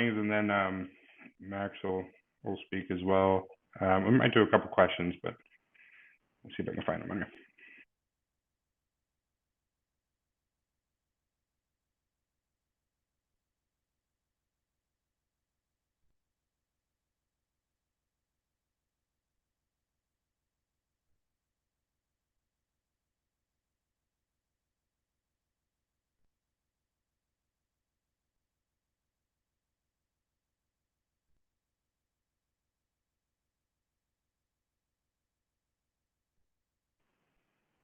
things, and then Max will speak as well. We might do a couple questions, but we'll see if I can find them on here.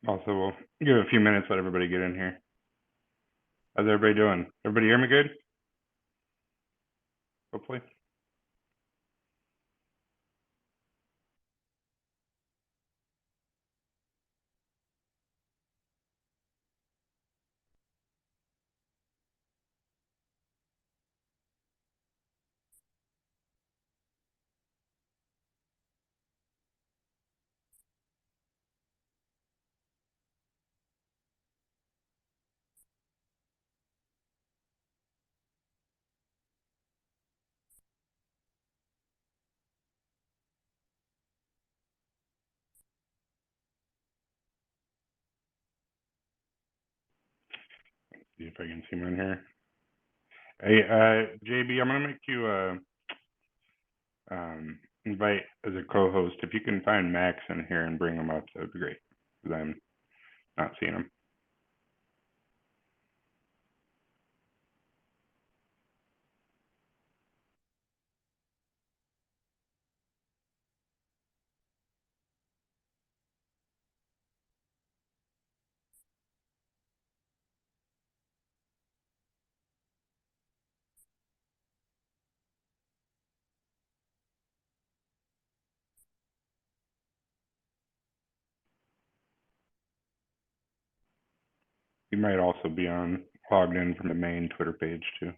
Also, we'll give a few minutes, let everybody get in here. How's everybody doing? Everybody hear me good? Hopefully. See if I can see them in here. Hey, JB, I'm gonna make you invite as a co-host. If you can find Max in here and bring him up, that would be great. Because I'm not seeing him. He might also be logged in from the main Twitter page too.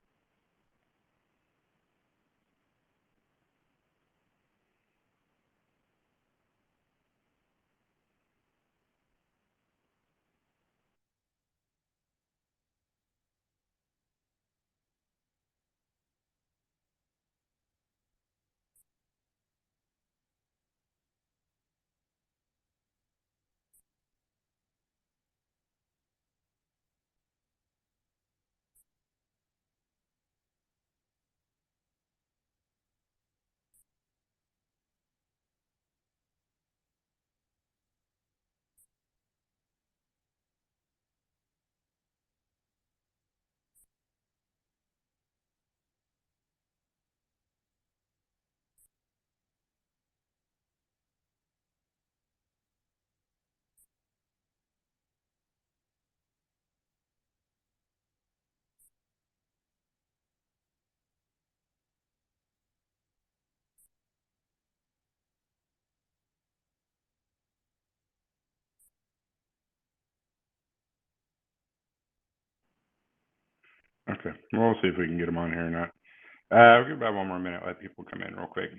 Okay, we'll see if we can get him on here or not. We'll give about 1 more minute, let people come in real quick.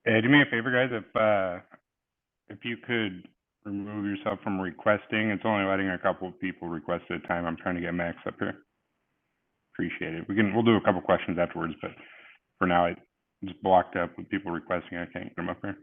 Hey, do me a favor, guys. If you could remove yourself from requesting, it's only letting a couple of people request at a time. I'm trying to get Max up here. Appreciate it. We'll do a couple questions afterwards, but for now, I just blocked up with people requesting. I can't get them up here.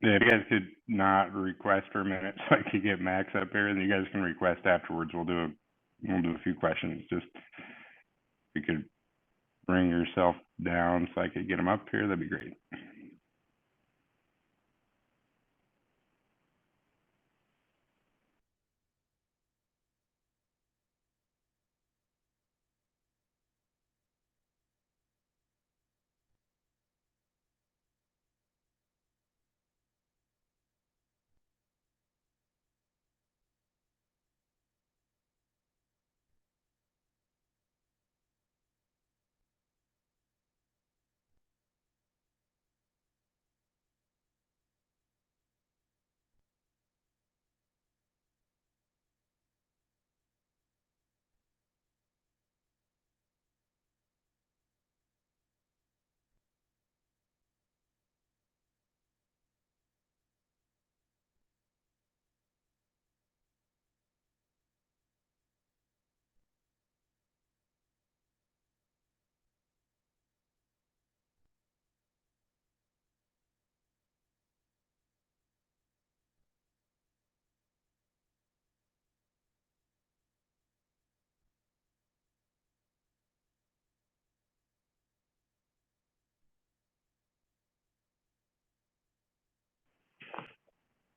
Yeah, if you guys could not request for a minute so I could get Max up here, and you guys can request afterwards. We'll do a few questions. Just if you could bring yourself down so I could get him up here, that'd be great.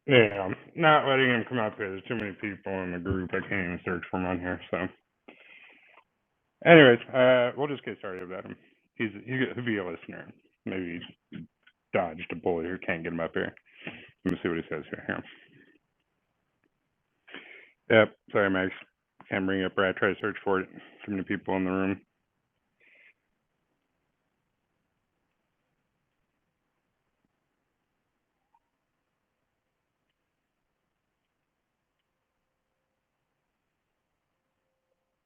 Yeah, not letting him come up here. There's too many people in the group. I can't even search for him on here. So, anyways, we'll just get started about him. He'll be a listener. Maybe he dodged a bully who can't get him up here. Let me see what he says here. Yep. Sorry, Max. Can't bring it up. Right. Try to search for it. Too many people in the room.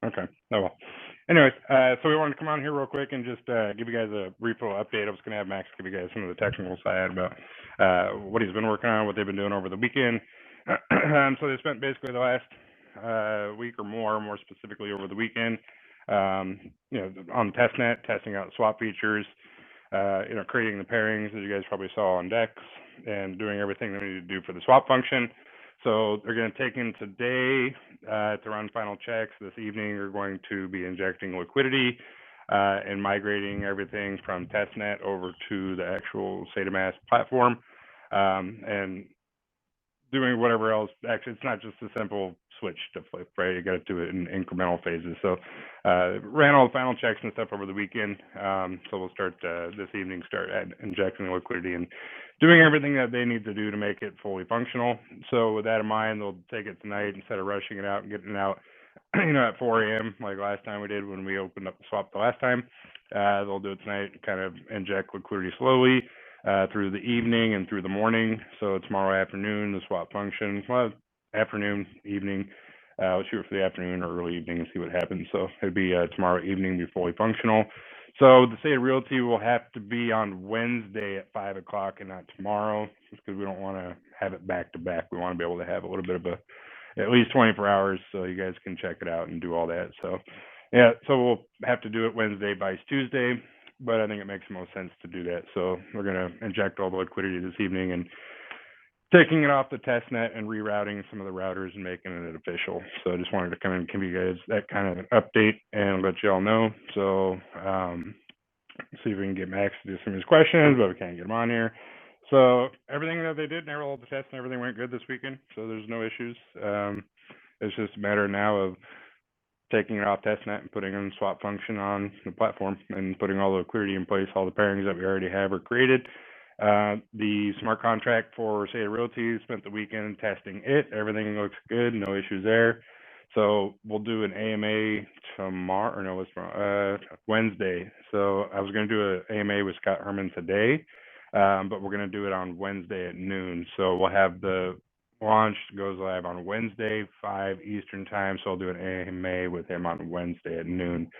Okay. Oh well. Anyways, so we wanted to come on here real quick and just give you guys a brief little update. I was going to have Max give you guys some of the technical side about what he's been working on, what they've been doing over the weekend. So they spent basically the last week or more specifically over the weekend, on testnet, testing out swap features, creating the pairings that you guys probably saw on decks, and doing everything they need to do for the swap function. So they're going to take in today to run final checks. This evening, they're going to be injecting liquidity and migrating everything from testnet over to the actual SaitaMask platform, and doing whatever else. Actually, it's not just a simple switch to flip, right? You got to do it in incremental phases. So ran all the final checks and stuff over the weekend. So we'll start this evening, start injecting the liquidity and doing everything that they need to do to make it fully functional. So with that in mind, they'll take it tonight instead of rushing it out and getting it out, at 4 a.m. like last time we did when we opened up the swap the last time. They'll do it tonight, kind of inject liquidity slowly through the evening and through the morning. So tomorrow afternoon, the swap function, well, afternoon, evening, we'll shoot for the afternoon or early evening and see what happens. So it'd be tomorrow evening, be fully functional. So the SaitaRealty will have to be on Wednesday at 5 o'clock and not tomorrow, just because we don't want to have it back to back. We want to be able to have a little bit of at least 24 hours so you guys can check it out and do all that. So yeah, so we'll have to do it Wednesday by Tuesday, but I think it makes the most sense to do that. So we're going to inject all the liquidity this evening and taking it off the test net and rerouting some of the routers and making it official. So I just wanted to come and give you guys that kind of an update and let you all know. So see if we can get Max to do some of his questions, but we can't get him on here. So everything that they did, all the tests and everything went good this weekend. So there's no issues. It's just a matter now of taking it off testnet and putting in swap function on the platform and putting all the liquidity in place. All the pairings that we already have are created. The smart contract for SaitaRealty, spent the weekend testing it. Everything looks good, no issues there. So we'll do an AMA tomorrow, or no, it's Wednesday. So I was going to do an AMA with Scott Herman today, but we're going to do it on Wednesday at noon. So we'll have the launch goes live on Wednesday, 5 Eastern time. So I'll do an AMA with him on Wednesday at noon,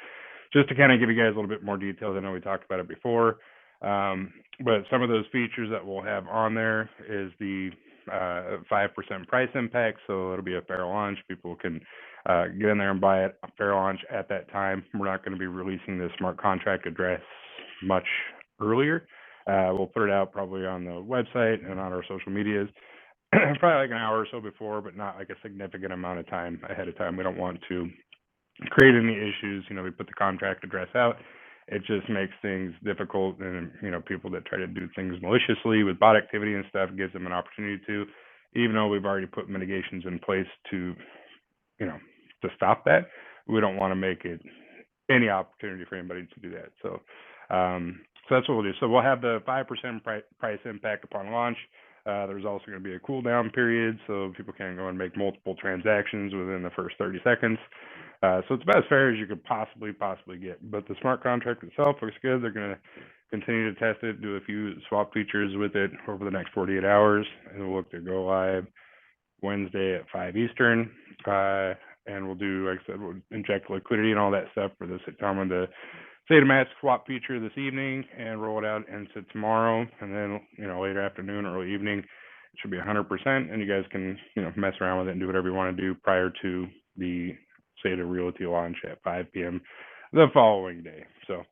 just to kind of give you guys a little bit more details. I know we talked about it before, but some of those features that we'll have on there is the 5% price impact. So it'll be a fair launch. People can get in there and buy it, a fair launch at that time. We're not going to be releasing the smart contract address much earlier. We'll put it out probably on the website and on our social medias. Probably like an hour or so before, but not like a significant amount of time ahead of time. We don't want to create any issues. We put the contract address out. It just makes things difficult, and people that try to do things maliciously with bot activity and stuff gives them an opportunity to, even though we've already put mitigations in place to stop that. We don't want to make it any opportunity for anybody to do that. So that's what we'll do. So we'll have the 5% price impact upon launch. There's also going to be a cool down period, so people can go and make multiple transactions within the first 30 seconds. So it's about as fair as you could possibly get. But the smart contract itself looks good. They're going to continue to test it, do a few swap features with it over the next 48 hours, and we'll look to go live Wednesday at 5 Eastern. And we'll do, like I said, we'll inject liquidity and all that stuff for the SaitaRealty swap feature this evening and roll it out into tomorrow. And then, later afternoon, early evening, it should be 100%. And you guys can, mess around with it and do whatever you want to do prior to the SaitaRealty launch at 5 p.m. the following day. So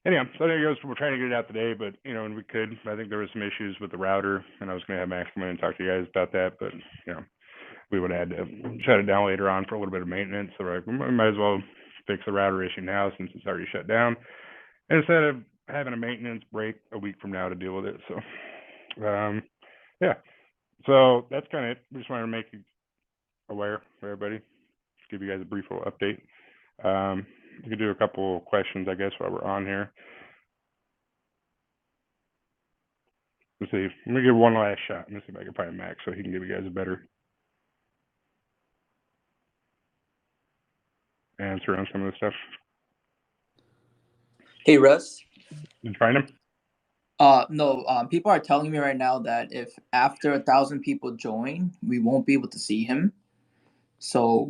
anyhow, so there goes. We're trying to get it out today, but, and we could. I think there was some issues with the router, and I was going to have Max come in and talk to you guys about that, but, we would have had to shut it down later on for a little bit of maintenance. So we might as well fix the router issue now since it's already shut down, instead of having a maintenance break a week from now to deal with it. So, yeah. So that's kind of it. We just wanted to make you aware for everybody. Just give you guys a brief little update. We could do a couple questions, I guess, while we're on here. Let's see. Let me give one last shot. Let me see if I can find Max so he can give you guys a better answer on some of the stuff. Hey, Russ. Did you find him? No. People are telling me right now that if after 1,000 people join, we won't be able to see him. So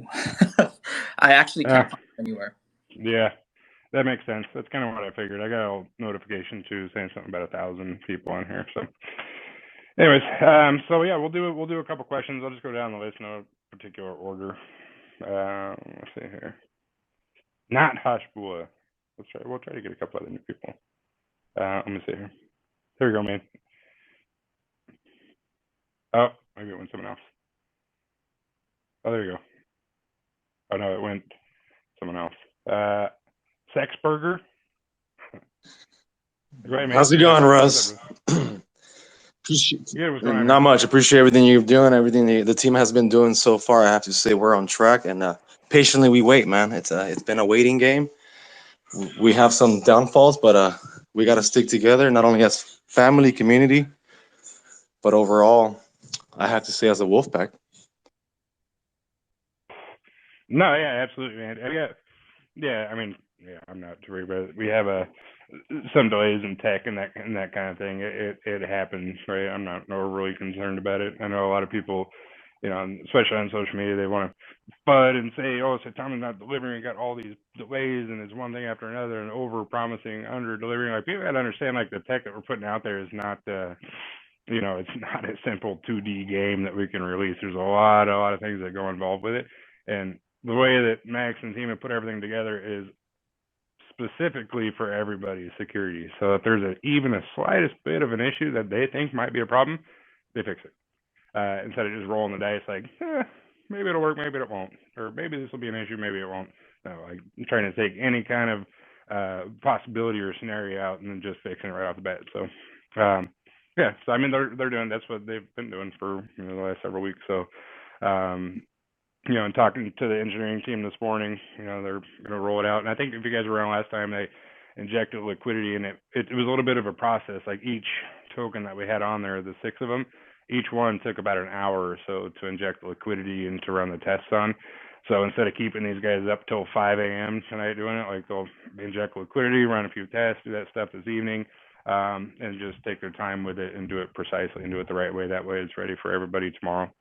I actually can't find him anywhere. Yeah, that makes sense. That's kind of what I figured. I got a notification too saying something about 1,000 people on here. So, anyways, so yeah, we'll do a couple questions. I'll just go down the list, no particular order. Let's see here. Not Hashbula. We'll try to get a couple other new people. Let me see here. There we go, man. Oh, maybe it went someone else. Oh, there you go. Oh no, it went someone else. Sexburger. Right, how's it going, Russ? Not much. Appreciate everything you're doing, everything the team has been doing so far. I have to say we're on track, and patiently we wait, man. It's been a waiting game. We have some downfalls, but we got to stick together, not only as family, community, but overall, I have to say as a wolf pack. No, yeah, absolutely, man. Yeah, I mean, yeah, I'm not too worried about it. We have some delays in tech and that kind of thing. It happens, right? I'm not overly concerned about it. I know a lot of people, especially on social media, they want to FUD and say, oh, SaitaRealty's not delivering, got all these delays, and it's one thing after another, and over promising, under delivering. Like, people got to understand, like, the tech that we're putting out there is not it's not a simple 2D game that we can release. There's a lot of things that go involved with it, and the way that Max and team have put everything together is specifically for everybody's security. So if there's even a slightest bit of an issue that they think might be a problem, they fix it. Instead of just rolling the dice like, maybe it'll work, maybe it won't. Or maybe this will be an issue, maybe it won't. No, like, I'm trying to take any kind of possibility or scenario out and then just fixing it right off the bat. So, yeah, so I mean, they're doing, that's what they've been doing for the last several weeks. So, and talking to the engineering team this morning, they're going to roll it out. And I think if you guys were around last time, they injected liquidity, and it was a little bit of a process. Like, each token that we had on there, the 6 of them, each one took about an hour or so to inject the liquidity and to run the tests on. So instead of keeping these guys up till 5 a.m. tonight doing it, like, they'll inject liquidity, run a few tests, do that stuff this evening, and just take their time with it and do it precisely and do it the right way. That way it's ready for everybody tomorrow.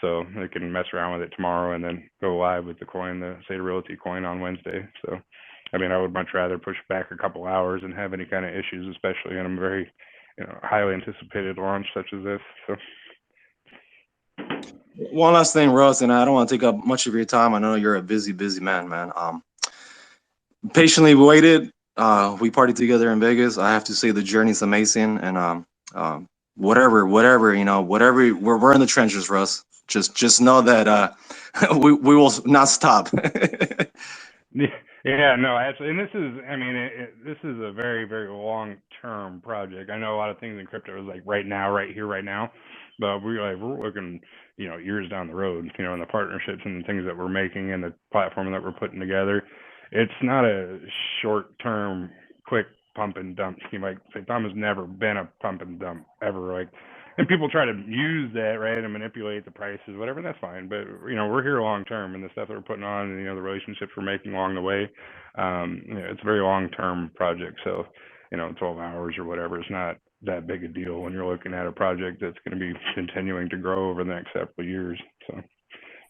So they can mess around with it tomorrow and then go live with the coin, the SaitaRealty coin, on Wednesday. So, I mean, I would much rather push back a couple hours and have any kind of issues, especially in a very, highly anticipated launch such as this. So, one last thing, Russ, and I don't want to take up much of your time. I know you're a busy man. Patiently waited. We partied together in Vegas. I have to say the journey's amazing, and whatever, we're in the trenches, Russ. Just know that we will not stop. Yeah, no, actually, and this is, I mean, this is a very, very long-term project. I know a lot of things in crypto is like right now, right here, right now, but we're looking, years down the road, and the partnerships and the things that we're making and the platform that we're putting together. It's not a short-term, quick pump and dump scheme. Like, say, Tom has never been a pump and dump ever. Like, and people try to use that, right, and manipulate the prices, whatever. That's fine, but we're here long term, and the stuff that we're putting on, and the relationships we're making along the way, it's a very long term project. So, 12 hours or whatever is not that big a deal when you're looking at a project that's going to be continuing to grow over the next several years. So,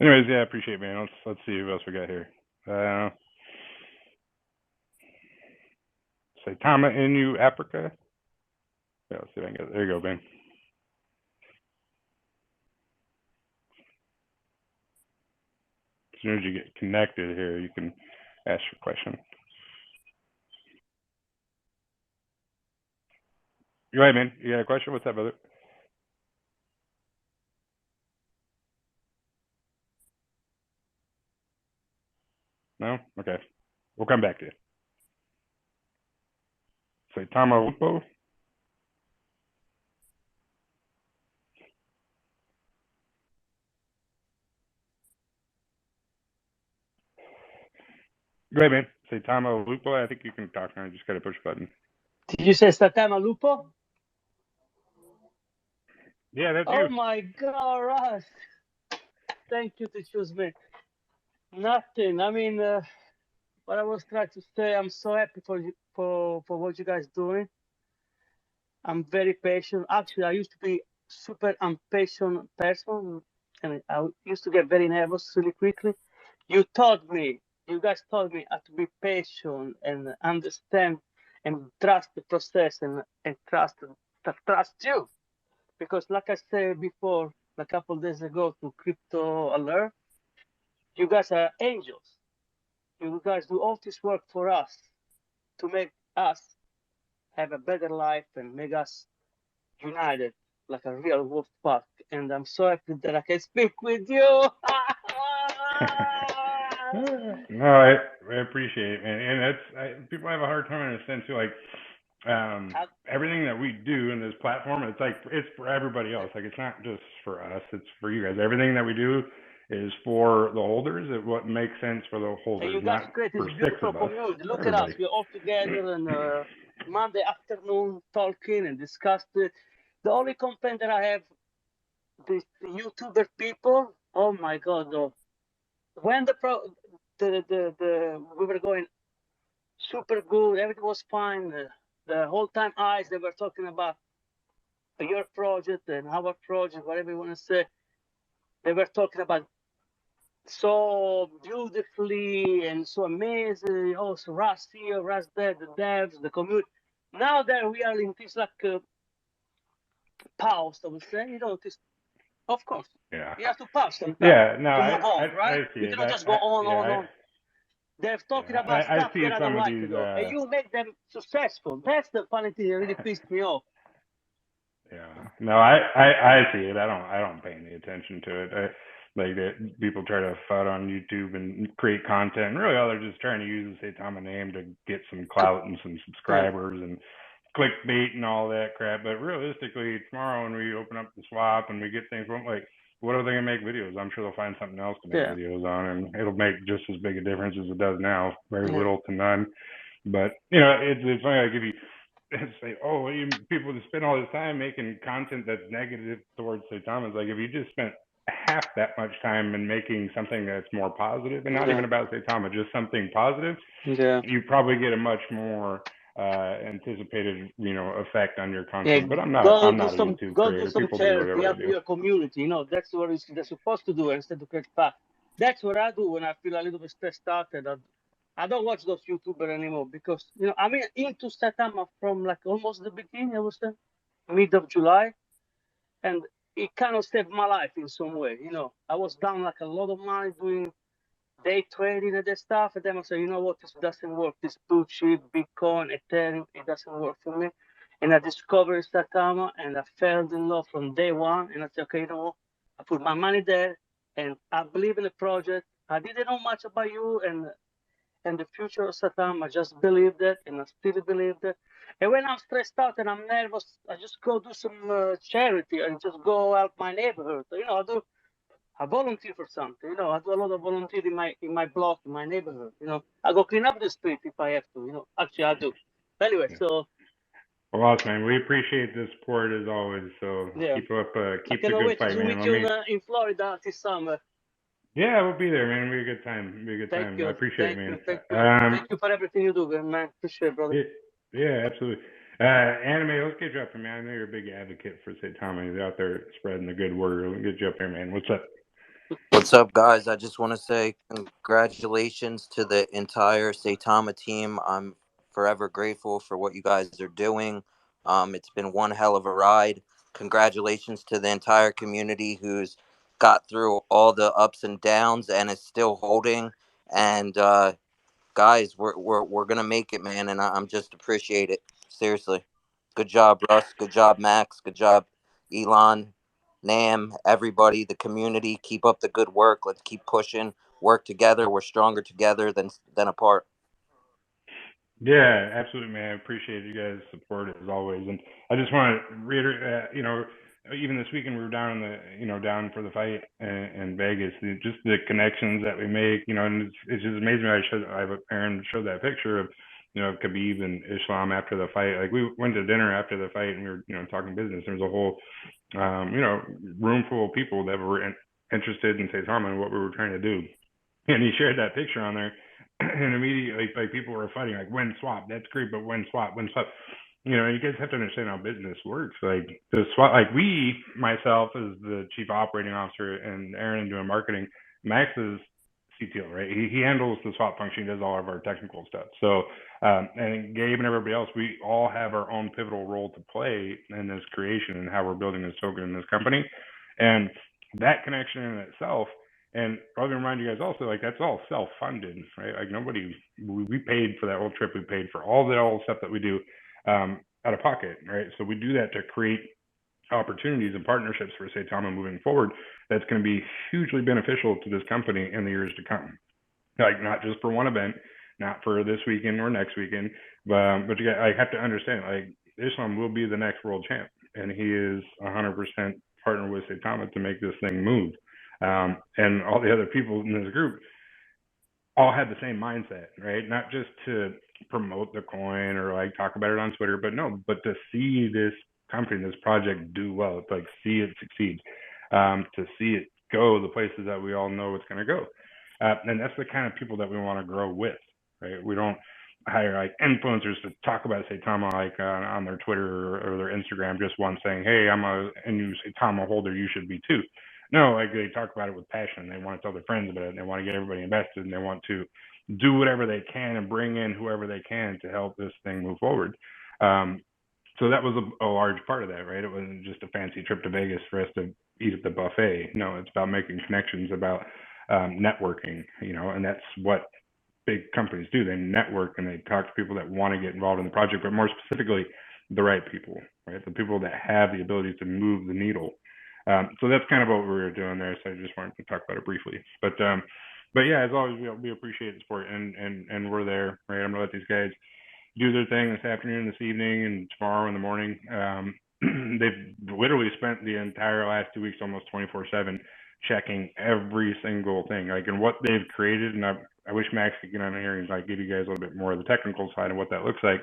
anyways, yeah, I appreciate it, man. Let's see who else we got here. Saitama Inu Africa. Yeah, let's see if I can get it. There you go, Ben. As soon as you get connected here, you can ask your question. Go ahead, man. You got a question? What's up, brother? No? Okay. We'll come back to you. Saitama Lupo. Go ahead, man. Saitama Lupo. I think you can talk now. You just got to push a button. Did you say Saitama Lupo? Yeah, that's you. you. Oh my God, Russ. Thank you to choose me. Nothing. I mean, what I was trying to say, I'm so happy for you, for what you guys doing. I'm very patient. Actually, I used to be super impatient person, and I used to get very nervous really quickly. You guys taught me how to be patient and understand and trust the process and trust you. Because like I said before, a couple of days ago to Crypto Alert, you guys are angels. You guys do all this work for us to make us have a better life and make us united like a real wolf pack. And I'm so happy that I can speak with you. No, I appreciate it, man. And that's people have a hard time understanding too. Like everything that we do in this platform, it's for everybody else. Like it's not just for us; it's for you guys. Everything that we do is for the holders. It what makes sense for the holders. And you guys not create this for beautiful 6 of us. community. Look at Everybody. us; we're all together and Monday afternoon talking and discussing it. The only complaint that I have, the YouTuber people. Oh my God! Though, when we were going super good, everything was fine. The whole time they were talking about your project and our project, whatever you want to say. They were talking about so beautifully and so amazing. Also, Russ here, Russ there, the devs, the community. Now that we are in this like pause, I would say, this, of course, Yeah. you have to pause sometimes. Yeah. No, to move on, right? I see You it. cannot just go on. They're talking about stuff that I don't like, though. And you make them successful. That's the funny thing that really pissed me off. Yeah. No, I see it. I don't pay any attention to it. Like that people try to fight on YouTube and create content, and really all they're just trying to use the Saitama name to get some clout and some subscribers and clickbait and all that crap. But realistically, tomorrow when we open up the swap and we get things, like, what are they gonna make videos? I'm sure they'll find something else to make videos on, and it'll make just as big a difference as it does now. Very little to none. But it's funny. Like if you say, oh, people just spend all this time making content that's negative towards Saitama. Like if you just spent half that much time in making something that's more positive, and not even about Saitama, just something positive, you probably get a much more anticipated, effect on your content. But I'm not a YouTube creator. People do whatever they do. Your community, that's what they're supposed to do instead of create fat. That's what I do when I feel a little bit stressed out and I don't watch those YouTubers anymore because I'm into Saitama from like almost the beginning. I was mid of July, and it kind of saved my life in some way. I was down like a lot of money doing day trading and that stuff, and then I said, you know what, this doesn't work. This blue chip, Bitcoin, Ethereum, it doesn't work for me. And I discovered Saitama, and I fell in love from day one. And I said, okay, you know what? I put my money there, and I believe in the project. I didn't know much about you and the future of Saitama. I just believed it, and I still believe it. And when I'm stressed out and I'm nervous, I just go do some charity and just go out my neighborhood. You know, I volunteer for something. You know, I do a lot of volunteer in my block, in my neighborhood. You know, I go clean up the street if I have to. You know, actually I do. Anyway, Yeah. so Well, awesome, man. We appreciate the support as always. So yeah, keep up, I keep the cannot good wait to fight, be man. with Let you me. in Florida this summer. Yeah, we'll be there, man. It'll be a good time. It'll be a good Thank time. I you, appreciate it, thank you, man. thank you, thank you for everything you do, man. Appreciate it, brother. Yeah, absolutely. Anime, let's get you up here, man. I know you're a big advocate for Saitama. He's out there spreading the good word. Let's get you up here, man. What's up? What's up, guys? I just want to say congratulations to the entire Saitama team. I'm forever grateful for what you guys are doing. It's been one hell of a ride. Congratulations to the entire community who's got through all the ups and downs and is still holding. And guys, we're gonna make it, man. And I'm just appreciate it. Seriously, good job, Russ. Good job, Max. Good job, Elon, Nam, everybody, the community. Keep up the good work. Let's keep pushing. Work together. We're stronger together than apart. Yeah, absolutely, man. I appreciate you guys' support as always. And I just want to reiterate, even this weekend we were down in down for the fight in Vegas. Just the connections that we make, and it's just amazing. Aaron showed that picture of, Khabib and Islam after the fight. Like we went to dinner after the fight and we were, talking business. There was a whole, room full of people that were interested in Saitama and what we were trying to do. And he shared that picture on there, and immediately, like people were fighting, like when swap, that's great, but when swap. You guys have to understand how business works. Like the swap, like myself as the chief operating officer, and Aaron doing marketing. Max is CTO, right? He handles the swap function, he does all of our technical stuff. So, and Gabe and everybody else, we all have our own pivotal role to play in this creation and how we're building this token in this company, and that connection in itself. And I'll remind you guys also, like that's all self-funded, right? Like we paid for that whole trip. We paid for all the stuff that we do out of pocket, right? So we do that to create opportunities and partnerships for Saitama moving forward. That's going to be hugely beneficial to this company in the years to come. Like not just for one event, not for this weekend or next weekend, but you guys, I have to understand, like Islam will be the next world champ, and he is 100% partner with Saitama to make this thing move. And all the other people in this group all had the same mindset, right? Not just to promote the coin or like talk about it on Twitter, but to see this company, this project do well. It's like see it succeed, to see it go the places that we all know it's going to go. And that's the kind of people that we want to grow with, right? We don't hire like influencers to talk about Saitama like on their Twitter or their Instagram, just one saying, "Hey, I'm a new Saitama holder. You should be too." No, like they talk about it with passion. They want to tell their friends about it. And they want to get everybody invested, and they want to do whatever they can and bring in whoever they can to help this thing move forward. So that was a large part of that, right? It wasn't just a fancy trip to Vegas for us to eat at the buffet. No, it's about making connections, about networking, and that's what big companies do. They network and they talk to people that want to get involved in the project, but more specifically, the right people, right? The people that have the ability to move the needle. So that's kind of what we were doing there. So I just wanted to talk about it briefly. But yeah, as always, we appreciate the support, and we're there, right? I'm gonna let these guys do their thing this afternoon, this evening, and tomorrow in the morning. They've literally spent the entire last 2 weeks almost 24/7 checking every single thing, like, and what they've created. And I wish Max could get on here and like give you guys a little bit more of the technical side of what that looks like.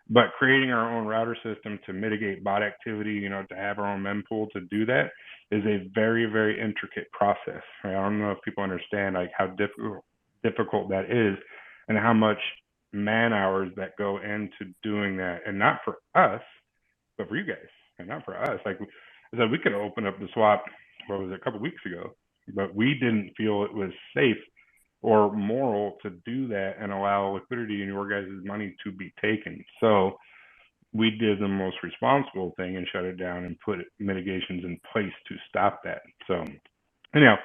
But creating our own router system to mitigate bot activity, to have our own mempool to do that is a very, very intricate process. Right? I don't know if people understand like how difficult that is and how much man hours that go into doing that. And not for us, but for you guys, and not for us. Like I said, we could open up the swap, what was it, a couple of weeks ago, but we didn't feel it was safe or moral to do that and allow liquidity in your guys' money to be taken. So we did the most responsible thing and shut it down and put mitigations in place to stop that. So anyhow,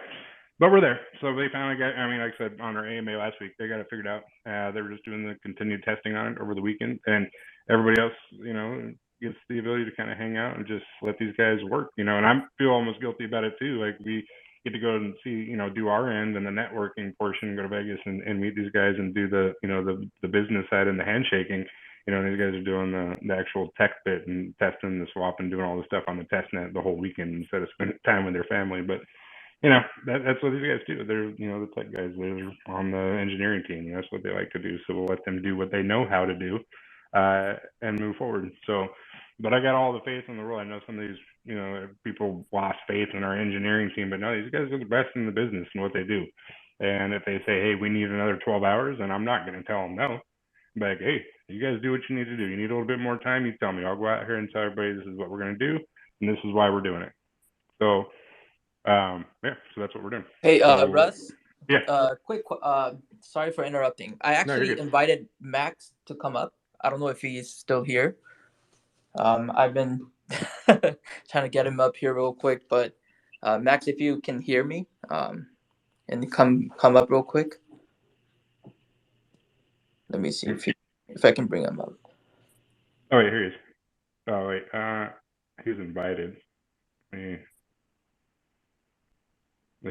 but we're there. So they finally got, I mean, like I said on our AMA last week, they got it figured out. They were just doing the continued testing on it over the weekend, and everybody else, gets the ability to kind of hang out and just let these guys work, and I feel almost guilty about it too. Like we get to go and see, do our end and the networking portion, go to Vegas and meet these guys and do the, the business side and the handshaking. These guys are doing the actual tech bit and testing the swap and doing all the stuff on the test net the whole weekend instead of spending time with their family. But that's what these guys do. They're, the tech guys. They're on the engineering team. That's what they like to do. So we'll let them do what they know how to do, and move forward. So, but I got all the faith in the world. I know some of these, people lost faith in our engineering team, but no, these guys are the best in the business and what they do. And if they say, hey, we need another 12 hours, then I'm not going to tell them no. I'm like, hey, you guys do what you need to do. You need a little bit more time, you tell me. I'll go out here and tell everybody this is what we're going to do, and this is why we're doing it. So, so that's what we're doing. Hey, so, Russ. Yeah. Quick. Sorry for interrupting. I actually invited Max to come up. I don't know if he's still here. I've been trying to get him up here real quick, but Max, if you can hear me, and come up real quick. Let me see if I can bring him up. Oh wait, here he is. Oh wait, he's invited. It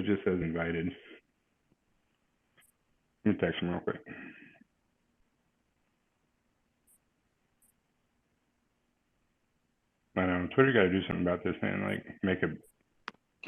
just says invited. Let me text him real quick. I know Twitter got to do something about this, man. Like make it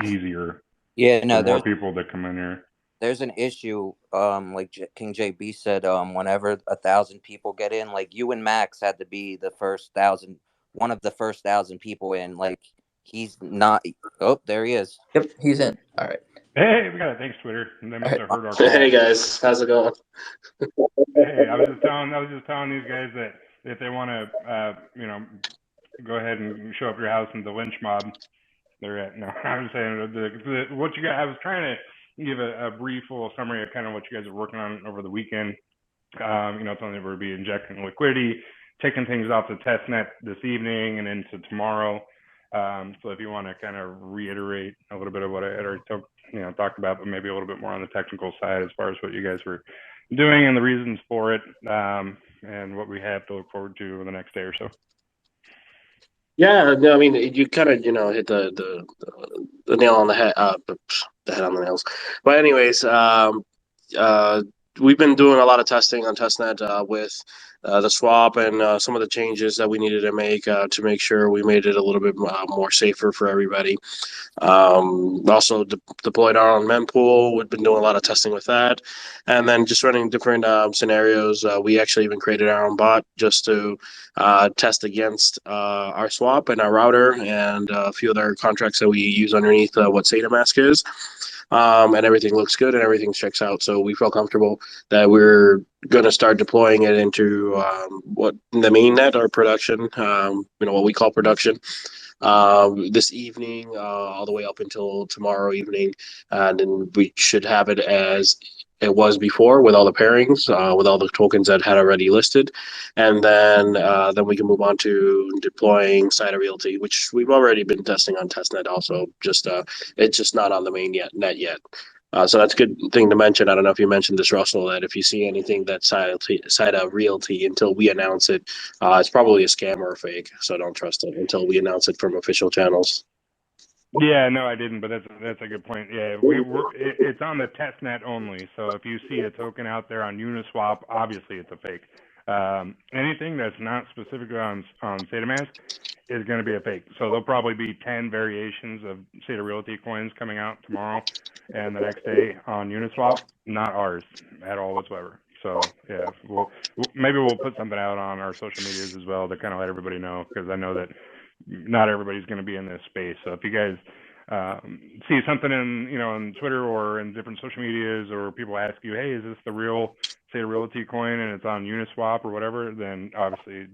easier. Yeah, no, for more people that come in here. There's an issue. Like King JB said, whenever 1,000 people get in, like you and Max had to be the first 1,000, one of the first 1,000 people in. Like he's not. Oh, there he is. Yep, he's in. All right. Hey, we got it. Thanks, Twitter. They must have heard our call. Hey guys, how's it going? Hey, I was just telling these guys that if they want to, go ahead and show up your house in the lynch mob, they're at. No, I'm saying what you got. I was trying to give a brief little summary of kind of what you guys are working on over the weekend. Telling you we'll be injecting liquidity, taking things off the test net this evening and into tomorrow. So if you want to kind of reiterate a little bit of what I had already talked about, but maybe a little bit more on the technical side as far as what you guys were doing and the reasons for it, and what we have to look forward to over the next day or so. Yeah, no, I mean, you kind of hit the nail on the head, the head on the nails. But anyways, we've been doing a lot of testing on testnet with the swap and some of the changes that we needed to make sure we made it a little bit more safer for everybody. Also deployed our own mempool. We've been doing a lot of testing with that, and then just running different scenarios. We actually even created our own bot just to test against our swap and our router and a few other contracts that we use underneath what SaitaRealty is. And everything looks good and everything checks out. So we feel comfortable that we're going to start deploying it into what the main net or production, what we call production, this evening, all the way up until tomorrow evening. And then we should have it as it was before with all the pairings, with all the tokens that had already listed. And then we can move on to deploying SaitaRealty, which we've already been testing on testnet also. It's just not on the main net yet. So that's a good thing to mention. I don't know if you mentioned this, Russell, that if you see anything that's SaitaRealty until we announce it, it's probably a scam or a fake. So don't trust it until we announce it from official channels. Yeah, no, I didn't, but that's a good point. Yeah, it's on the test net only. So if you see a token out there on Uniswap, obviously it's a fake. Anything that's not specifically on SaitaMask is going to be a fake. So there'll probably be 10 variations of SaitaRealty coins coming out tomorrow and the next day on Uniswap, not ours at all whatsoever. So yeah, maybe we'll put something out on our social medias as well to kind of let everybody know, because I know that not everybody's going to be in this space. So if you guys see something in on Twitter or in different social medias, or people ask you, hey, is this the real SaitaRealty coin and it's on Uniswap or whatever, then obviously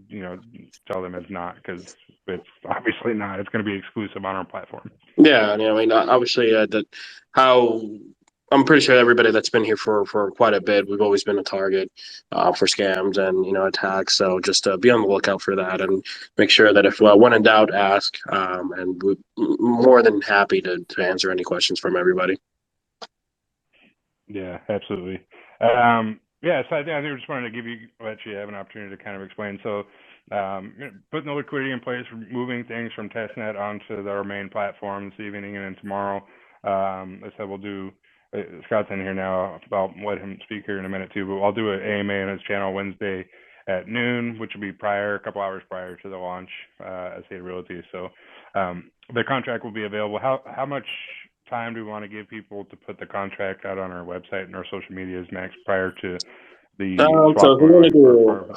tell them it's not, because it's obviously not. It's going to be exclusive on our platform. Yeah, I mean, obviously I'm pretty sure everybody that's been here for quite a bit, we've always been a target for scams and attacks. So just be on the lookout for that, and make sure that if when in doubt, ask. And we're more than happy to answer any questions from everybody. Yeah, absolutely. Yeah, so I think I just wanted to let you have an opportunity to kind of explain. So, putting the liquidity in place, moving things from testnet onto our main platform this evening and then tomorrow. I said we'll do. Scott's in here now. I'll let him speak here in a minute too. But I'll do an AMA on his channel Wednesday at noon, which will be a couple hours prior to the launch at SaitaRealty. So, the contract will be available. How much time do we want to give people to put the contract out on our website and our social medias, Max, prior to the So swap if we going want to live do for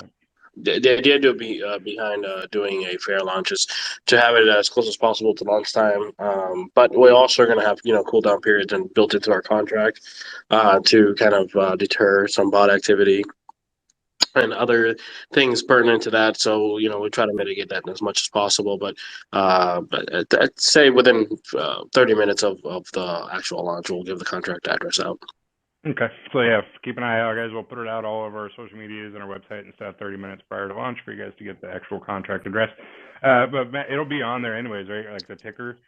the idea to be behind doing a fair launch is to have it as close as possible to launch time. But we also are going to have cool down periods and built into our contract to kind of deter some bot activity and other things pertinent to that. So we try to mitigate that as much as possible. But I'd say within 30 minutes of the actual launch, we'll give the contract address out. Okay, so yeah, keep an eye out, guys. We'll put it out all over our social medias and our website and stuff 30 minutes prior to launch for you guys to get the actual contract address. But Matt, it'll be on there anyways, right? Like the ticker,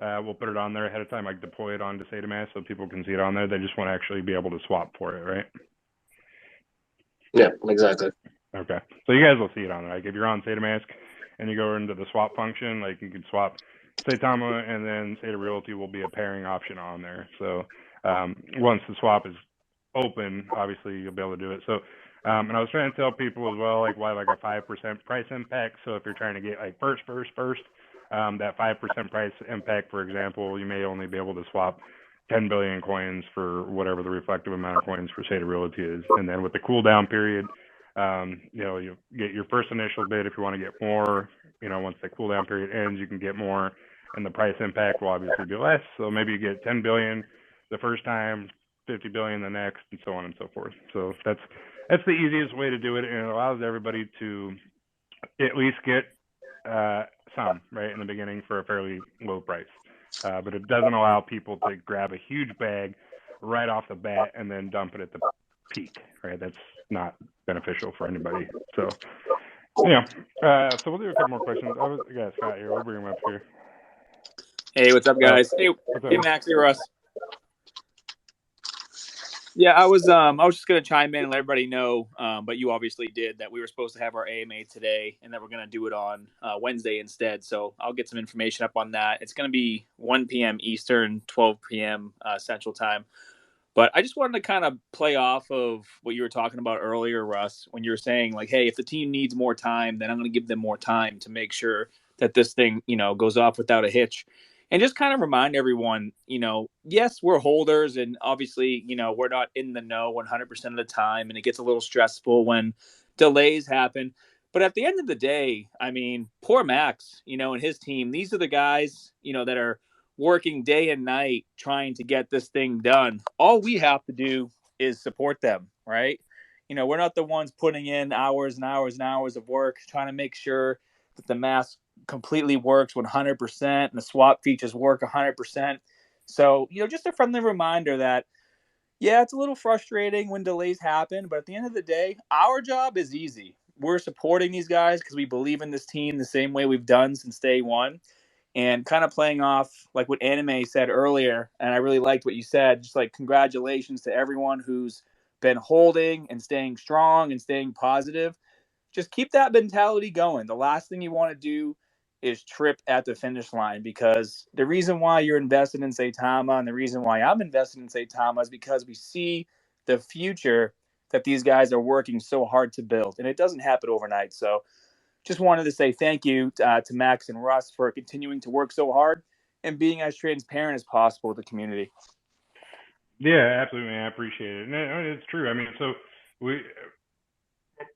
we'll put it on there ahead of time, like deploy it onto SaitaMask so people can see it on there. They just want to actually be able to swap for it, right? Yeah, exactly. Okay, so you guys will see it on there. Like if you're on SaitaMask and you go into the swap function, like you can swap Saitama and then SaitaRealty will be a pairing option on there. So once the swap is open, obviously you'll be able to do it. So, and I was trying to tell people as well, like why like a 5% price impact. So if you're trying to get like first, that 5% price impact, for example, you may only be able to swap 10 billion coins for whatever the reflective amount of coins for SaitaRealty is. And then with the cooldown period, you get your first initial bid if you want to get more. Once the cooldown period ends, you can get more, and the price impact will obviously be less. So maybe you get 10 billion the first time, 50 billion the next, and so on and so forth. So that's the easiest way to do it, and it allows everybody to at least get some right in the beginning for a fairly low price. But it doesn't allow people to grab a huge bag right off the bat and then dump it at the peak, right? That's not beneficial for anybody. So, so we'll do a couple more questions. I got Scott here. We'll bring him up here. Hey, what's up, guys? Hey, Max. Hey, Russ. Yeah, I was just gonna chime in and let everybody know, but you obviously did, that we were supposed to have our AMA today, and that we're gonna do it on Wednesday instead. So I'll get some information up on that. It's gonna be 1 p.m. Eastern, 12 p.m. Central Time. But I just wanted to kind of play off of what you were talking about earlier, Russ, when you were saying like, hey, if the team needs more time, then I'm going to give them more time to make sure that this thing, goes off without a hitch. And just kind of remind everyone, yes, we're holders, and obviously, we're not in the know 100% of the time, and it gets a little stressful when delays happen. But at the end of the day, I mean, poor Max, and his team, these are the guys, that are working day and night trying to get this thing done. All we have to do is support them, right? We're not the ones putting in hours and hours and hours of work trying to make sure that the mask completely works 100% and the swap features work 100%. So, just a friendly reminder that, yeah, it's a little frustrating when delays happen, but at the end of the day, our job is easy. We're supporting these guys because we believe in this team the same way we've done since day one. And kind of playing off like what Anime said earlier, and I really liked what you said, just like congratulations to everyone who's been holding and staying strong and staying positive. Just keep that mentality going. The last thing you want to do is trip at the finish line, because the reason why you're invested in Saitama and the reason why I'm invested in Saitama is because we see the future that these guys are working so hard to build, and it doesn't happen overnight. So just wanted to say thank you to Max and Russ for continuing to work so hard and being as transparent as possible with the community. Yeah, absolutely. I appreciate it. And it's true. I mean, so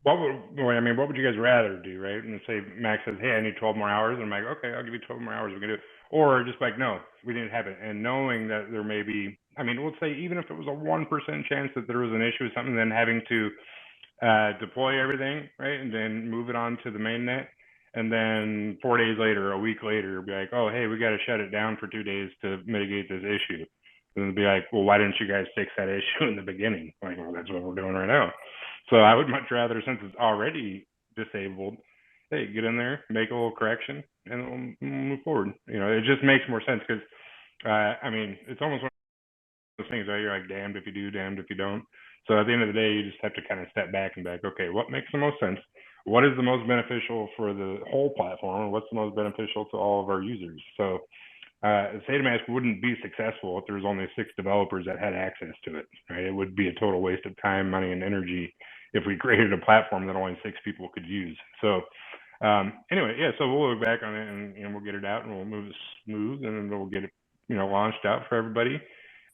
what would you guys rather do, right? And say Max says, hey, I need 12 more hours. And I'm like, okay, I'll give you 12 more hours. We're going to do it. Or just like, no, we didn't have it. And knowing that there may be, let's say even if it was a 1% chance that there was an issue with something, then having to deploy everything, right? And then move it on to the mainnet. And then 4 days later, a week later, be like, oh, hey, we got to shut it down for 2 days to mitigate this issue. And it'd be like, well, why didn't you guys fix that issue in the beginning? Like, well, that's what we're doing right now. So I would much rather, since it's already disabled, hey, get in there, make a little correction, and we'll move forward. It just makes more sense because, it's almost those things, right? You're like damned if you do, damned if you don't. So at the end of the day, you just have to kind of step back and be like, okay, what makes the most sense? What is the most beneficial for the whole platform? And what's the most beneficial to all of our users? So SaitaMask wouldn't be successful if there was only 6 developers that had access to it, right? It would be a total waste of time, money, and energy if we created a platform that only 6 people could use. So anyway, yeah, so we'll look back on it and we'll get it out and we'll move it smooth and then we'll get it, launched out for everybody.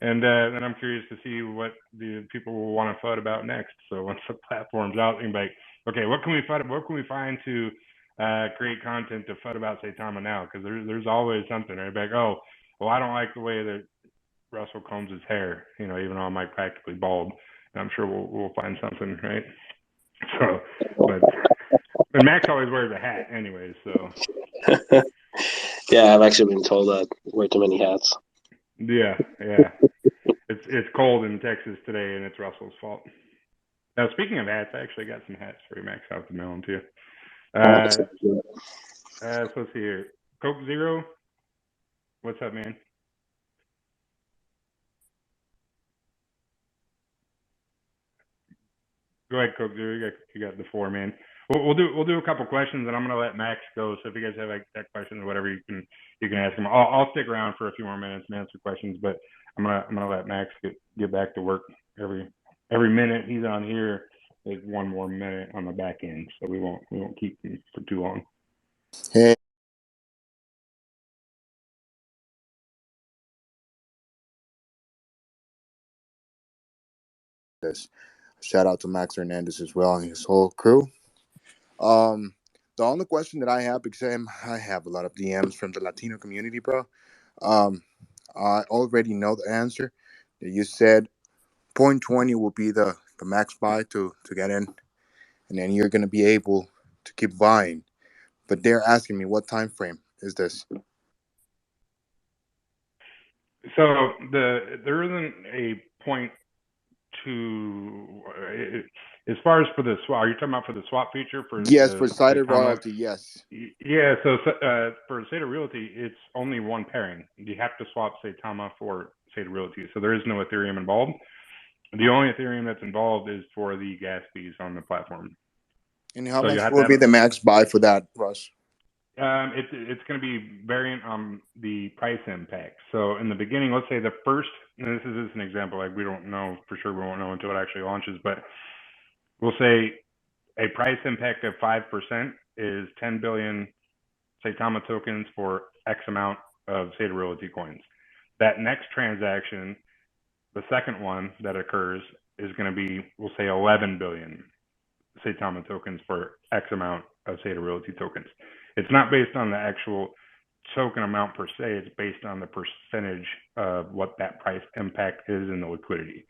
And then I'm curious to see what the people will want to FUD about next. So once the platform's out, you can be like, okay, what can we FUD? What can we find to create content to FUD about Saitama now? Because there's always something, right? Like, oh, well, I don't like the way that Russell combs his hair, even though I'm like practically bald. And I'm sure we'll find something, right? So, but Max always wears a hat, anyway. So. Yeah, I've actually been told that I wear too many hats. Yeah. It's cold in Texas today, and it's Russell's fault. Now, speaking of hats, I actually got some hats for you, Max, out the mail too. So let's see here. Coke Zero, what's up, man? Go ahead, Coke Zero. You got the floor, man. We'll do a couple questions, and I'm gonna let Max go. So if you guys have like tech questions or whatever, you can ask him. I'll stick around for a few more minutes and answer questions, but I'm gonna let Max get back to work. Every minute he's on here is 1 more minute on the back end, so we won't keep him for too long. Hey. Shout out to Max Hernandez as well and his whole crew. The only question that I have, because I have a lot of DMs from the Latino community, bro. I already know the answer. You said 0.20 will be the max buy to get in, and then you're gonna be able to keep buying. But they're asking me what time frame is this? So there isn't a point to as far as for the swap. Are you talking about for the swap feature for? Yes, for SaitaRealty, yes. Yeah, so for SaitaRealty, it's only one pairing. You have to swap Saitama for SaitaRealty, so there is no Ethereum involved. The only Ethereum that's involved is for the gas fees on the platform. And how much will be the max buy for that, Russ? It's going to be variant on the price impact. So in the beginning, let's say the first, and this is an example, like we don't know for sure, we won't know until it actually launches, but we'll say a price impact of 5% is 10 billion Saitama tokens for X amount of SaitaRealty coins. That next transaction, the second one that occurs, is going to be, we'll say 11 billion Saitama tokens for X amount of SaitaRealty tokens. It's not based on the actual token amount per se. It's based on the percentage of what that price impact is in the liquidity.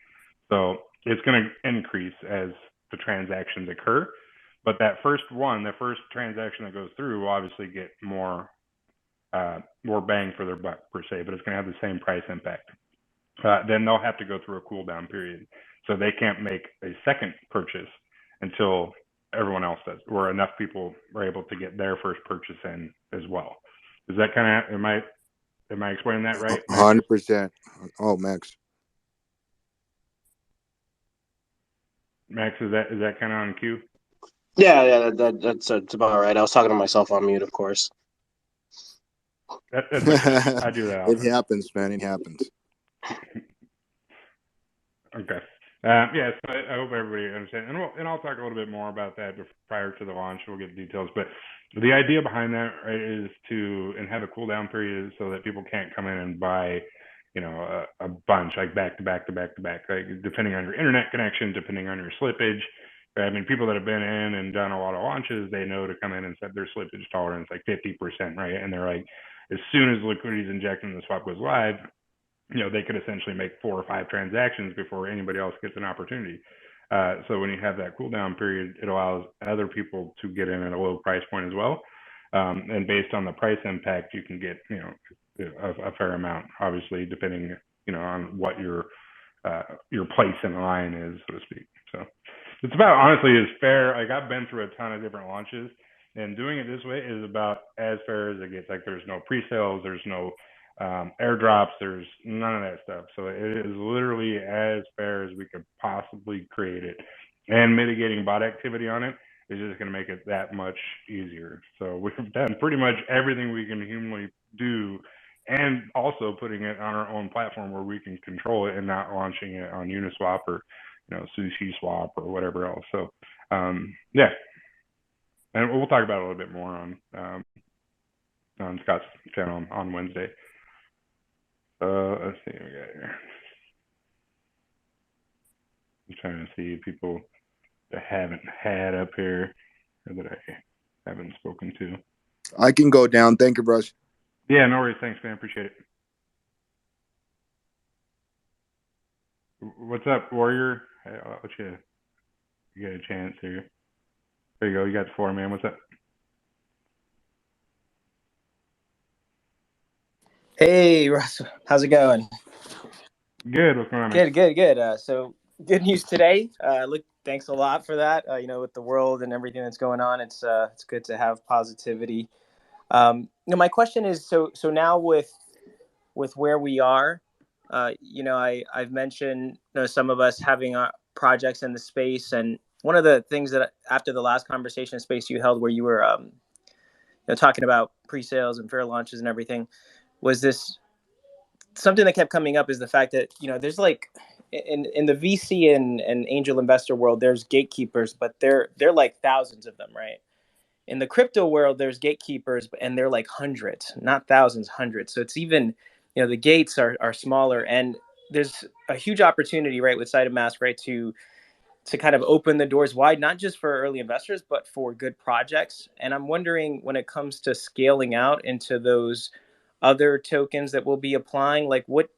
So it's going to increase as the transactions occur. But that first transaction that goes through will obviously get more bang for their buck per se, but it's going to have the same price impact. Then they'll have to go through a cooldown period. So they can't make a second purchase until everyone else does, or enough people are able to get their first purchase in as well. Is that kind of, am I explaining that right? 100%. Oh, Max. Max, is that kind of on cue? Yeah, that's about right. I was talking to myself on mute, of course. That's okay. I do that often. It happens, man. It happens. Okay. Yeah, so I hope everybody understands. And I'll talk a little bit more about that prior to the launch. We'll get details. But the idea behind that, right, is to have a cooldown period so that people can't come in and buy, a bunch, like back to back, like depending on your internet connection, depending on your slippage. I mean, people that have been in and done a lot of launches, they know to come in and set their slippage tolerance like 50%, right? And they're like, as soon as liquidity is injected and the swap goes live, they could essentially make 4 or 5 transactions before anybody else gets an opportunity. So when you have that cooldown period, it allows other people to get in at a low price point as well. And based on the price impact, you can get, a fair amount, obviously, depending, on what your place in line is, so to speak. So it's about, honestly, as fair. Like, I've been through a ton of different launches, and doing it this way is about as fair as it gets. Like, there's no pre-sales, there's no airdrops. There's none of that stuff. So it is literally as fair as we could possibly create it. And mitigating bot activity on it is just going to make it that much easier. So we've done pretty much everything we can humanly do, and also putting it on our own platform where we can control it and not launching it on Uniswap or Sushi Swap or whatever else. So yeah, and we'll talk about it a little bit more on Scott's channel on Wednesday. Let's see what we got here. I'm trying to see people that I haven't had up here or that I haven't spoken to. I can go down. Thank you, Russ. Yeah, no worries. Thanks, man. Appreciate it. What's up, Warrior? I'll let you get a chance here. There you go. You got the floor, man. What's up? Hey, Russ. How's it going? Good. What's going on, man? Good. So good news today. Thanks a lot for that. With the world and everything that's going on, it's good to have positivity. My question is, so now with where we are, I've mentioned some of us having projects in the space, and one of the things that after the last conversation space you held where you were talking about pre-sales and fair launches and everything, was this something that kept coming up is the fact that there's like in the VC and angel investor world, there's gatekeepers, but they're like thousands of them, right? In the crypto world, there's gatekeepers, and they're like hundreds, not thousands, hundreds. So it's even, the gates are smaller, and there's a huge opportunity, right, with SaitaMask, right, to kind of open the doors wide, not just for early investors, but for good projects. And I'm wondering, when it comes to scaling out into those other tokens that we'll be applying, like what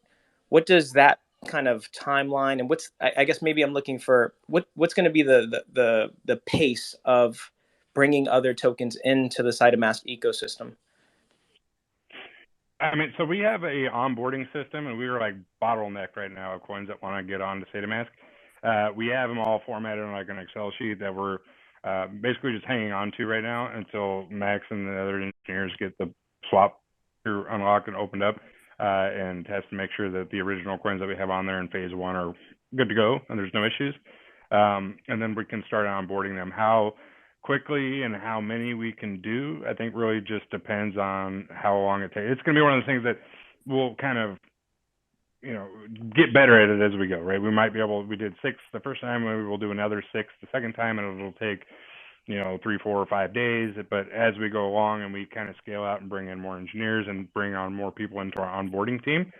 does that kind of timeline, and I guess maybe I'm looking for what's going to be the pace of bringing other tokens into the SaitaMask ecosystem? I mean, so we have a onboarding system, and we are like bottlenecked right now of coins that want to get on to SaitaMask. We have them all formatted on like an Excel sheet that we're basically just hanging on to right now until Max and the other engineers get the swap through unlocked and opened up, and test to make sure that the original coins that we have on there in phase 1 are good to go and there's no issues. And then we can start onboarding them. How quickly and how many we can do, I think really just depends on how long it takes. It's going to be one of those things that we'll kind of, get better at it as we go, right? We might be able, we did 6 the first time, maybe we'll do another 6 the second time, and it'll take, 3, 4, or 5 days. But as we go along and we kind of scale out and bring in more engineers and bring on more people into our onboarding team,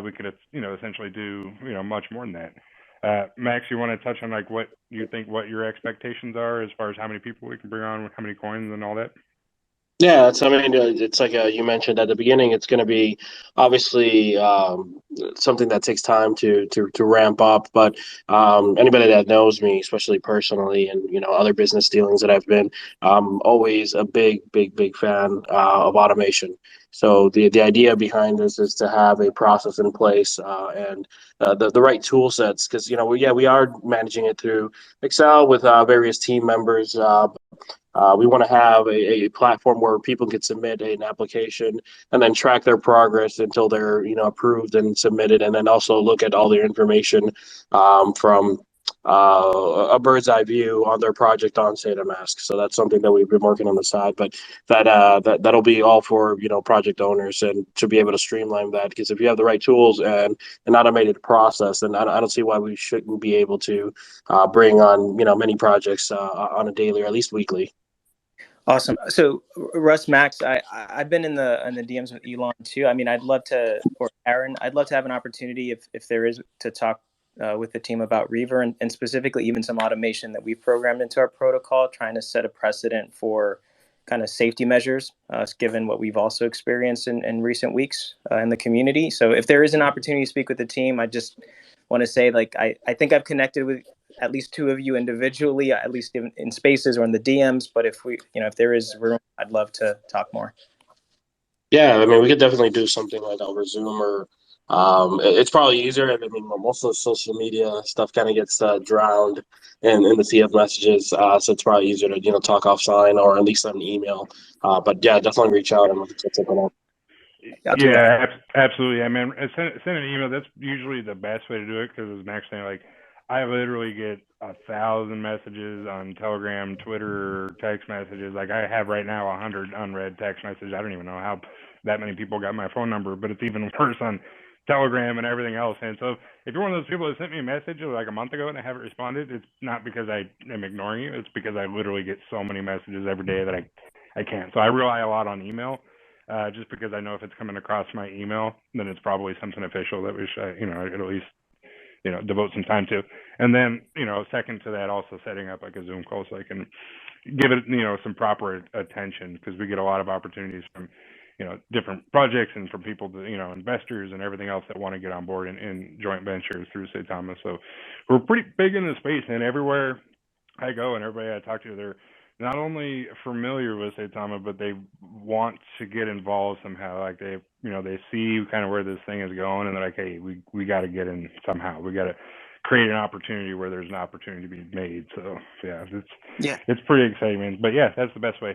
we could, essentially do, much more than that. Max, you want to touch on like what you think, what your expectations are as far as how many people we can bring on, how many coins and all that? Yeah, it's like you mentioned at the beginning. It's going to be obviously something that takes time to ramp up. But anybody that knows me, especially personally, and other business dealings that I've been, I'm always a big fan of automation. So the idea behind this is to have a process in place and the right tool sets, because we are managing it through Excel with various team members. We want to have a platform where people can submit an application and then track their progress until they're approved and submitted, and then also look at all their information from a bird's eye view on their project on SaitaMask. So that's something that we've been working on the side, but that'll be all for project owners, and to be able to streamline that, because if you have the right tools and an automated process, then I don't see why we shouldn't be able to bring on many projects on a daily or at least weekly. Awesome. So Russ, Max, I've been in the DMs with Elon too. I mean, I'd love to, or Aaron, I'd love to have an opportunity if there is, to talk with the team about Reaver, and specifically even some automation that we've programmed into our protocol, trying to set a precedent for kind of safety measures, given what we've also experienced in recent weeks in the community. So if there is an opportunity to speak with the team, I just want to say, like, I think I've connected with at least 2 of you individually, at least in spaces or in the DMs. But if there is room, I'd love to talk more. Yeah, I mean, we could definitely do something like over Zoom, or it's probably easier. I mean, most of the social media stuff kind of gets drowned in the sea of messages, so it's probably easier to talk offline or at least on email. But yeah, definitely reach out and we can set something up. Yeah, absolutely. I mean, send an email. That's usually the best way to do it because, as Max saying, like, I literally get 1,000 messages on Telegram, Twitter, text messages. Like, I have right now 100 unread text messages. I don't even know how that many people got my phone number, but it's even worse on Telegram and everything else. And so, if you're one of those people that sent me a message like a month ago and I haven't responded, it's not because I am ignoring you. It's because I literally get so many messages every day that I can't. So I rely a lot on email. Just because I know if it's coming across my email, then it's probably something official that we should, I could at least, devote some time to. And then, second to that, also setting up like a Zoom call so I can give it, some proper attention because we get a lot of opportunities from, different projects and from people, investors and everything else that want to get on board in joint ventures through Saitama. So we're pretty big in the space, and everywhere I go and everybody I talk to, they're not only familiar with Saitama, but they want to get involved somehow. Like they see kind of where this thing is going, and they're like, hey, we got to get in somehow. We got to create an opportunity where there's an opportunity to be made. So it's pretty exciting. But yeah, that's the best way.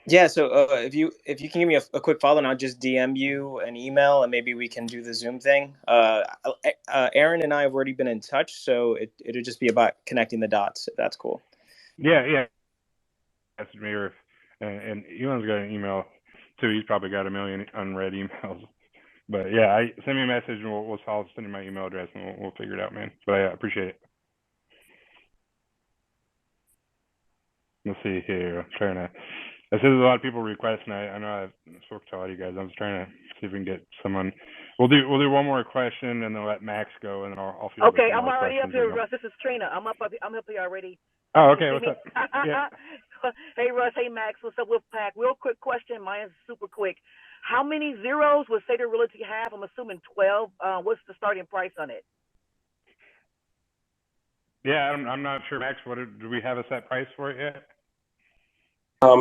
Yeah. So if you can give me a quick follow, and I'll just DM you an email, and maybe we can do the Zoom thing. Aaron and I have already been in touch, so it'll just be about connecting the dots. If that's cool. Yeah. Message me, and Elon's got an email too. He's probably got a million unread emails. But yeah, send me a message and I'll send you my email address and we'll figure it out, man. But I appreciate it. Let's see here. I'm trying to. I said there's a lot of people requesting. I know I've spoken to a lot of you guys. I'm just trying to see if we can get someone. We'll do one more question and then let Max go and then I'll feel. Okay, I'm already up here, Russ. This is Trina. I'm up here already. Oh, okay. What's up? Yeah. Hey, Russ. Hey, Max. What's up, Wolfpack? Real quick question. Mine's super quick. How many zeros would SaitaRealty have? I'm assuming 12. What's the starting price on it? Yeah, I'm not sure, Max. Do we have a set price for it yet?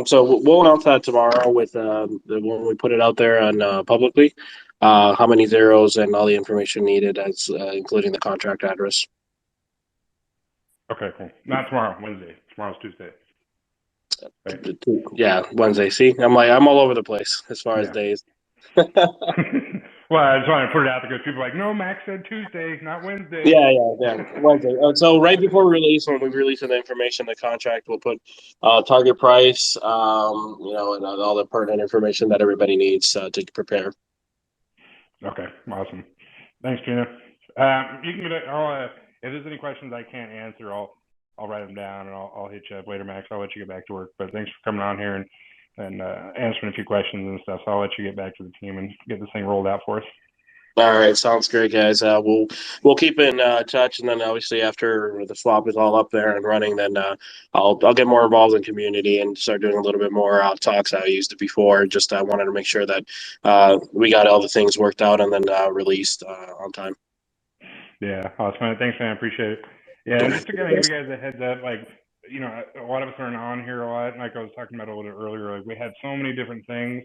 So we'll announce that tomorrow with when we put it out there on publicly. How many zeros and all the information needed, as including the contract address. Okay, cool. Not tomorrow, Wednesday. Tomorrow's Tuesday. Right. Yeah, Wednesday. See, I'm all over the place as far as days. Well, I just want to put it out there because people are like, no, Max said Tuesday, not Wednesday. Yeah, Wednesday. So right before release, when we release the information, the contract will put target price, and all the pertinent information that everybody needs to prepare. Okay, awesome. Thanks, Gina. You can if there's any questions I can't answer, I'll write them down and I'll hit you up later, Max. I'll let you get back to work. But thanks for coming on here and answering a few questions and stuff. So I'll let you get back to the team and get this thing rolled out for us. All right, sounds great, guys. We'll keep in touch, and then obviously after the swap is all up there and running, then I'll get more involved in community and start doing a little bit more talks I used to before. Just I wanted to make sure that we got all the things worked out and then released on time. Yeah, awesome. Thanks, man. I appreciate it. Yeah, just to kind of give you guys a heads up, like, a lot of us aren't on here a lot. Like I was talking about a little bit earlier, like we had so many different things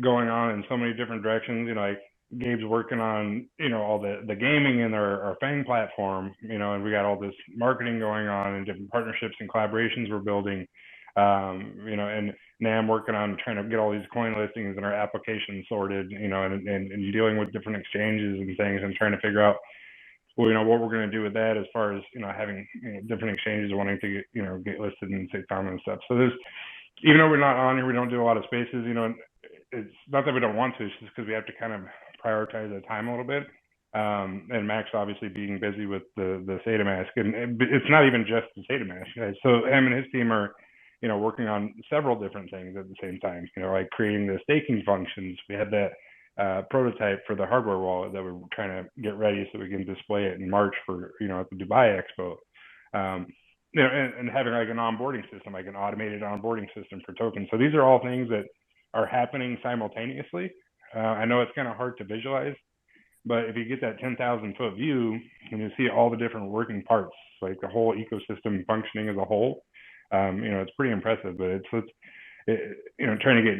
going on in so many different directions. Like Gabe's working on, all the gaming in our Fang platform, and we got all this marketing going on and different partnerships and collaborations we're building. And now I'm working on trying to get all these coin listings and our applications sorted, and dealing with different exchanges and things and trying to figure out, what we're going to do with that as far as, having different exchanges wanting to get listed in Saitama and stuff. So even though we're not on here, we don't do a lot of spaces, it's not that we don't want to, it's just because we have to kind of prioritize the time a little bit. And Max obviously being busy with the SaitaMask, and it's not even just the SaitaMask guys. So him and his team are, working on several different things at the same time, like creating the staking functions. We had that prototype for the hardware wallet that we're trying to get ready so we can display it in March for, at the Dubai Expo. And having like an onboarding system, like an automated onboarding system for tokens. So these are all things that are happening simultaneously. I know it's kind of hard to visualize, but if you get that 10,000 foot view and you see all the different working parts, like the whole ecosystem functioning as a whole, it's pretty impressive. But it's trying to get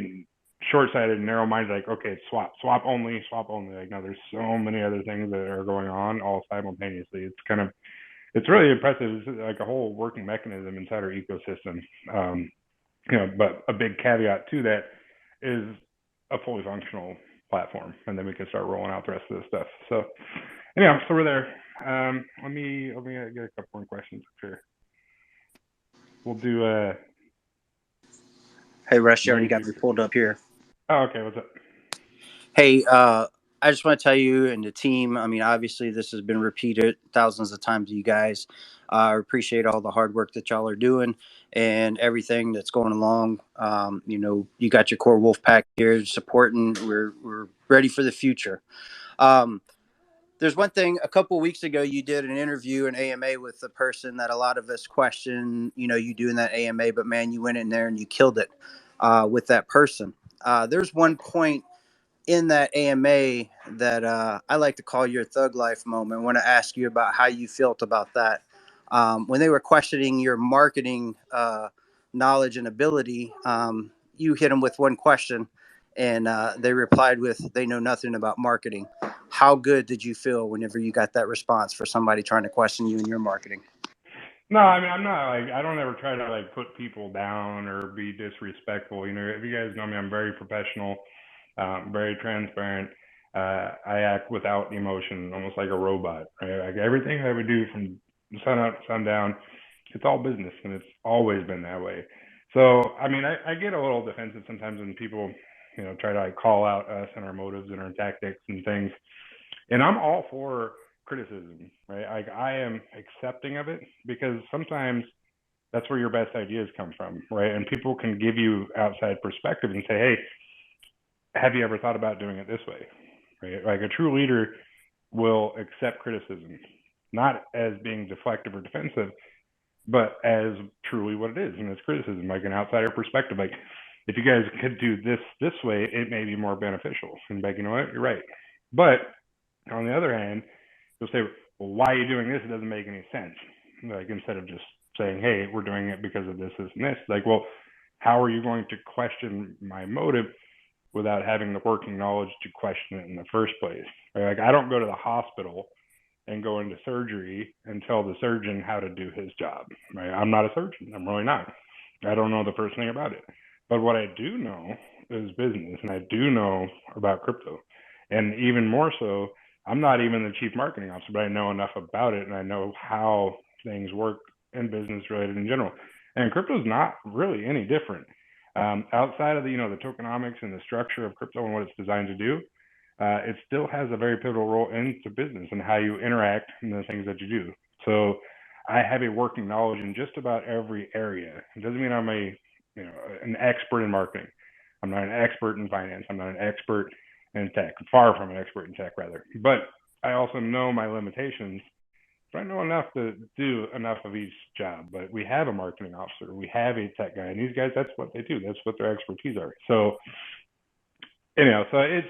short-sighted and narrow-minded, like, okay, swap only. Like, no, there's so many other things that are going on all simultaneously. It's really impressive. It's like a whole working mechanism inside our ecosystem. But a big caveat to that is a fully functional platform, and then we can start rolling out the rest of the stuff. So anyhow, so we're there. Let me get a couple more questions up here. We'll do Hey, Russ, you already got me pulled up here. Oh, okay. What's up? Hey, I just want to tell you and the team, I mean, obviously this has been repeated thousands of times to you guys. I appreciate all the hard work that y'all are doing and everything that's going along. You know, you got your core wolf pack here supporting. We're ready for the future. There's one thing, a couple of weeks ago, you did an interview, an AMA with a person that a lot of us question, you know, you doing that AMA, but man, you went in there and you killed it with that person. There's one point in that AMA that I like to call your thug life moment. I want to ask you about how you felt about that. When they were questioning your marketing knowledge and ability, you hit them with one question and they replied with, they know nothing about marketing. How good did you feel whenever you got that response for somebody trying to question you in your marketing? No, I mean, I'm not like, I don't ever try to like put people down or be disrespectful. You know, if you guys know me, I'm very professional, very transparent. I act without emotion, almost like a robot, right? Like everything I would do from sun up to sundown, it's all business, and it's always been that way. So, I mean, I get a little defensive sometimes when people, you know, try to like call out us and our motives and our tactics and things. And I'm all for criticism, right? Like I am accepting of it because sometimes that's where your best ideas come from, right? And people can give you outside perspective and say, hey, have you ever thought about doing it this way, right? Like a true leader will accept criticism, not as being deflective or defensive, but as truly what it is, and it's criticism, like an outsider perspective. Like if you guys could do this way, it may be more beneficial. And like, you know what, you're right. But on the other hand, you'll say, well, why are you doing this? It doesn't make any sense. Like instead of just saying, hey, we're doing it because of this, and this. Like, well, how are you going to question my motive without having the working knowledge to question it in the first place? Right? Like I don't go to the hospital and go into surgery and tell the surgeon how to do his job. Right? I'm not a surgeon. I'm really not. I don't know the first thing about it. But what I do know is business, and I do know about crypto. And even more so, I'm not even the chief marketing officer, but I know enough about it, and I know how things work in business related in general. And crypto is not really any different. Outside of the, you know, the tokenomics and the structure of crypto and what it's designed to do, it still has a very pivotal role into business and how you interact and the things that you do. So I have a working knowledge in just about every area. It doesn't mean I'm an expert in marketing. I'm not an expert in finance. I'm not an expert in tech. Far from an expert in tech, rather. But I also know my limitations. So I know enough to do enough of each job. But we have a marketing officer. We have a tech guy. And these guys, that's what they do. That's what their expertise are. So anyhow, so it's,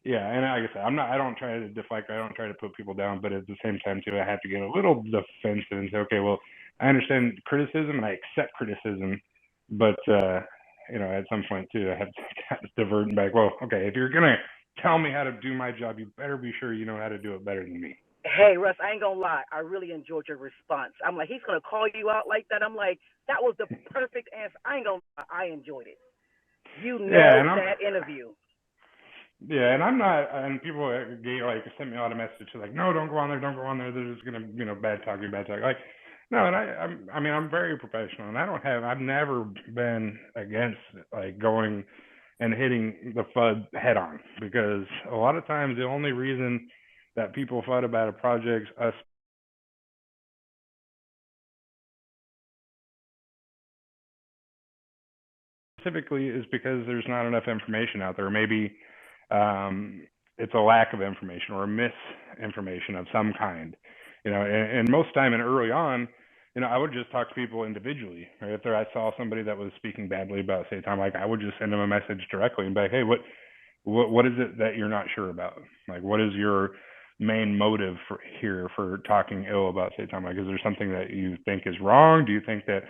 yeah, and like I said, I don't try to deflect, I don't try to put people down, but at the same time too, I have to get a little defensive and say, okay, well, I understand criticism and I accept criticism, but at some point too, I have to divert back. Well, okay, if you're gonna tell me how to do my job, you better be sure you know how to do it better than me. Hey, Russ, I ain't gonna lie. I really enjoyed your response. I'm like, he's gonna call you out like that. I'm like, that was the perfect answer. I ain't gonna lie. I enjoyed it. You nailed that interview. Yeah, and I'm not, and people sent me a lot of messages like, no, don't go on there, they're just gonna bad talk you. Like, no, and I'm very professional, and I've never been against like going and hitting the FUD head on, because a lot of times the only reason that people FUD about a project, specifically, is because there's not enough information out there. Maybe it's a lack of information or a misinformation of some kind, and most time and early on, I would just talk to people individually. Right? If I saw somebody that was speaking badly about Satan, like I would just send them a message directly and be like, hey, what is it that you're not sure about? Like, what is your main motive for talking ill about Satan? Like, is there something that you think is wrong? Do you think that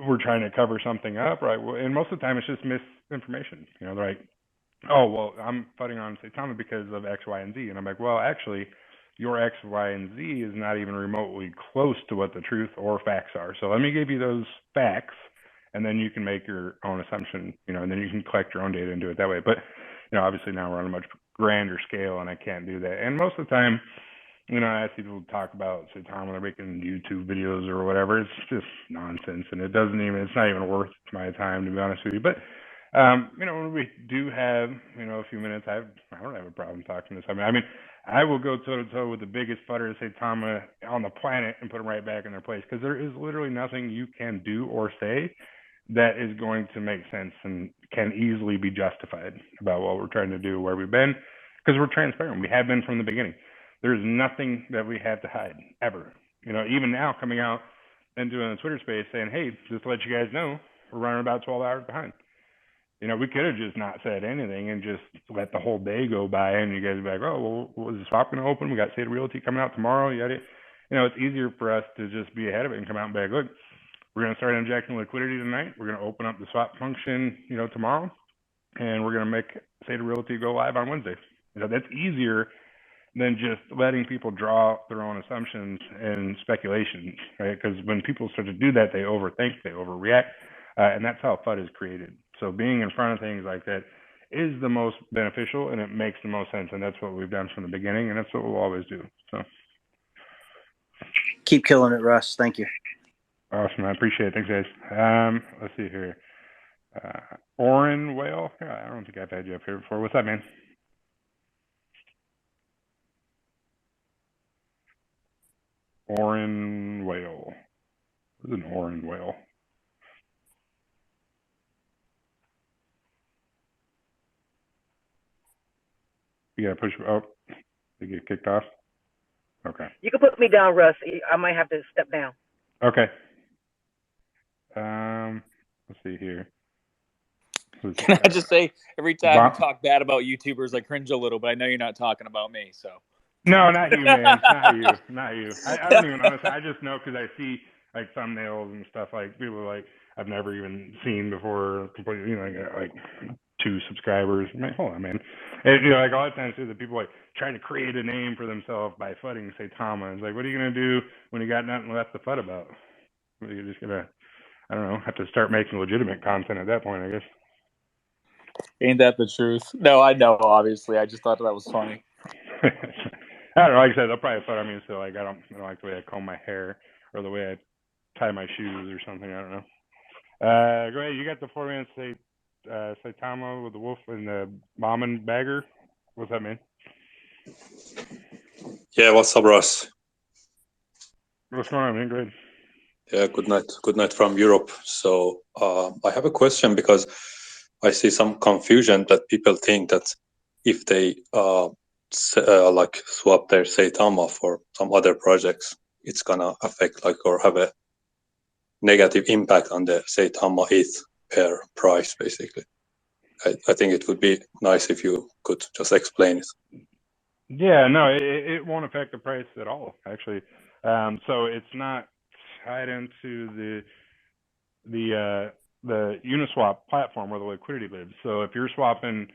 we're trying to cover something up? Right? And most of the time it's just misinformation. They're like, oh, well, I'm fighting on Saitama because of X, Y, and Z. And I'm like, well, actually, your X, Y, and Z is not even remotely close to what the truth or facts are. So let me give you those facts, and then you can make your own assumption, and then you can collect your own data and do it that way. But obviously now we're on a much grander scale, and I can't do that. And most of the time, I see people talk about Saitama when they're making YouTube videos or whatever. It's just nonsense, and it's not even worth my time, to be honest with you. But when we do have, a few minutes, I don't have a problem talking to somebody. I mean, I will go toe to toe with the biggest futter of Saitama on the planet and put them right back in their place, because there is literally nothing you can do or say that is going to make sense and can easily be justified about what we're trying to do, where we've been, because we're transparent. We have been from the beginning. There's nothing that we have to hide, ever. Even now, coming out and doing a Twitter space saying, hey, just to let you guys know, we're running about 12 hours behind. We could have just not said anything and just let the whole day go by, and you guys would be like, oh, well, was the swap going to open? We got SaitaRealty coming out tomorrow. It's easier for us to just be ahead of it and come out and be like, look, we're going to start injecting liquidity tonight. We're going to open up the swap function, tomorrow, and we're going to make SaitaRealty go live on Wednesday. That's easier than just letting people draw their own assumptions and speculations, right? Because when people start to do that, they overthink, they overreact, and that's how FUD is created. So being in front of things like that is the most beneficial, and it makes the most sense, and that's what we've done from the beginning, and that's what we'll always do. So keep killing it, Russ. Thank you. Awesome. I appreciate it. Thanks, guys. Let's see here. Oren Whale. I don't think I've had you up here before. What's up, man? Oren Whale. What is an Oren Whale? You gotta push. Oh, they get kicked off. Okay. You can put me down, Russ. I might have to step down. Okay. Let's see here. Can I just say, every time you talk bad about YouTubers, I cringe a little, but I know you're not talking about me, so. No, not you, man. Not you. I don't even honestly. I just know because I see like thumbnails and stuff, like people like I've never even seen before. Completely, like 2 subscribers. I'm like, hold on, man. And like a lot of times too, the people like trying to create a name for themselves by fudding Saitama. It's like, what are you gonna do when you got nothing left to fud about? You're just gonna, I don't know, have to start making legitimate content at that point, I guess. Ain't that the truth? No, I know, obviously. I just thought that was funny. I don't know, like I said, they'll probably fud on me, so like I don't like the way I comb my hair or the way I tie my shoes or something. I don't know. Go ahead, you got the 4-man Saitama with the wolf and the mom and bagger. What's that, man? Yeah, what's up, Russ? What's going on, man? Go ahead. Yeah, good night. Good night from Europe. So I have a question, because I see some confusion that people think that if they like swap their Saitama for some other projects, it's gonna affect or have a negative impact on the Saitama ETH pair price, basically. I think it would be nice if you could just explain it. Yeah, no, it won't affect the price at all, actually. So it's not tied into the Uniswap platform where the liquidity lives. So if you're swapping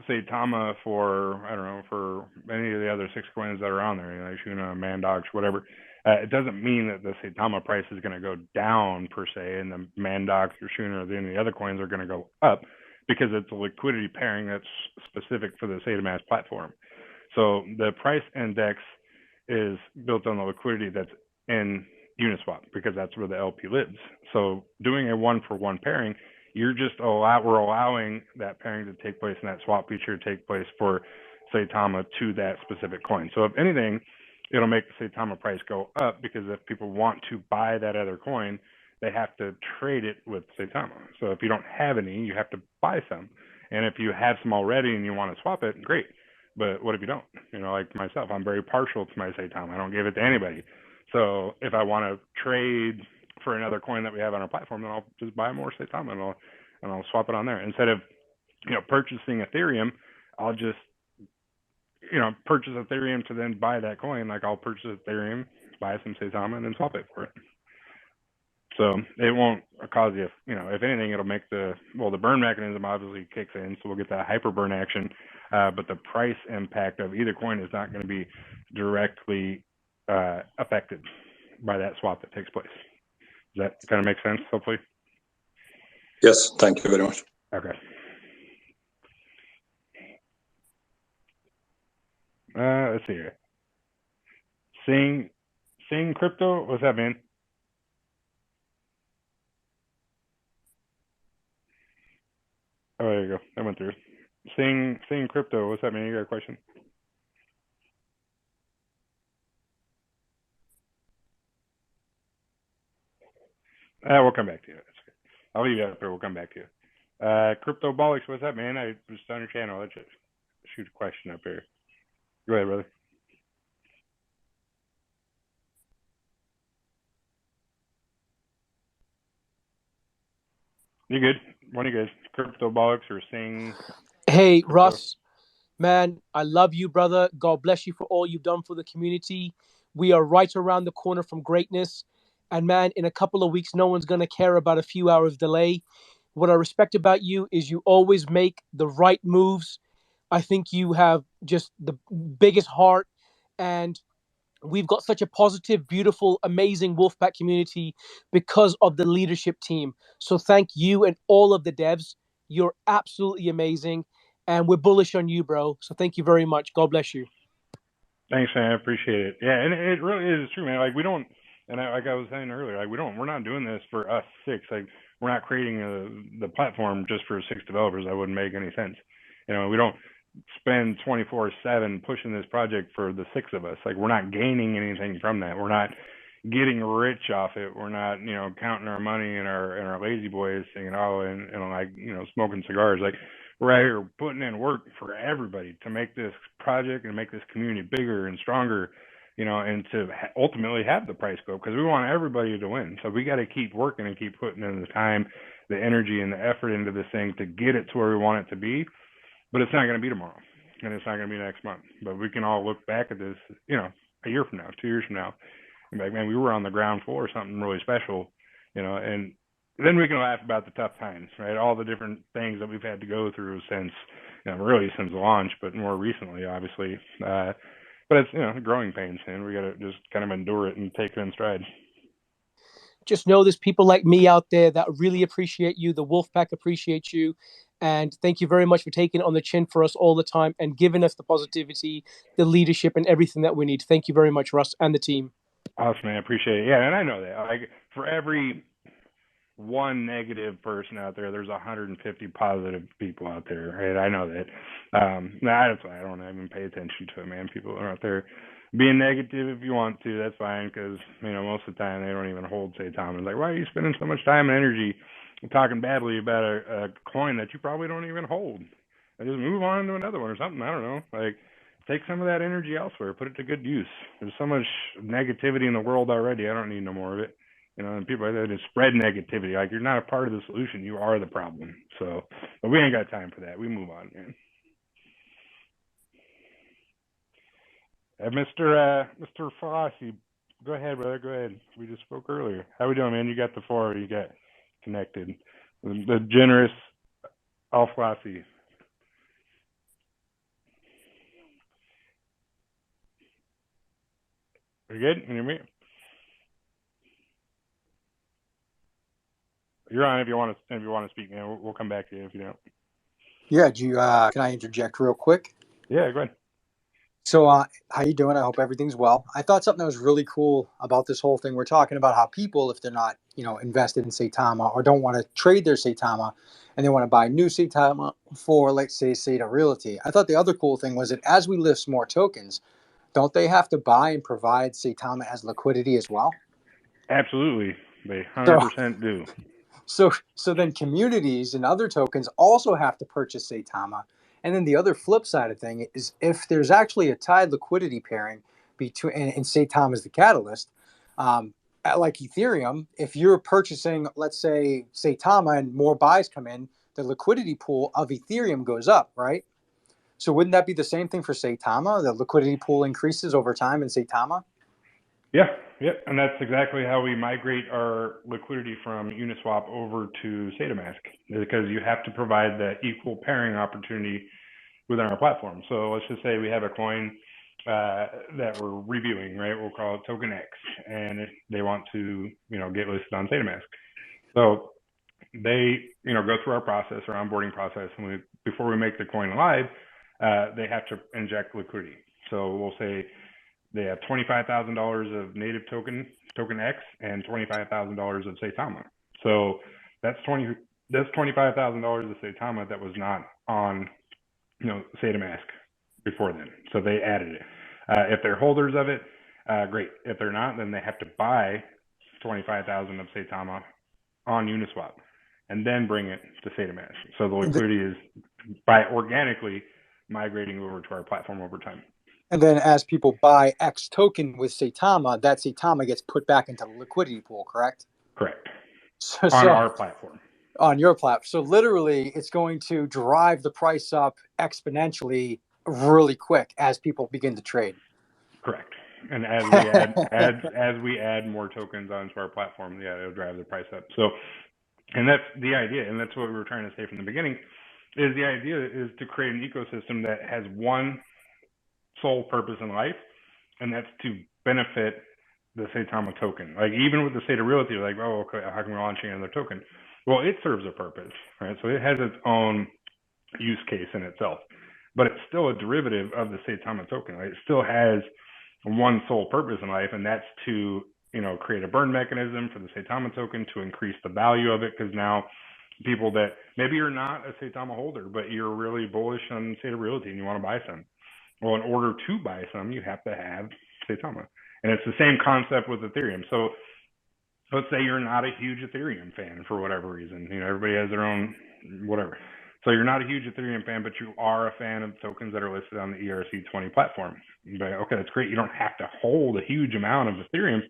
Saitama for, I don't know, for any of the other 6 coins that are on there, Shuna, Mandox, whatever, it doesn't mean that the Saitama price is going to go down per se, and the Mandox or Shuna or any of the other coins are going to go up, because it's a liquidity pairing that's specific for the SaitaMask platform. So the price index is built on the liquidity that's in Uniswap, because that's where the LP lives. So doing a 1-for-1 pairing, we're allowing that pairing to take place and that swap feature to take place for Saitama to that specific coin. So if anything, it'll make the Saitama price go up, because if people want to buy that other coin, they have to trade it with Saitama. So if you don't have any, you have to buy some. And if you have some already and you want to swap it, great. But what if you don't? Like myself, I'm very partial to my Saitama. I don't give it to anybody. So if I want to trade for another coin that we have on our platform, then I'll just buy more Saitama and I'll swap it on there. Instead of purchasing Ethereum, I'll just purchase Ethereum to then buy that coin. Like I'll purchase Ethereum, buy some Saitama, and then swap it for it. So it won't cause you, if anything, it'll make the burn mechanism obviously kicks in, so we'll get that hyper burn action, but the price impact of either coin is not going to be directly affected by that swap that takes place. Does that kind of make sense, hopefully? Yes, thank you very much. Okay. Let's see here. Sing Crypto, what's up, man? Oh, there you go. That went through. Sing Crypto, what's up, man? You got a question? We'll come back to you. That's okay. I'll leave you up there. We'll come back to you. Crypto Bollocks, what's up, man? I was on your channel. Let's just shoot a question up here. Go ahead, brother. You good? One of you guys, Crypto Bollocks or Sing? Hey, Crypto? Russ, man, I love you, brother. God bless you for all you've done for the community. We are right around the corner from greatness. And man, in a couple of weeks, no one's going to care about a few hours delay. What I respect about you is you always make the right moves. I think you have just the biggest heart, and we've got such a positive, beautiful, amazing Wolfpack community because of the leadership team. So thank you and all of the devs. You're absolutely amazing, and we're bullish on you, bro. So thank you very much. God bless you. Thanks, man. I appreciate it. Yeah, and it really is true, man. Like we don't, and like I was saying earlier, like we're not doing this for us six. Like we're not creating the platform just for 6 developers. That wouldn't make any sense. You know, we don't spend 24/7 pushing this project for the 6 of us. Like we're not gaining anything from that. We're not getting rich off it. We're not, you know, counting our money in our lazy boys singing and like, you know, smoking cigars. Like we're out here putting in work for everybody to make this project and make this community bigger and stronger, you know, and to ultimately have the price go, because we want everybody to win. So we got to keep working and keep putting in the time, the energy, and the effort into this thing to get it to where we want it to be. But it's not going to be tomorrow, and it's not going to be next month. But we can all look back at this, you know, a year from now, 2 years from now, and be like, man, we were on the ground floor of something really special, you know, and then we can laugh about the tough times, right? All the different things that we've had to go through since, you know, really since launch, but more recently, obviously. But it's, you know, growing pains, and we got to just kind of endure it and take it in stride. Just know there's people like me out there that really appreciate you. The Wolfpack appreciates you. And thank you very much for taking it on the chin for us all the time and giving us the positivity, the leadership, and everything that we need. Thank you very much, Russ, and the team. Awesome, man. I appreciate it. Yeah, and I know that. Like, for every one negative person out there, there's 150 positive people out there, right? I know that. That's why I don't even pay attention to it, man. People are out there being negative if you want to. That's fine, because, you know, most of the time they don't even hold Saitama. It's like, why are you spending so much time and energy talking badly about a coin that you probably don't even hold? And just move on to another one or something. I don't know. Like, take some of that energy elsewhere. Put it to good use. There's so much negativity in the world already. I don't need no more of it. You know, and people like that just spread negativity. Like, you're not a part of the solution. You are the problem. So, but we ain't got time for that. We move on, man. Mr. Flossie, go ahead, brother. Go ahead. We just spoke earlier. How we doing, man? You got the floor. You got connected. The generous Al Flossie. You good? Can you hear me? You're on if you want to speak, man. We'll come back to you if you don't. Yeah, can I interject real quick? Yeah, go ahead. So, how you doing? I hope everything's well. I thought something that was really cool about this whole thing. We're talking about how people, if they're not, you know, invested in Saitama or don't want to trade their Saitama and they want to buy new Saitama for, let's say, SaitaRealty. I thought the other cool thing was that as we list more tokens, don't they have to buy and provide Saitama as liquidity as well? Absolutely. They 100% do. So then communities and other tokens also have to purchase Saitama. And then the other flip side of thing is if there's actually a tied liquidity pairing between, and Saitama is the catalyst, like Ethereum, if you're purchasing, let's say, Saitama and more buys come in, the liquidity pool of Ethereum goes up, right? So wouldn't that be the same thing for Saitama? The liquidity pool increases over time in Saitama? Yeah, and that's exactly how we migrate our liquidity from Uniswap over to SaitaMask, because you have to provide that equal pairing opportunity within our platform. So let's just say we have a coin that we're reviewing, right? We'll call it Token X, and if they want to, you know, get listed on SaitaMask. So they, you know, go through our process, our onboarding process, and before we make the coin live, they have to inject liquidity. So we'll say they have $25,000 of native token X and $25,000 of Saitama. So that's $25,000 of Saitama that was not on, SaitaMask before then. So they added it. If they're holders of it, great. If they're not, then they have to buy 25,000 of Saitama on Uniswap and then bring it to SaitaMask. So the liquidity is by organically migrating over to our platform over time. And then as people buy X token with Saitama, that Saitama gets put back into the liquidity pool, correct? Correct. So, on our platform. On your platform. So literally it's going to drive the price up exponentially really quick as people begin to trade. Correct. And as we add as we add more tokens onto our platform, it'll drive the price up. So, and that's the idea, and that's what we were trying to say from the beginning, is the idea is to create an ecosystem that has one sole purpose in life, and that's to benefit the Saitama token. Like even with the SaitaRealty, like, oh, okay, how can we launch another token? Well, it serves a purpose, right? So it has its own use case in itself, but it's still a derivative of the Saitama token. Right? It still has one sole purpose in life, and that's to create a burn mechanism for the Saitama token to increase the value of it, because now people that maybe you're not a Saitama holder, but you're really bullish on SaitaRealty and you want to buy some. Well, in order to buy some, you have to have Saitama. And it's the same concept with Ethereum. So let's say you're not a huge Ethereum fan for whatever reason. Everybody has their own whatever. So you're not a huge Ethereum fan, but you are a fan of tokens that are listed on the ERC20 platform. You're like, okay, that's great. You don't have to hold a huge amount of Ethereum.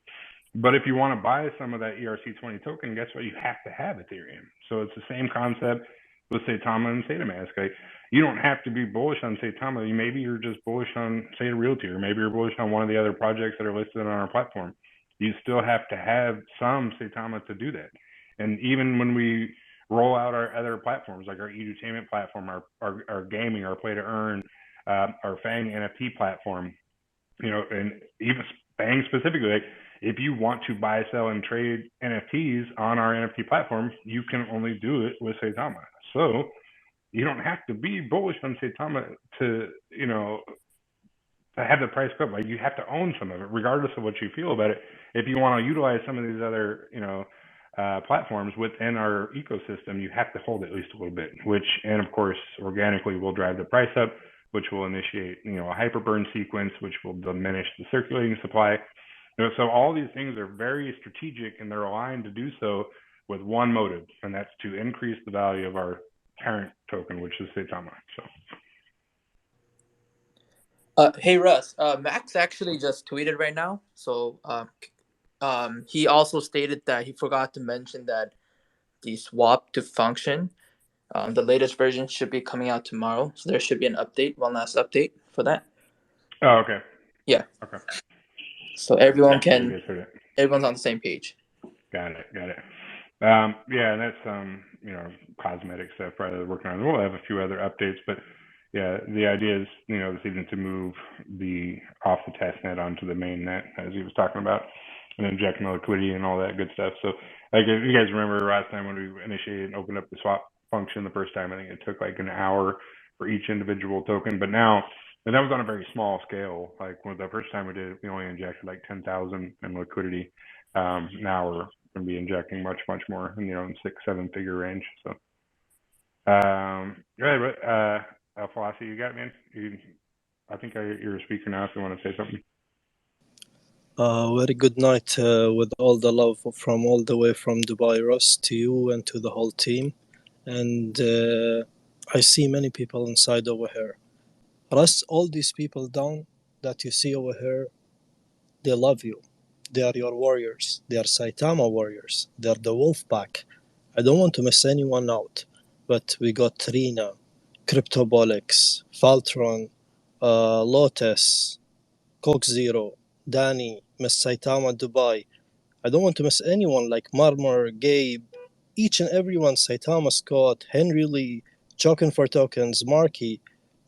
But if you want to buy some of that ERC20 token, guess what? You have to have Ethereum. So it's the same concept with Saitama and SaitaMask. Like, you don't have to be bullish on Saitama. Maybe you're just bullish on SaitaRealty, or maybe you're bullish on one of the other projects that are listed on our platform. You still have to have some Saitama to do that. And even when we roll out our other platforms, like our edutainment platform, our gaming, our play to earn, our Fang NFT platform, and even Fang specifically, like, if you want to buy, sell, and trade NFTs on our NFT platform, you can only do it with Saitama. So you don't have to be bullish on Saitama to have the price go up. Like, you have to own some of it, regardless of what you feel about it. If you want to utilize some of these other, platforms within our ecosystem, you have to hold at least a little bit, and of course, organically will drive the price up, which will initiate, a hyperburn sequence, which will diminish the circulating supply. So all these things are very strategic, and they're aligned to do so with one motive, and that's to increase the value of our parent token, which is Saitama. So. Hey Russ, Max actually just tweeted right now. So he also stated that he forgot to mention that the swap to function, the latest version should be coming out tomorrow. So there should be an update, one last update for that. Oh, okay. Yeah. Okay. So everyone's on the same page. Got it. Yeah, and that's cosmetic stuff probably working on. We'll have a few other updates, but yeah, the idea is this evening to move off the test net onto the main net, as he was talking about, and injecting the liquidity and all that good stuff. So, like, if you guys remember last time when we initiated and opened up the swap function the first time, I think it took like an hour for each individual token, but now. And that was on a very small scale. Like, when the first time we did it, we only injected like 10,000 in liquidity. Now we're going to be injecting much, much more in 6-7 figure range. So, Philosophy, you got me? I think you're a speaker now. If you want to say something. Very good night with all the love from all the way from Dubai, Russ, to you and to the whole team. And I see many people inside over here. Russ, all these people down that you see over here, they love you. They are your warriors. They are Saitama warriors. They are the wolf pack. I don't want to miss anyone out, but we got Rina, Cryptobolics, Faltron, Lotus, Coke Zero, Danny, Miss Saitama Dubai. I don't want to miss anyone like Marmor, Gabe, each and everyone, Saitama Scott, Henry Lee, Chokin for Tokens, Marky.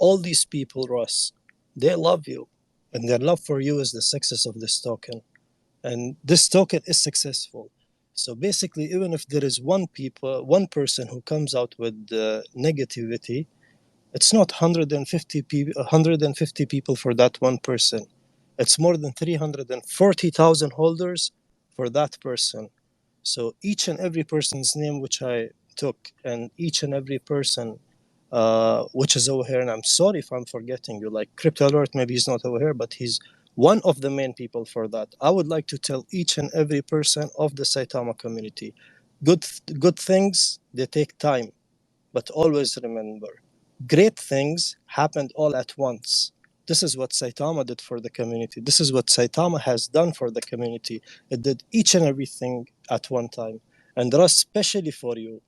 All these people, Russ, they love you, and their love for you is the success of this token. And this token is successful. So basically, even if there is one person who comes out with negativity, It's not 150 people for that one person. It's more than 340,000 holders for that person. So each and every person's name which I took, and each and every person which is over here, and I'm sorry if I'm forgetting you, like Crypto Alert, maybe he's not over here, but he's one of the main people for that. I would like to tell each and every person of the Saitama community, good things, they take time, but always remember, great things happened all at once. This is what Saitama did for the community. This is what Saitama has done for the community. It did each and everything at one time. And Russ, especially for you,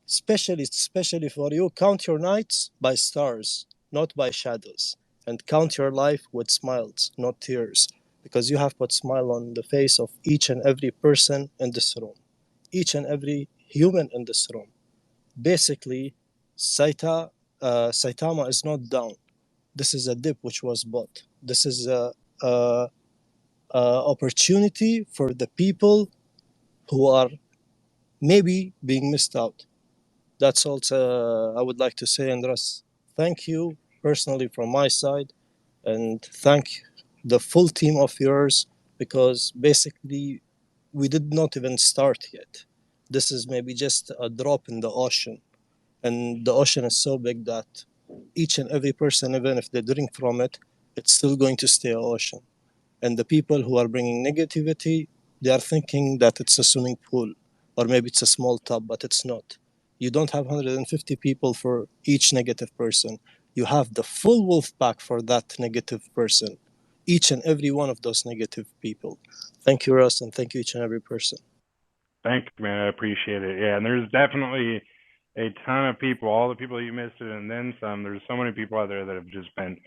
especially for you, count your nights by stars, not by shadows. And count your life with smiles, not tears. Because you have put smile on the face of each and every person in this room. Each and every human in this room. Basically, Saitama is not down. This is a dip which was bought. This is a opportunity for the people who are maybe being missed out. That's all I would like to say. And Russ, thank you personally from my side, and thank the full team of yours, because basically we did not even start yet. This is maybe just a drop in the ocean. And the ocean is so big that each and every person, even if they drink from it, it's still going to stay ocean. And the people who are bringing negativity, they are thinking that it's a swimming pool, or maybe it's a small tub, but it's not. You don't have 150 people for each negative person. You have the full wolf pack for that negative person, each and every one of those negative people. Thank you, Russ, and thank you, each and every person. Thank you, man. I appreciate it. Yeah, and there's definitely a ton of people, all the people you missed it, and then some. There's so many people out there that have just been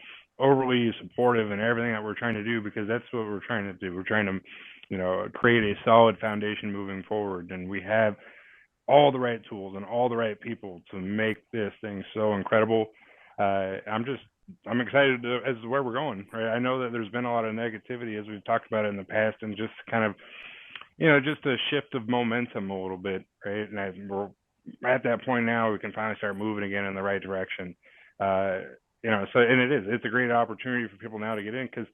overly supportive in everything that we're trying to do, because that's what we're trying to do. We're trying to, create a solid foundation moving forward, and we have all the right tools and all the right people to make this thing so incredible. I'm excited as to where we're going. Right, I know that there's been a lot of negativity as we've talked about it in the past, and just kind of just a shift of momentum a little bit, right? And we're at that point now, we can finally start moving again in the right direction. So and it's a great opportunity for people now to get in, because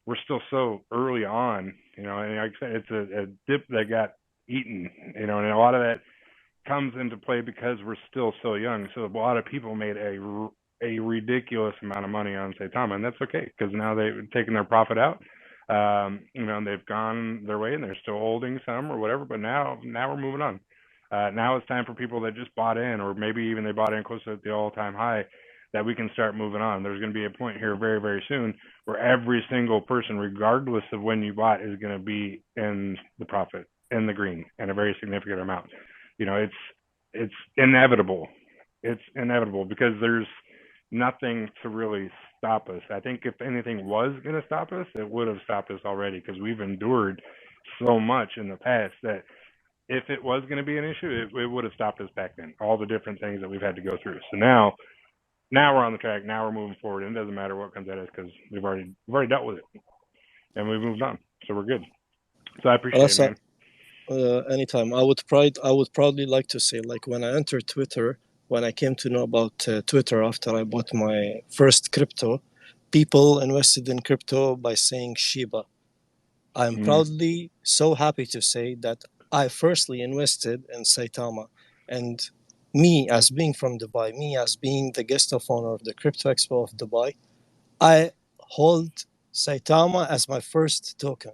we're still so early on, and like I said, it's a dip that got eaten, and a lot of that comes into play because we're still so young. So a lot of people made a ridiculous amount of money on Saitama, and that's okay, because now they've taken their profit out. And they've gone their way, and they're still holding some or whatever. But now we're moving on. Now it's time for people that just bought in, or maybe even they bought in close to the all-time high, that we can start moving on. There's going to be a point here very, very soon where every single person, regardless of when you bought, is going to be in the profit, in the green, and a very significant amount. It's inevitable. It's inevitable, because there's nothing to really stop us. I think if anything was going to stop us, it would have stopped us already, because we've endured so much in the past that if it was going to be an issue, it would have stopped us back then. All the different things that we've had to go through. So now we're on the track. Now we're moving forward, and it doesn't matter what comes at us, because we've already dealt with it, and we've moved on. So we're good. So I appreciate it, man. Anytime. I would proudly like to say, like, when I entered Twitter, when I came to know about Twitter after I bought my first crypto, people invested in crypto by saying Shiba. I'm proudly so happy to say that I firstly invested in Saitama, and me as being from Dubai, me as being the guest of honor of the Crypto Expo of Dubai, I hold Saitama as my first token.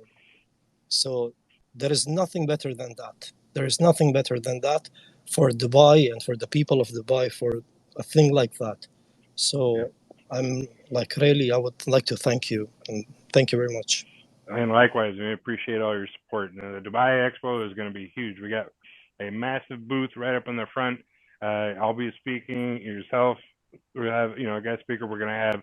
So there is nothing better than that. There is nothing better than that for Dubai and for the people of Dubai, for a thing like that. So I'm like, really, I would like to thank you, and thank you very much. And likewise, we appreciate all your support. The Dubai Expo is going to be huge. We got a massive booth right up in the front. I'll be speaking. Yourself, we have a guest speaker. We're going to have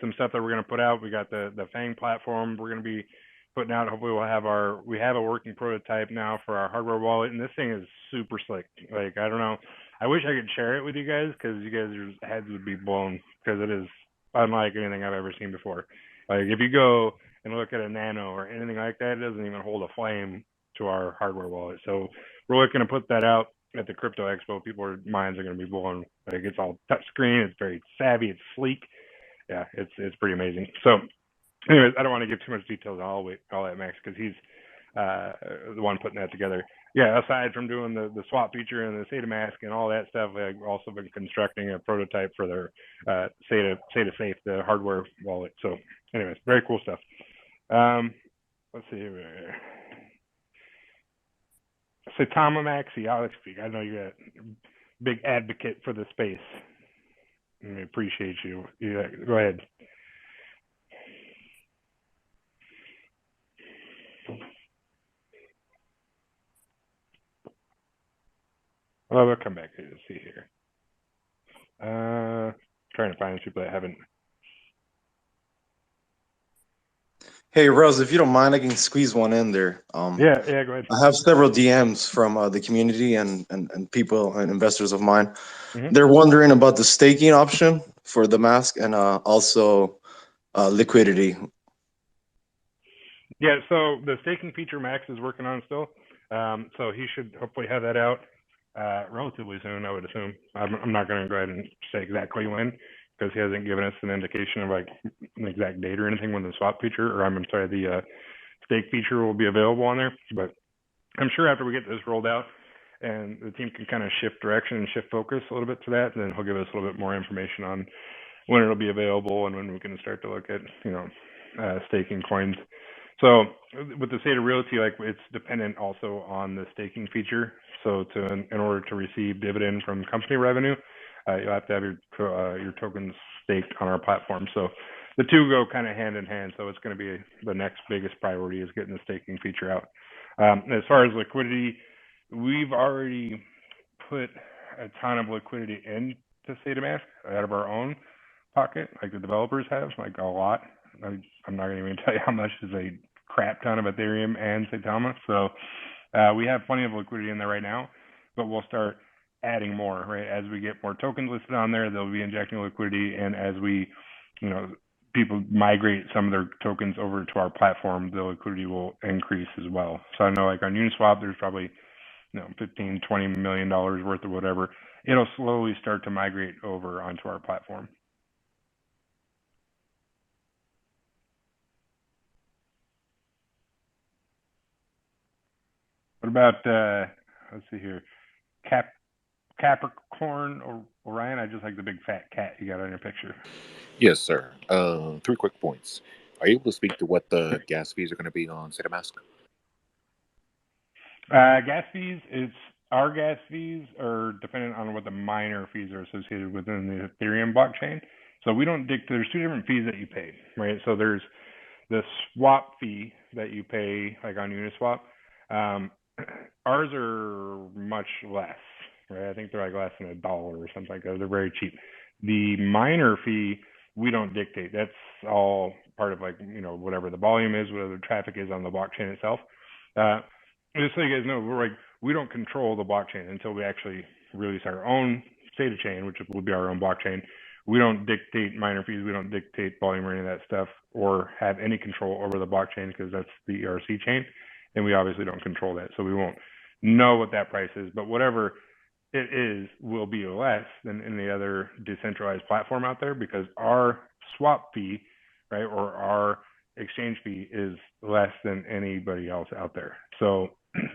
some stuff that we're going to put out. We got the Fang platform we're going to be putting out. Hopefully we have a working prototype now for our hardware wallet, and this thing is super slick. Like, I don't know, I wish I could share it with you guys, because you guys' heads would be blown, because it is unlike anything I've ever seen before. Like, if you go and look at a Nano or anything like that, it doesn't even hold a flame to our hardware wallet. So we're looking to put that out at the crypto expo, minds are going to be blown. Like, it's all touch screen. It's very savvy. It's sleek. Yeah, it's pretty amazing. So, anyways, I don't want to give too much details. I'll let Max, because he's the one putting that together. Yeah, aside from doing the swap feature and the SaitaMask and all that stuff, I've also been constructing a prototype for their SaitaSafe, the hardware wallet. So, anyways, very cool stuff. Let's see here. Saitama Maxi, Alex speak. I know you're a big advocate for the space. I appreciate you. Yeah, go ahead. Well, we'll come back to see here. Trying to find people that haven't. Hey, Russ, if you don't mind, I can squeeze one in there. Yeah, go ahead. I have several DMs from the community and people and investors of mine. Mm-hmm. They're wondering about the staking option for the mask and also liquidity. Yeah, so the staking feature Max is working on still. So he should hopefully have that out relatively soon, I would assume. I'm not going to go ahead and say exactly when, because he hasn't given us an indication of like an exact date or anything when the swap feature, or I'm sorry, the stake feature will be available on there. But I'm sure after we get this rolled out and the team can kind of shift direction and shift focus a little bit to that, then he'll give us a little bit more information on when it'll be available and when we can start to look at, staking coins. So with the SaitaRealty, like, it's dependent also on the staking feature. So in order to receive dividend from company revenue, you'll have to have your tokens staked on our platform. So the two go kind of hand in hand. So it's going to be the next biggest priority, is getting the staking feature out. As far as liquidity, we've already put a ton of liquidity into SaitaMask out of our own pocket, like the developers have, like a lot. I'm not going to even tell you how much is a crap ton of Ethereum and Saitama. So we have plenty of liquidity in there right now, but we'll start adding more, right? As we get more tokens listed on there, they'll be injecting liquidity. And as we, people migrate some of their tokens over to our platform, the liquidity will increase as well. So I know, like, on Uniswap, there's probably, $15-20 million worth of whatever. It'll slowly start to migrate over onto our platform. What about, let's see here, Capricorn or Orion? I just like the big fat cat you got on your picture. Yes, sir. 3 quick points. Are you able to speak to what the gas fees are going to be on SaitaMask? Gas fees, our gas fees are dependent on what the miner fees are associated within the Ethereum blockchain. So we don't dictate. There's 2 different fees that you pay, right? So there's the swap fee that you pay, like on Uniswap. Ours are much less, right? I think they're like less than $1 or something like that. They're very cheap. The miner fee, we don't dictate. That's all part of, like, whatever the volume is, whatever the traffic is on the blockchain itself. Just so you guys know, we don't control the blockchain until we actually release our own Sata chain, which will be our own blockchain. We don't dictate miner fees. We don't dictate volume or any of that stuff, or have any control over the blockchain, because that's the ERC chain, and we obviously don't control that. So we won't know what that price is, but whatever it is will be less than any other decentralized platform out there, because our swap fee, right, or our exchange fee is less than anybody else out there. So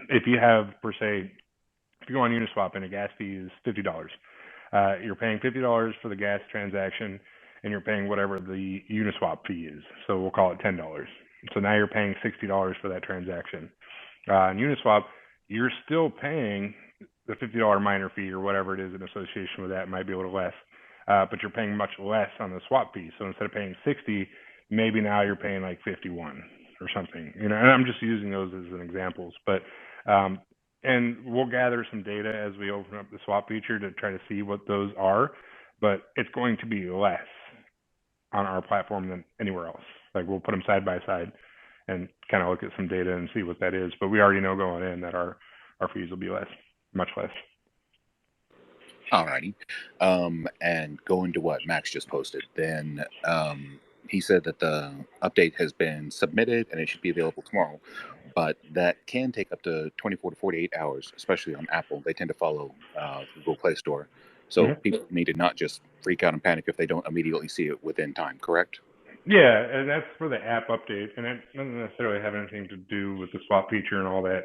if you have, per se, if you go on Uniswap and a gas fee is $50, you're paying $50 for the gas transaction, and you're paying whatever the Uniswap fee is. So we'll call it $10. So now you're paying $60 for that transaction. On Uniswap, you're still paying the $50 miner fee or whatever it is in association with that. It might be a little less, but you're paying much less on the swap fee. So instead of paying 60, maybe now you're paying like 51 or something. And I'm just using those as an examples. But and we'll gather some data as we open up the swap feature to try to see what those are. But it's going to be less on our platform than anywhere else. Like, we'll put them side by side and kind of look at some data and see what that is. But we already know going in that our fees will be less, much less. Alrighty. And going to what Max just posted, then he said that the update has been submitted and it should be available tomorrow, but that can take up to 24 to 48 hours, especially on Apple. They tend to follow Google Play Store. So people need to not just freak out and panic if they don't immediately see it within time, correct? Yeah, and that's for the app update, and it doesn't necessarily have anything to do with the swap feature and all that.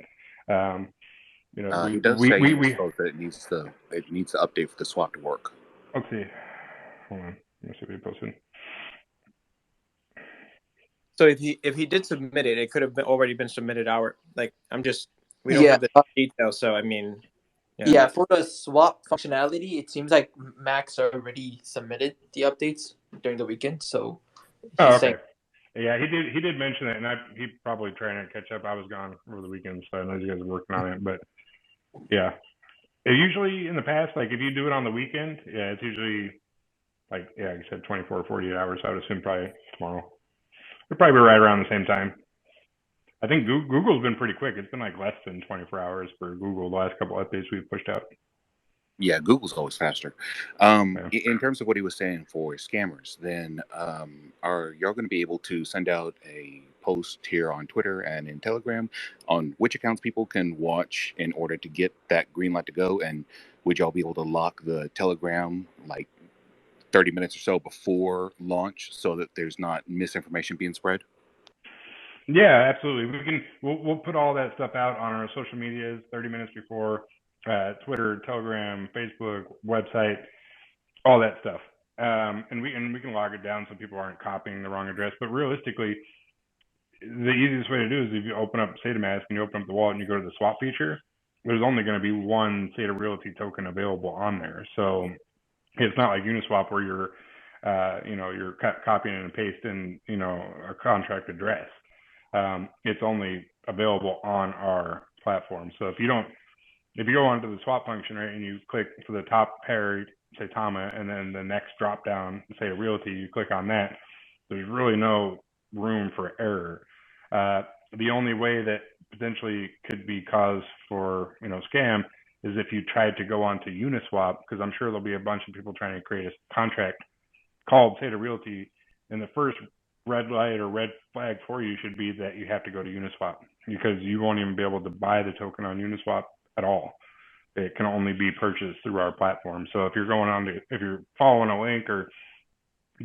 He does say in his post that it needs to update for the swap to work. Let's see. Hold on. Let me see what he posted. So if he did submit it, it could have already been submitted. We don't have the details, so I mean. Yeah, for the swap functionality, it seems like Max already submitted the updates during the weekend. So. Okay. Yeah, he did mention it, and he probably trying to catch up. I was gone over the weekend, so I know you guys are working on it. But yeah, it usually in the past, like if you do it on the weekend, yeah, it's usually like you said 24 or 48 hours. I would assume probably tomorrow. It'll probably be right around the same time. I think Google's been pretty quick. It's been like less than 24 hours for Google the last couple of updates we've pushed out. Yeah, Google's always faster. In terms of what he was saying for scammers, then are y'all going to be able to send out a post here on Twitter and in Telegram on which accounts people can watch in order to get that green light to go? And would y'all be able to lock the Telegram like 30 minutes or so before launch so that there's not misinformation being spread? Yeah, absolutely. We'll put all that stuff out on our social medias 30 minutes before, Twitter, Telegram, Facebook, website, all that stuff. And we can log it down so people aren't copying the wrong address. But realistically, the easiest way to do is if you open up SaitaMask and you open up the wallet and you go to the swap feature, there's only going to be one SaitaRealty token available on there. So it's not like Uniswap where you're copying and pasting, a contract address. It's only available on our platform. So if you go onto the swap function, right, and you click for the top pair, Saitama, and then the next drop down, SaitaRealty, you click on that, there's really no room for error. The only way that potentially could be cause for, scam is if you tried to go onto Uniswap, because I'm sure there'll be a bunch of people trying to create a contract called SaitaRealty, and the first red light or red flag for you should be that you have to go to Uniswap, because you won't even be able to buy the token on Uniswap at all. It can only be purchased through our platform. So if you're if you're following a link or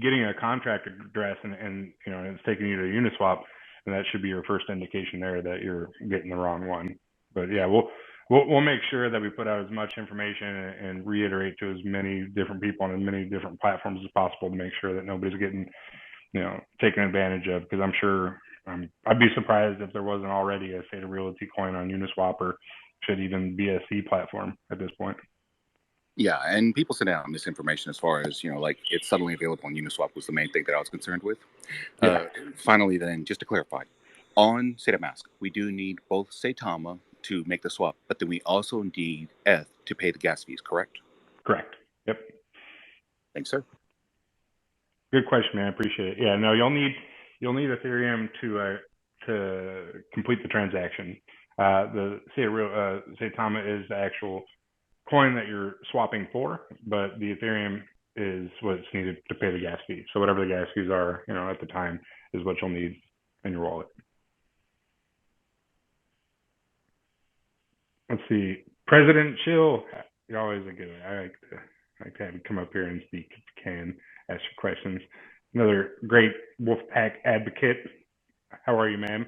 getting a contract address and it's taking you to Uniswap, then that should be your first indication there that you're getting the wrong one. But yeah, we'll make sure that we put out as much information and reiterate to as many different people on as many different platforms as possible to make sure that nobody's getting taken advantage of, because I'm sure I'd be surprised if there wasn't already a SaitaRealty coin on Uniswap or should even be a C platform at this point. Yeah, and people send out misinformation as far as, like it's suddenly available on Uniswap was the main thing that I was concerned with. Finally, then, just to clarify, on SaitaMask, we do need both Saitama to make the swap, but then we also need ETH to pay the gas fees, correct? Correct. Yep. Thanks, sir. Good question, man. I appreciate it. Yeah, no, you'll need Ethereum to complete the transaction. The Saitama is the actual coin that you're swapping for, but the Ethereum is what's needed to pay the gas fee. So whatever the gas fees are, at the time, is what you'll need in your wallet. Let's see, President Chill. You're always a good one. I like to have you come up here and speak if you can, ask your questions. Another great Wolfpack advocate. How are you, ma'am?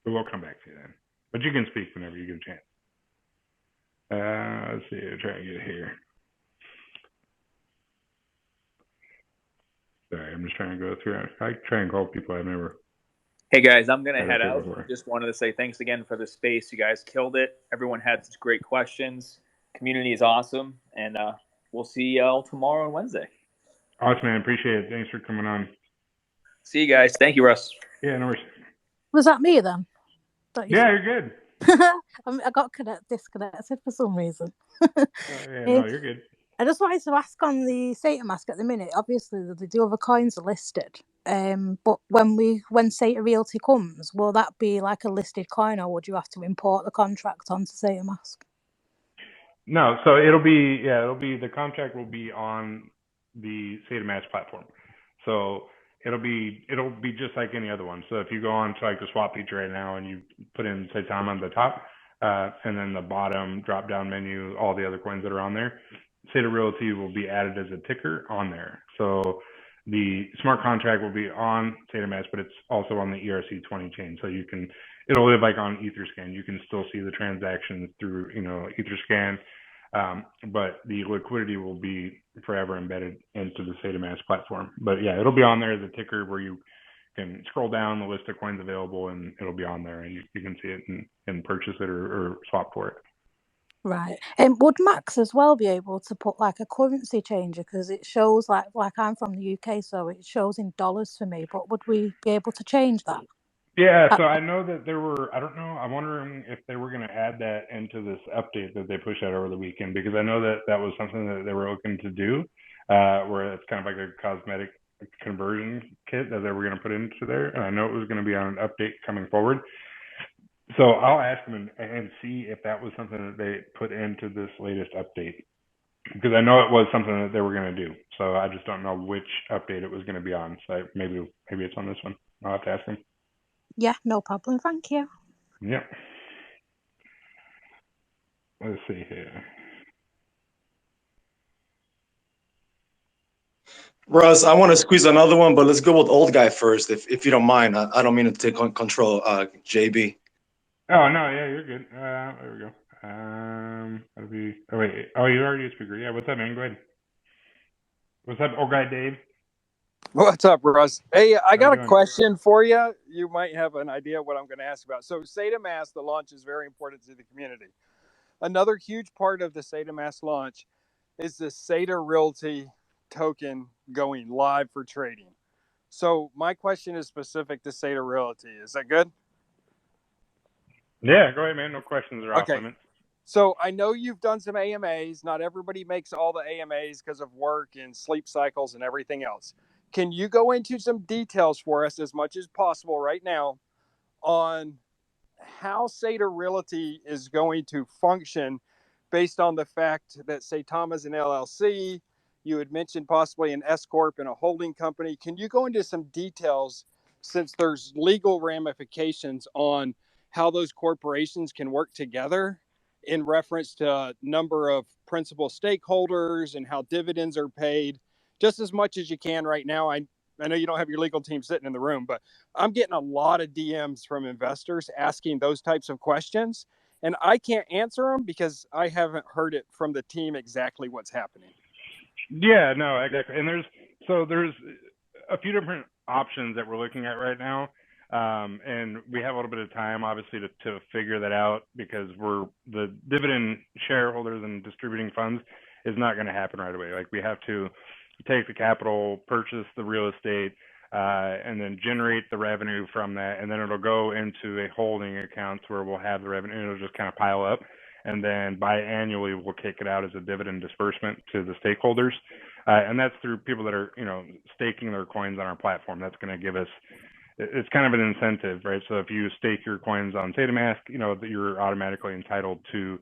We'll come back to you then. But you can speak whenever you get a chance. Let's see. I'll try to get here. Sorry, I'm just trying to go through. I try and call people I've never. Hey guys, I'm gonna head out. Just wanted to say thanks again for the space. You guys killed it. Everyone had such great questions. Community is awesome, and we'll see y'all tomorrow and Wednesday. Awesome, man. Appreciate it. Thanks for coming on. See you guys. Thank you, Russ. Yeah, no worries. Was that me then? Yeah, you're good. I got disconnected for some reason. No, you're good. I just wanted to ask on the SaitaMask at the minute. Obviously, the other coins are listed. But when SaitaRealty comes, will that be like a listed coin, or would you have to import the contract onto SaitaMask? No, so it'll be the contract will be on the SaitaMax platform. So it'll be just like any other one. So if you go on to like the swap feature right now and you put in Saitama on the top, and then the bottom drop down menu, all the other coins that are on there, SaitaRealty will be added as a ticker on there. So the smart contract will be on SaitaMax, but it's also on the ERC20 chain. So it'll live like on Etherscan. You can still see the transactions through, Etherscan. But the liquidity will be forever embedded into the SaitaMax platform. But yeah, it'll be on there as a ticker where you can scroll down the list of coins available, and it'll be on there, and you can see it and purchase it or swap for it. Right. And would Max as well be able to put like a currency changer, because it shows like I'm from the UK, so it shows in dollars for me. But would we be able to change that? Yeah, so I know that I don't know, I'm wondering if they were going to add that into this update that they pushed out over the weekend, because I know that was something that they were looking to do, where it's kind of like a cosmetic conversion kit that they were going to put into there. And I know it was going to be on an update coming forward. So I'll ask them and see if that was something that they put into this latest update, because I know it was something that they were going to do. So I just don't know which update it was going to be on. So maybe it's on this one. I'll have to ask them. Yeah, no problem. Thank you. Yeah. Let's see here. Russ, I want to squeeze another one, but let's go with old guy first, if you don't mind. I don't mean to take on control, JB. Oh no, yeah, you're good. There we go. That'll be. Oh wait. Oh, you're already a speaker. Yeah. What's up, man? Go ahead. What's up, old guy Dave? What's up, Russ? Hey, I got a question for you. You might have an idea what I'm going to ask about. So, SaitaMax, the launch is very important to the community. Another huge part of the SaitaMax launch is the SaitaRealty token going live for trading. So, my question is specific to SaitaRealty. Is that good? Yeah, go ahead, man. No questions are off limits. So, I know you've done some AMAs. Not everybody makes all the AMAs because of work and sleep cycles and everything else. Can you go into some details for us as much as possible right now on how SaitaRealty is going to function based on the fact that Saitama is an LLC? You had mentioned possibly an S Corp and a holding company. Can you go into some details, since there's legal ramifications on how those corporations can work together in reference to number of principal stakeholders and how dividends are paid? Just as much as you can right now. I know you don't have your legal team sitting in the room, but I'm getting a lot of DMs from investors asking those types of questions, and I can't answer them because I haven't heard it from the team exactly what's happening. Yeah, no, exactly. And there's a few different options that we're looking at right now. And we have a little bit of time, obviously, to figure that out, because the dividend shareholders and distributing funds is not going to happen right away. Like, we have to take the capital, purchase the real estate, and then generate the revenue from that, and then it'll go into a holding account where we'll have the revenue, and it'll just kind of pile up, and then biannually we'll kick it out as a dividend disbursement to the stakeholders, and that's through people that are staking their coins on our platform. That's going to give us, it's kind of an incentive, right? So if you stake your coins on SaitaMax, you're automatically entitled to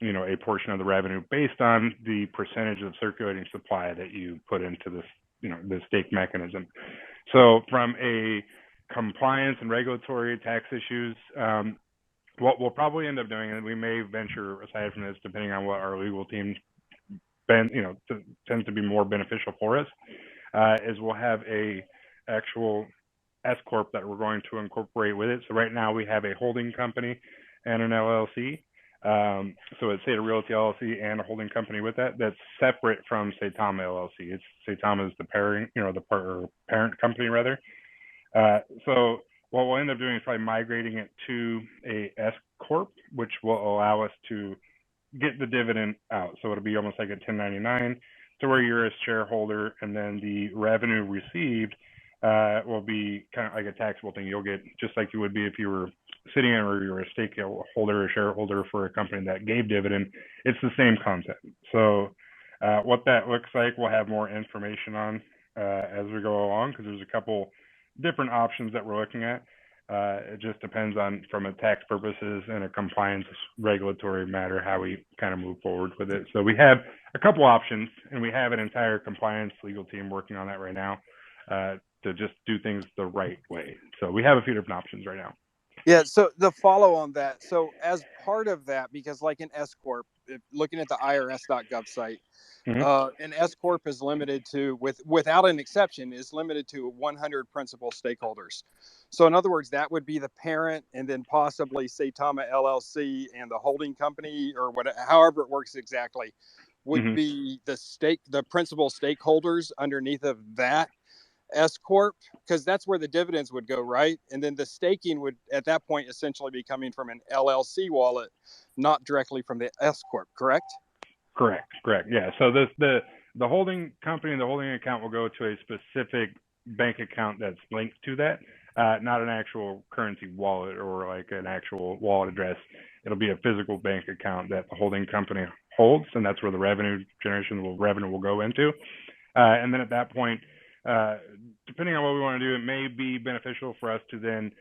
a portion of the revenue based on the percentage of circulating supply that you put into this the stake mechanism. So from a compliance and regulatory tax issues, what we'll probably end up doing, and we may venture aside from this depending on what our legal team tends to be more beneficial for us, is we'll have a actual S Corp that we're going to incorporate with it. So right now we have a holding company and an LLC. So it's SaitaRealty LLC and a holding company with that's separate from Saitama LLC. Saitama is the parent, parent company rather. So what we'll end up doing is probably migrating it to a S Corp, which will allow us to get the dividend out. So it'll be almost like a 1099, to where you're a shareholder, and then the revenue received will be kind of like a taxable thing. You'll get just like you would be if you were sitting in, or you're a stakeholder or shareholder for a company that gave dividend. It's the same concept. So what that looks like, we'll have more information on as we go along, because there's a couple different options that we're looking at. It just depends on, from a tax purposes and a compliance regulatory matter, how we kind of move forward with it. So we have a couple options, and we have an entire compliance legal team working on that right now to just do things the right way. So we have a few different options right now. Yeah, so the follow on that. So as part of that, because like an S corp, looking at the IRS.gov site, an S corp is limited to, without an exception, is limited to 100 principal stakeholders. So in other words, that would be the parent, and then possibly Saitama LLC and the holding company, or whatever, however it works exactly, would be the principal stakeholders underneath of that S corp, because that's where the dividends would go, right? And then the staking would at that point essentially be coming from an LLC wallet, not directly from the S corp, correct? Correct. Yeah. So the holding company and the holding account will go to a specific bank account that's linked to that, not an actual currency wallet or like an actual wallet address. It'll be a physical bank account that the holding company holds, and that's where the revenue will go into. And then at that point, depending on what we want to do, it may be beneficial for us to then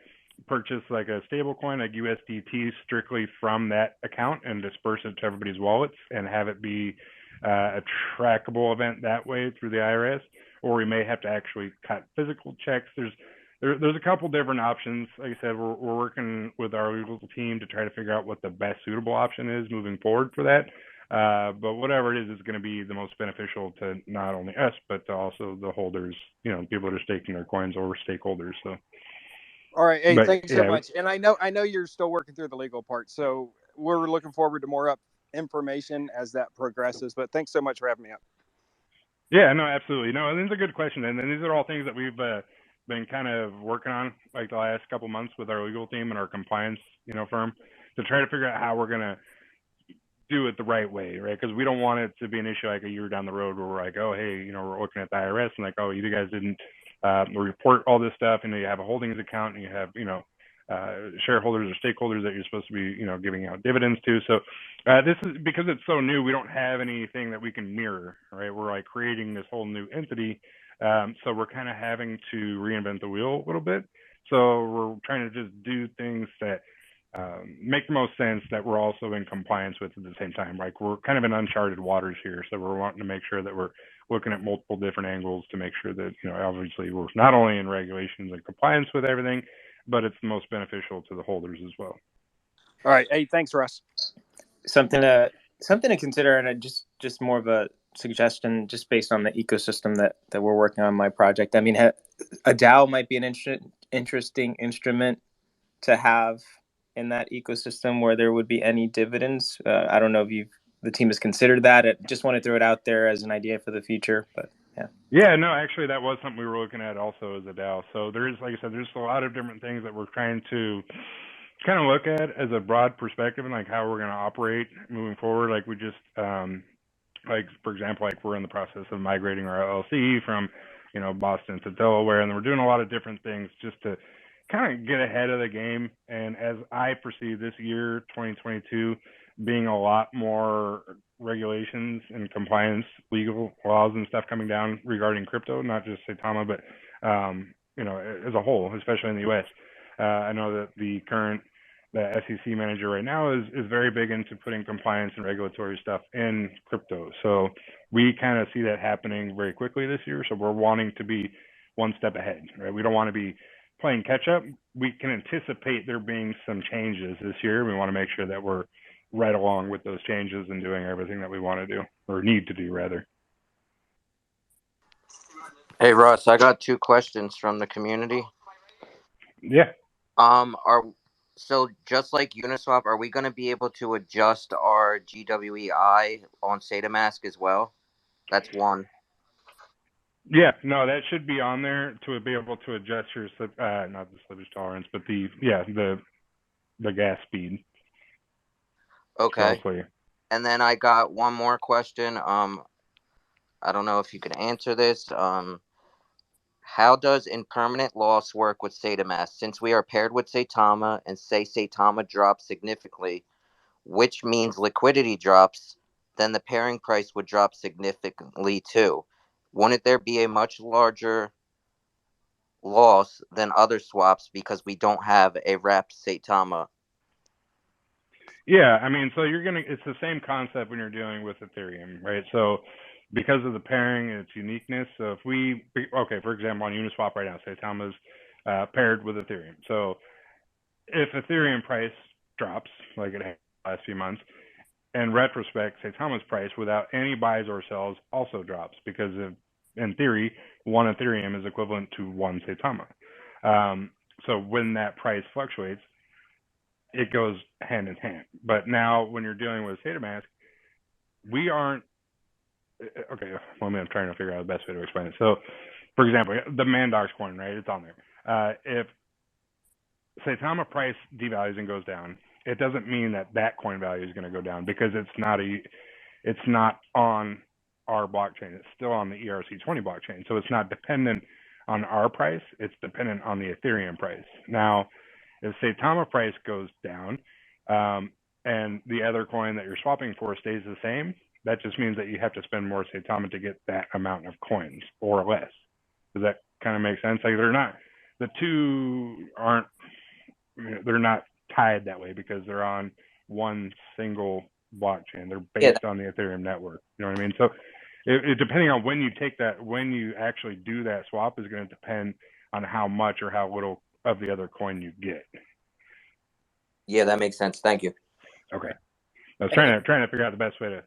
purchase like a stable coin, like USDT, strictly from that account and disperse it to everybody's wallets and have it be a trackable event that way through the IRS. Or we may have to actually cut physical checks. There's a couple different options. Like I said, we're working with our legal team to try to figure out what the best suitable option is moving forward for that. But whatever it is going to be the most beneficial to not only us, but to also the holders, people that are staking their coins or stakeholders. So. All right. Hey, thanks so much. And I know you're still working through the legal part, so we're looking forward to more information as that progresses. But thanks so much for having me up. Yeah, no, absolutely. No, and these are good questions, and these are all things that we've been kind of working on like the last couple months with our legal team and our compliance, firm, to try to figure out how we're gonna do it the right way, right? Because we don't want it to be an issue like a year down the road where we're like, oh, hey, we're looking at the IRS and like, oh, you guys didn't report all this stuff, and you have a holdings account, and you have, shareholders or stakeholders that you're supposed to be, giving out dividends to. So this is because it's so new, we don't have anything that we can mirror, right? We're like creating this whole new entity. So we're kind of having to reinvent the wheel a little bit. So we're trying to just do things that make the most sense, that we're also in compliance with at the same time. Like we're kind of in uncharted waters here. So we're wanting to make sure that we're looking at multiple different angles to make sure that, obviously we're not only in regulations and compliance with everything, but it's the most beneficial to the holders as well. All right. Hey, thanks, Russ. Something to consider, and just more of a suggestion, just based on the ecosystem that we're working on my project. I mean, a DAO might be an interesting instrument to have in that ecosystem where there would be any dividends. I don't know if the team has considered that. I just want to throw it out there as an idea for the future, but yeah. Yeah, no, actually that was something we were looking at also as a DAO. So there is, like I said, there's a lot of different things that we're trying to kind of look at as a broad perspective, and like how we're going to operate moving forward. Like we just, like for example, like we're in the process of migrating our LLC from, Boston to Delaware, and we're doing a lot of different things just to kind of get ahead of the game. And as I perceive this year, 2022, being a lot more regulations and compliance, legal laws and stuff coming down regarding crypto, not just Saitama, but as a whole, especially in the U.S. I know that the SEC manager right now is very big into putting compliance and regulatory stuff in crypto. So we kind of see that happening very quickly this year. So we're wanting to be one step ahead, right? We don't want to be playing catch up. We can anticipate there being some changes this year. We want to make sure that we're right along with those changes and doing everything that we want to do, or need to do rather. Hey Russ, I got 2 questions from the community. Yeah. So just like Uniswap, are we going to be able to adjust our GWEI on SaitaMask as well? That's one. Yeah, no, that should be on there to be able to adjust your not the slippage tolerance, but the gas speed. Okay. So and then I got one more question. I don't know if you can answer this. How does impermanent loss work with SaitaMask? Since we are paired with Saitama, and say Saitama drops significantly, which means liquidity drops, then the pairing price would drop significantly too. Wouldn't there be a much larger loss than other swaps because we don't have a wrapped Saitama. Yeah, I mean, so it's the same concept when you're dealing with Ethereum, right? So because of the pairing and its uniqueness, so okay, for example, on Uniswap right now, Saitama's paired with Ethereum. So if Ethereum price drops, like it has the last few months, in retrospect, Saitama's price without any buys or sells also drops because in theory, one Ethereum is equivalent to one Saitama. So when that price fluctuates, it goes hand in hand. But now when you're dealing with SaitaMask, we aren't, okay, well, I'm trying to figure out the best way to explain it. So, for example, the Mandox coin, right? It's on there. If Saitama price devalues and goes down, it doesn't mean that coin value is going to go down because it's not on our blockchain. It's still on the ERC20 blockchain. So it's not dependent on our price. It's dependent on the Ethereum price. Now, if Saitama price goes down and the other coin that you're swapping for stays the same, that just means that you have to spend more Saitama to get that amount of coins or less. Does that kind of make sense? Like the two aren't, they're not tied that way because they're on one single blockchain. They're based on the Ethereum network. You know what I mean? So depending on when you actually do that swap is going to depend on how much or how little of the other coin you get. Yeah, that makes sense. Thank you. Okay. I was trying to figure out the best way to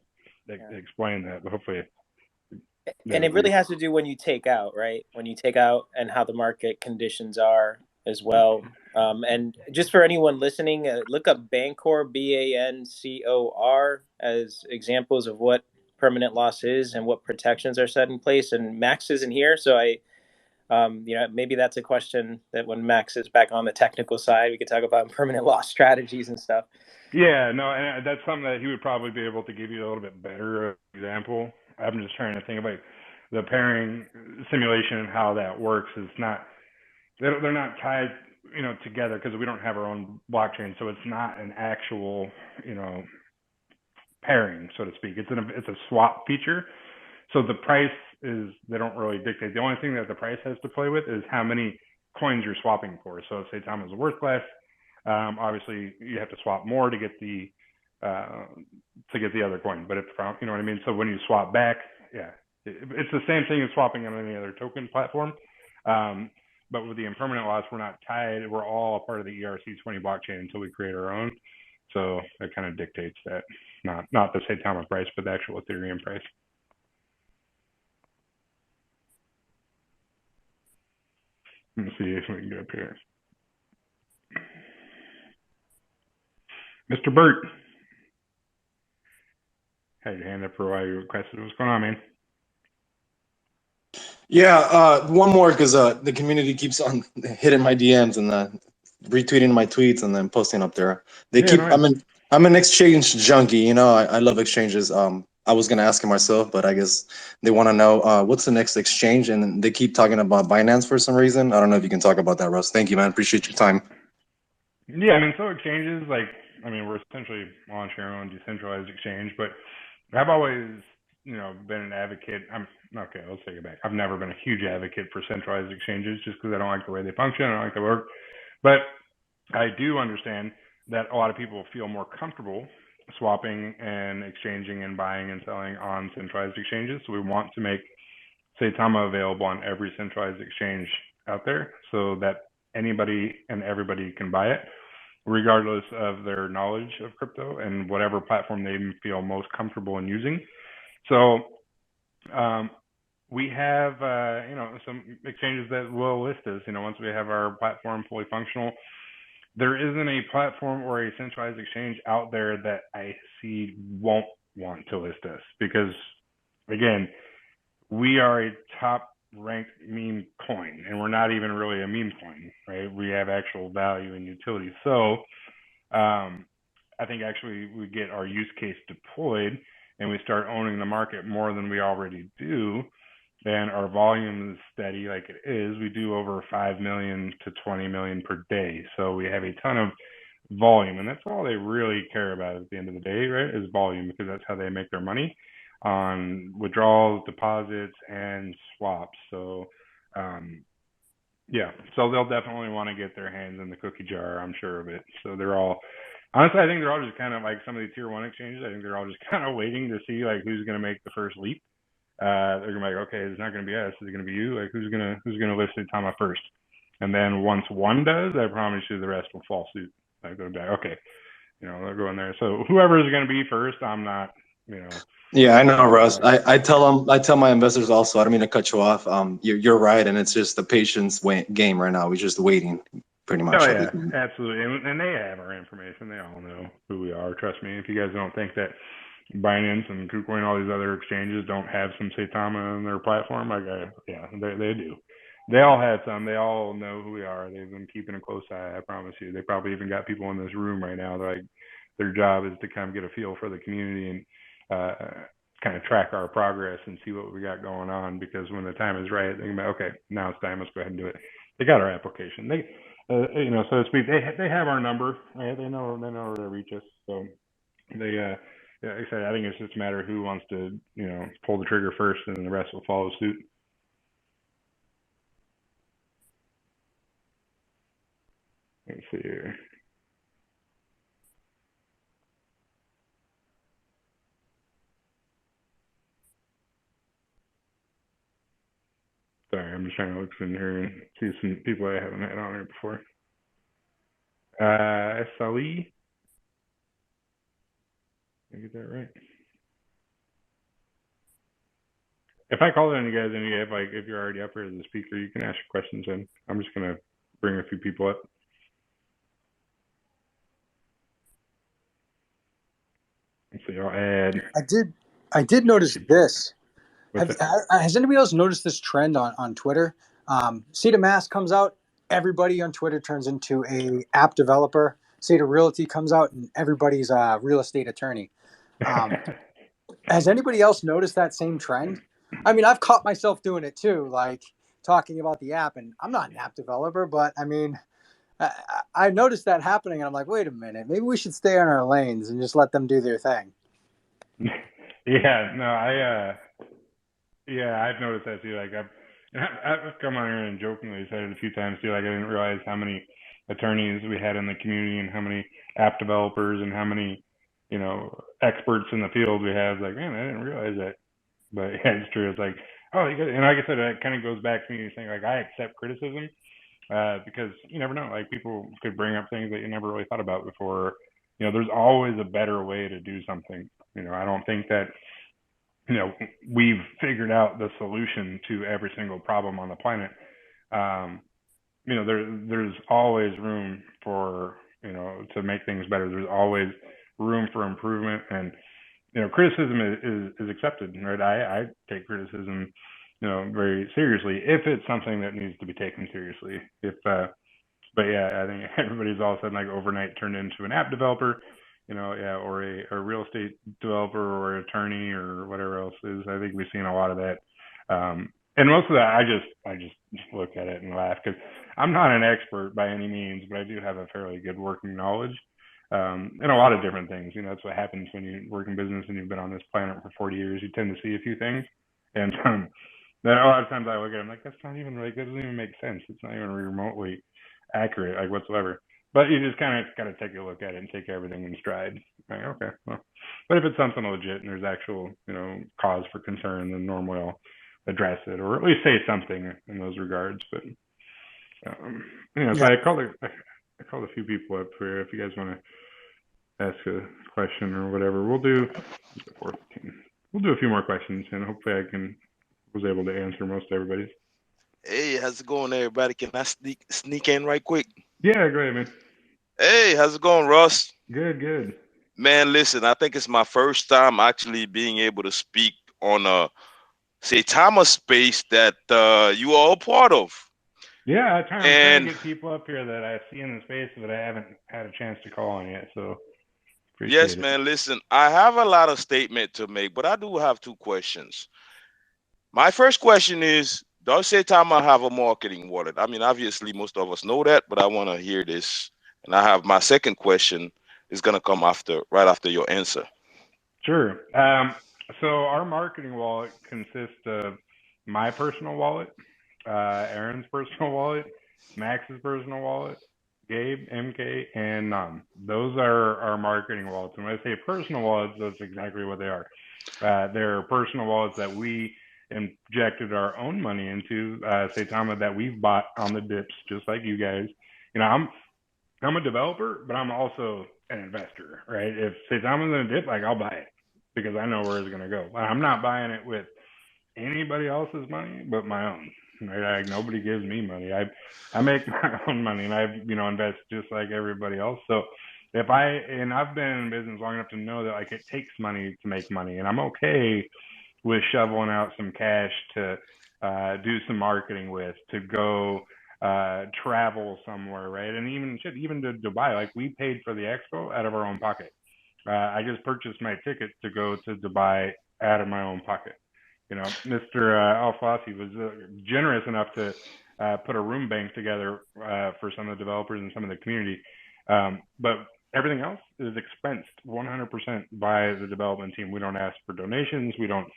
explain that, but hopefully. And it really has to do when you take out, right? When you take out and how the market conditions are as well. And just for anyone listening, look up Bancor, BANCOR, as examples of what permanent loss is and what protections are set in place. And Max isn't here, so maybe that's a question that when Max is back on the technical side, we could talk about permanent loss strategies and stuff. Yeah, no, and that's something that he would probably be able to give you a little bit better example. I'm just trying to think about the pairing simulation and how that works. They're not tied, together because we don't have our own blockchain, so it's not an actual, pairing, so to speak. It's a swap feature. So the price they don't really dictate. The only thing that the price has to play with is how many coins you're swapping for. So if Saitama is worth less, obviously you have to swap more to get the other coin. But you know what I mean? So when you swap back, yeah, it's the same thing as swapping on any other token platform. But with the impermanent loss, we're not tied. We're all a part of the ERC20 blockchain until we create our own. So that kind of dictates that, not the Saitama price, but the actual Ethereum price. Let me see if we can get up here. Mr. Burt. Had your hand up for a while. You requested. What's going on, man? Yeah, one more because the community keeps on hitting my DMs and retweeting my tweets and then posting up there. I'm an exchange junkie. I love exchanges. I was gonna ask him myself, but I guess they want to know what's the next exchange, and they keep talking about Binance for some reason. I don't know if you can talk about that, Russ. Thank you, man. Appreciate your time. Yeah, I mean, so exchanges, we're essentially launching our own decentralized exchange, but I've always, been an advocate. Let's take it back. I've never been a huge advocate for centralized exchanges just because I don't like the way they function. I don't like the work. But I do understand that a lot of people feel more comfortable swapping and exchanging and buying and selling on centralized exchanges. So we want to make Saitama available on every centralized exchange out there so that anybody and everybody can buy it, regardless of their knowledge of crypto and whatever platform they feel most comfortable in using. So we have, some exchanges that will list us, once we have our platform fully functional. There isn't a platform or a centralized exchange out there that I see won't want to list us because, again, we are a top ranked meme coin and we're not even really a meme coin, right? We have actual value and utility. So I think actually we get our use case deployed and we start owning the market more than we already do, then our volume is steady like it is. We do over 5 million to 20 million per day. So we have a ton of volume, and that's all they really care about at the end of the day, right? Is volume, because that's how they make their money on withdrawals, deposits, and swaps. So Yeah, so they'll definitely want to get their hands in the cookie jar, I'm sure of it. So they're all, honestly, I think they're all just kind of like some of the tier 1 exchanges. I think they're all just kind of waiting to see like who's going to make the first leap. They're gonna be like, okay, it's not gonna be us. It's gonna be you. Like, who's gonna list Saitama first? And then once one does, I promise you, the rest will fall suit. Like, they'll be like, okay, they'll go in there. So whoever is gonna be first, I'm not, Yeah, I know, Russ. I tell my investors also. I don't mean to cut you off. You're right, and it's just the patience game right now. We're just waiting, pretty much. Oh yeah, absolutely. And they have our information. They all know who we are. Trust me. If you guys don't think that Binance and KuCoin, all these other exchanges don't have some Saitama on their platform, yeah, they do. They all have some. They all know who we are. They've been keeping a close eye. I promise you. They probably even got people in this room right now. Like, their job is to kind of get a feel for the community and kind of track our progress and see what we got going on. Because when the time is right, they can be, okay, now it's time. Let's go ahead and do it. They got our application. They, so to speak, they have our number. Right? They know where to reach us. So they, yeah, like I said, I think it's just a matter of who wants to, pull the trigger first, and then the rest will follow suit. Let's see here. Sorry, I'm just trying to look in here and see some people I haven't had on here before. SLE. Did I get that right? If I call on you guys and if you're already up here as a speaker, you can ask your questions, and I'm just gonna bring a few people up. Let's see. I'll add. I did notice this. Has anybody else noticed this trend on Twitter? SaitaMask comes out, everybody on Twitter turns into a app developer. SaitaRealty comes out, and everybody's a real estate attorney. Has anybody else noticed that same trend? I mean, I've caught myself doing it too, like talking about the app, and I'm not an app developer, but I mean, I noticed that happening, and I'm like, wait a minute, maybe we should stay on our lanes and just let them do their thing. Yeah, no, yeah, I've noticed that too. Like, I've come on here and jokingly said it a few times too. Like, I didn't realize how many attorneys we had in the community, and how many app developers, and how many, experts in the field we have. Like, man, I didn't realize that. But yeah, it's true. It's like, oh, and like I said, it kind of goes back to me saying, like, I accept criticism because you never know. Like, people could bring up things that you never really thought about before. There's always a better way to do something. I don't think that we've figured out the solution to every single problem on the planet. There's always room for, to make things better. There's always room for improvement, and, criticism is accepted, right? I take criticism, very seriously if it's something that needs to be taken seriously. But yeah, I think everybody's all of a sudden like overnight turned into an app developer, or a real estate developer or attorney or whatever else is. I think we've seen a lot of that. And most of that, I just look at it and laugh, because I'm not an expert by any means, but I do have a fairly good working knowledge in a lot of different things. That's what happens when you work in business and you've been on this planet for 40 years. You tend to see a few things, and then a lot of times I look at it, I'm like, that's not even that doesn't even make sense. It's not even remotely accurate, like, whatsoever. But you just kind of got to take a look at it and take everything in stride. Like, okay, well, but if it's something legit and there's actual, cause for concern, then normally I'll address it, or at least say something in those regards. But so I called a few people up here. If you guys want to ask a question or whatever, we'll do a few more questions, and hopefully I was able to answer most everybody's. Hey, how's it going, everybody? Can I sneak in right quick? Yeah, go ahead, man. Hey, how's it going, Russ? Good. Man, listen, I think it's my first time actually being able to speak on a Saitama space that you are a part of. Yeah, I'm trying to get people up here that I see in the space, but I haven't had a chance to call on yet. So yes, man. Listen, I have a lot of statement to make, but I do have two questions. My first question is, does Saitama have a marketing wallet? I mean, obviously, most of us know that, but I want to hear this. And I have my second question is going to come right after your answer. Sure. So our marketing wallet consists of my personal wallet, Aaron's personal wallet, Max's personal wallet, Gabe, MK, and Num. Those are our marketing wallets. And when I say personal wallets, that's exactly what they are. They're personal wallets that we injected our own money into, Saitama, that we've bought on the dips, just like you guys. You know, I'm a developer, but I'm also an investor, right? If Saitama's in a dip, like, I'll buy it because I know where it's going to go. I'm not buying it with anybody else's money but my own. Right? Like, nobody gives me money. I make my own money, and I invest just like everybody else. So I've been in business long enough to know that, like, it takes money to make money, and I'm okay with shoveling out some cash to do some marketing with, to go travel somewhere, right? And even to Dubai, like, we paid for the expo out of our own pocket. I just purchased my ticket to go to Dubai out of my own pocket. You know, Mr. Al-Fasi was generous enough to put a room bank together for some of the developers and some of the community. But everything else is expensed 100% by the development team. We don't ask for donations. We don't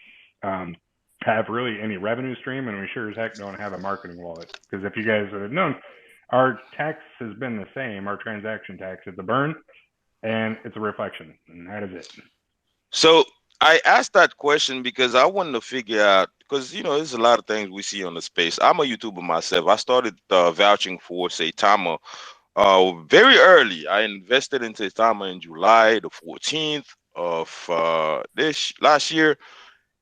have really any revenue stream, and we sure as heck don't have a marketing wallet. Because if you guys would have known, our tax has been the same. Our transaction tax, it's a burn, and it's a reflection, and that is it. So I asked that question because I wanted to figure out, because, there's a lot of things we see on the space. I'm a YouTuber myself. I started vouching for Saitama very early. I invested in Saitama in July the 14th of this last year.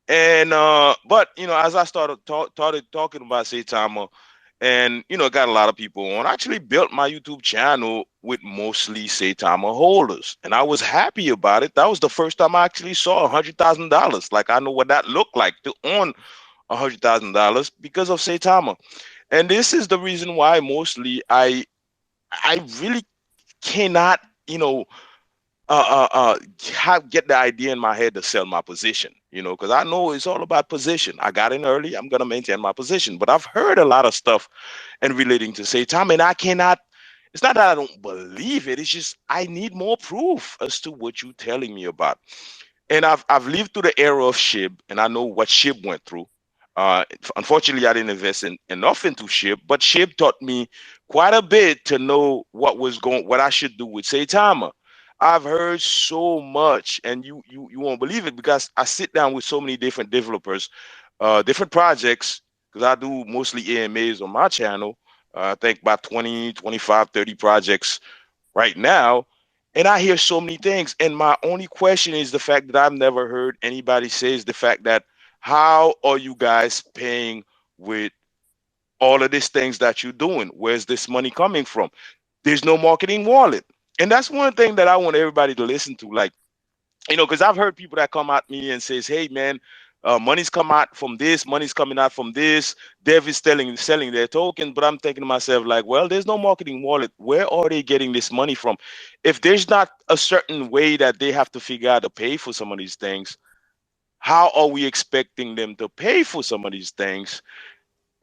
And but as I started talking about Saitama, and got a lot of people on, I actually built my YouTube channel with mostly Saitama holders, and I was happy about it. That was the first time I actually saw $100,000. Like, I know what that looked like to own $100,000 because of Saitama. And this is the reason why mostly I really cannot get the idea in my head to sell my position, because I know it's all about position. I got in early, I'm going to maintain my position. But I've heard a lot of stuff and relating to Saitama, and I cannot, it's not that I don't believe it, it's just I need more proof as to what you're telling me about. And I've lived through the era of SHIB, and I know what SHIB went through. Unfortunately, I didn't invest enough into SHIB, but SHIB taught me quite a bit to know what I should do with Saitama. I've heard so much, and you won't believe it, because I sit down with so many different developers, different projects, because I do mostly AMAs on my channel. I think about 20, 25, 30 projects right now. And I hear so many things. And my only question is the fact that I've never heard anybody say is the fact that, how are you guys paying with all of these things that you're doing? Where's this money coming from? There's no marketing wallet. And that's one thing that I want everybody to listen to. Like, because I've heard people that come at me and says, hey, man, money's come out from this, money's coming out from this. Dev is selling their tokens. But I'm thinking to myself, like, well, there's no marketing wallet. Where are they getting this money from? If there's not a certain way that they have to figure out to pay for some of these things, how are we expecting them to pay for some of these things?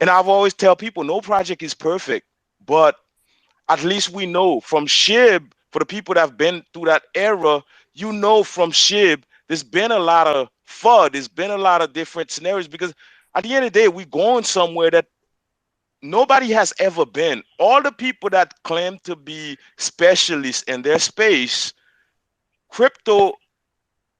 And I've always tell people, no project is perfect, but at least we know from SHIB, for the people that have been through that era, from SHIB, there's been a lot of FUD, there's been a lot of different scenarios, because at the end of the day, we're going somewhere that nobody has ever been. All the people that claim to be specialists in their space, crypto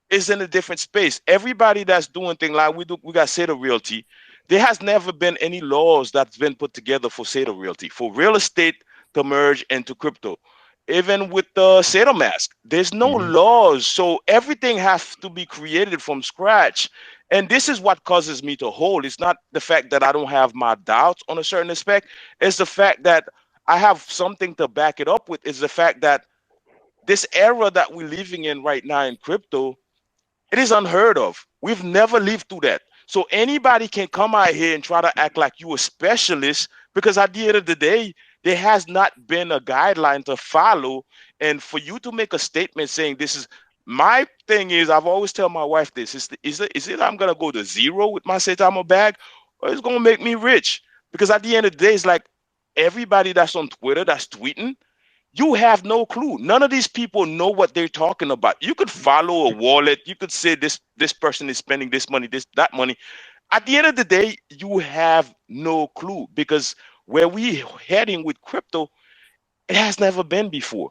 is in a different space. Everybody that's doing things like we got SaitaRealty. There has never been any laws that's been put together for SaitaRealty, for real estate to merge into crypto. Even with the SaitaMask, there's no laws. So everything has to be created from scratch. And this is what causes me to hold. It's not the fact that I don't have my doubts on a certain aspect. It's the fact that I have something to back it up with. Is the fact that this era that we're living in right now in crypto, it is unheard of. We've never lived through that. So anybody can come out here and try to act like you a specialist, because at the end of the day, there has not been a guideline to follow. And for you to make a statement saying this is my thing, is I've always tell my wife this, is it I'm gonna go to zero with my Saitama bag, or it's gonna make me rich? Because at the end of the day, it's like everybody that's on Twitter that's tweeting, you have no clue. None of these people know what they're talking about. You could follow a wallet. You could say this person is spending this money, that money. At the end of the day, you have no clue, because where we heading with crypto, it has never been before.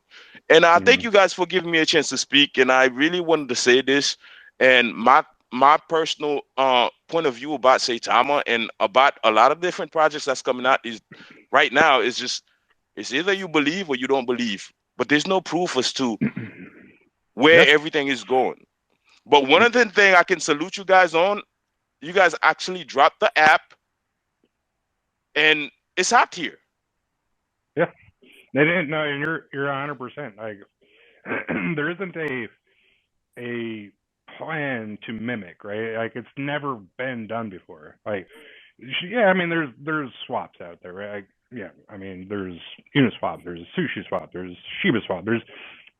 And I thank you guys for giving me a chance to speak. And I really wanted to say this. And my personal point of view about Saitama and about a lot of different projects that's coming out is right now is just, it's either you believe or you don't believe. But there's no proof as to where everything is going. But one of the things I can salute you guys on, you guys actually dropped the app and it's out here. Yeah. They didn't know, and you're 100%. Like, there isn't a plan to mimic, right? Like, it's never been done before. Like, yeah, I mean, there's swaps out there, right? Like, yeah, I mean, there's Uniswap, there's Sushi Swap, there's Shiba Swap, there's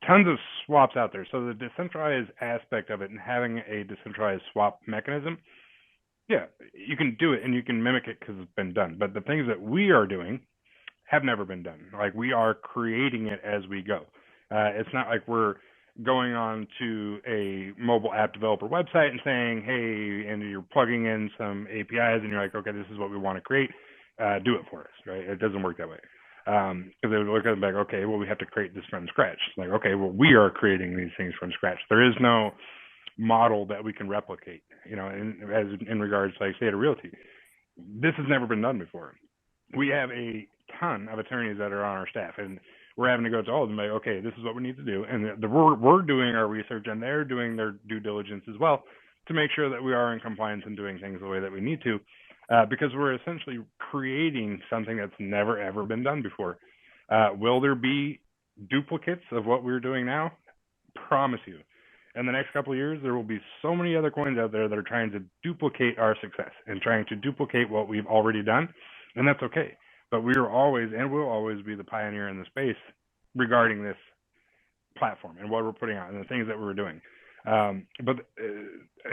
tons of swaps out there. So the decentralized aspect of it and having a decentralized swap mechanism, yeah, you can do it and you can mimic it because it's been done. But the things that we are doing have never been done. Like, we are creating it as we go. It's not like we're going on to a mobile app developer website and saying, hey, and you're plugging in some APIs and you're like, okay, this is what we want to create. Do it for us, right? It doesn't work that way. Because they would look at it like, okay, well, we have to create this from scratch. Like, okay, well, we are creating these things from scratch. There is no model that we can replicate, in regards to, like, SaitaRealty. This has never been done before. We have a ton of attorneys that are on our staff, and we're having to go to all of them like, okay, this is what we need to do. And we're doing our research, and they're doing their due diligence as well to make sure that we are in compliance and doing things the way that we need to, because we're essentially creating something that's never, ever been done before. Will there be duplicates of what we're doing now? Promise you. In the next couple of years, there will be so many other coins out there that are trying to duplicate our success and trying to duplicate what we've already done, and that's okay. But we are always and will always be the pioneer in the space regarding this platform and what we're putting out and the things that we're doing. But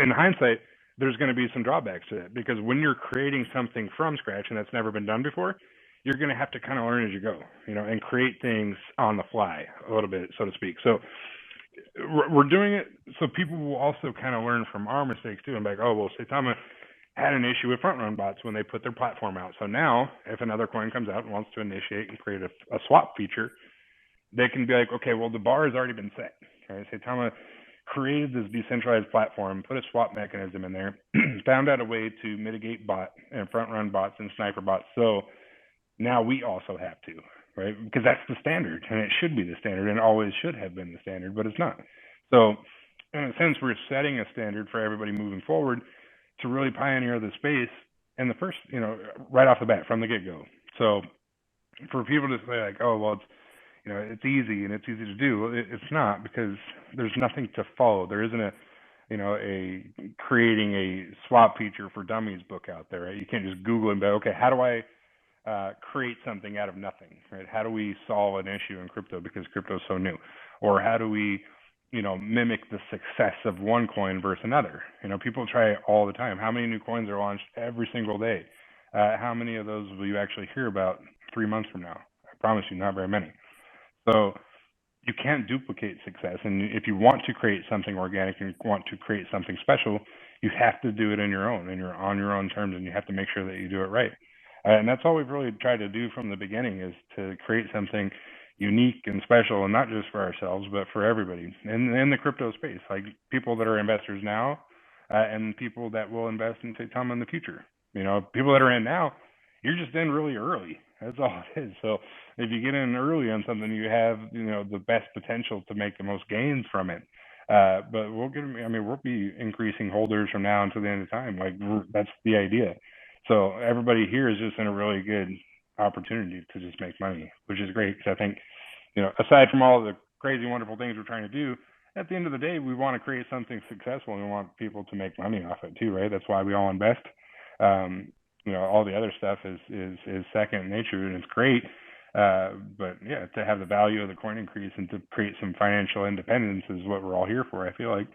in hindsight, there's going to be some drawbacks to it, because when you're creating something from scratch and that's never been done before, you're going to have to kind of learn as you go, and create things on the fly a little bit, so to speak. So we're doing it so people will also kind of learn from our mistakes too, and be like, oh, well, Saitama had an issue with front run bots when they put their platform out. So now if another coin comes out and wants to initiate and create a swap feature, they can be like, okay, well, the bar has already been set. Right? Saitama created this decentralized platform, put a swap mechanism in there, found out a way to mitigate bot and front run bots and sniper bots. So now we also have to, right? Because that's the standard, and it should be the standard, and always should have been the standard, but it's not. So in a sense, we're setting a standard for everybody moving forward to really pioneer the space in the first, right off the bat, from the get-go. So for people to say like, oh, well, it's easy and it's easy to do, it's not, because there's nothing to follow. There isn't a creating a swap feature for dummies book out there, right? You can't just Google and be, okay, how do I create something out of nothing, right? How do we solve an issue in crypto because crypto is so new? Or how do we mimic the success of one coin versus another? People try it all the time. How many new coins are launched every single day? How many of those will you actually hear about 3 months from now? I promise you, not very many. So you can't duplicate success. And if you want to create something organic and you want to create something special, you have to do it on your own, and you're on your own terms, and you have to make sure that you do it right. And that's all we've really tried to do from the beginning, is to create something unique and special, and not just for ourselves, but for everybody in the crypto space, like people that are investors now, and people that will invest in Saitama in the future. People that are in now, you're just in really early. That's all it is. So if you get in early on something, you have the best potential to make the most gains from it. But we'll be increasing holders from now until the end of time. Like, that's the idea. So everybody here is just in a really good opportunity to just make money, which is great. Because I think, aside from all the crazy, wonderful things we're trying to do, at the end of the day, we want to create something successful, and we want people to make money off it too, right? That's why we all invest. All the other stuff is second nature, and it's great. But yeah, to have the value of the coin increase and to create some financial independence is what we're all here for. I feel like,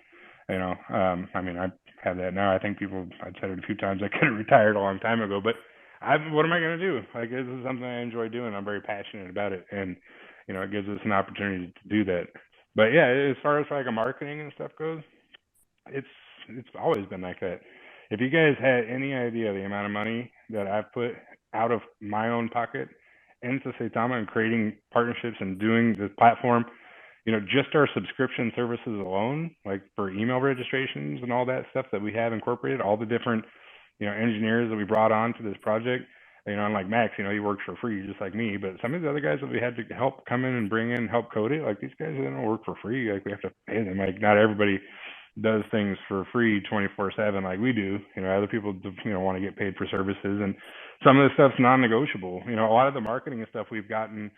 I have that now. I think I'd said it a few times, I could have retired a long time ago, but what am I going to do? Like, this is something I enjoy doing. I'm very passionate about it, and it gives us an opportunity to do that. But yeah, as far as like a marketing and stuff goes, it's always been like that. If you guys had any idea the amount of money that I've put out of my own pocket into Saitama and creating partnerships and doing the platform, just our subscription services alone, like for email registrations and all that stuff that we have incorporated, all the different, engineers that we brought on to this project, and like Max, he works for free just like me, but some of the other guys that we had to help come in and bring in, help code it, like these guys, they don't work for free. Like we have to pay them. Like not everybody does things for free 24/7 like we do. Other people, want to get paid for services, and some of the stuff's non-negotiable. A lot of the marketing and stuff we've gotten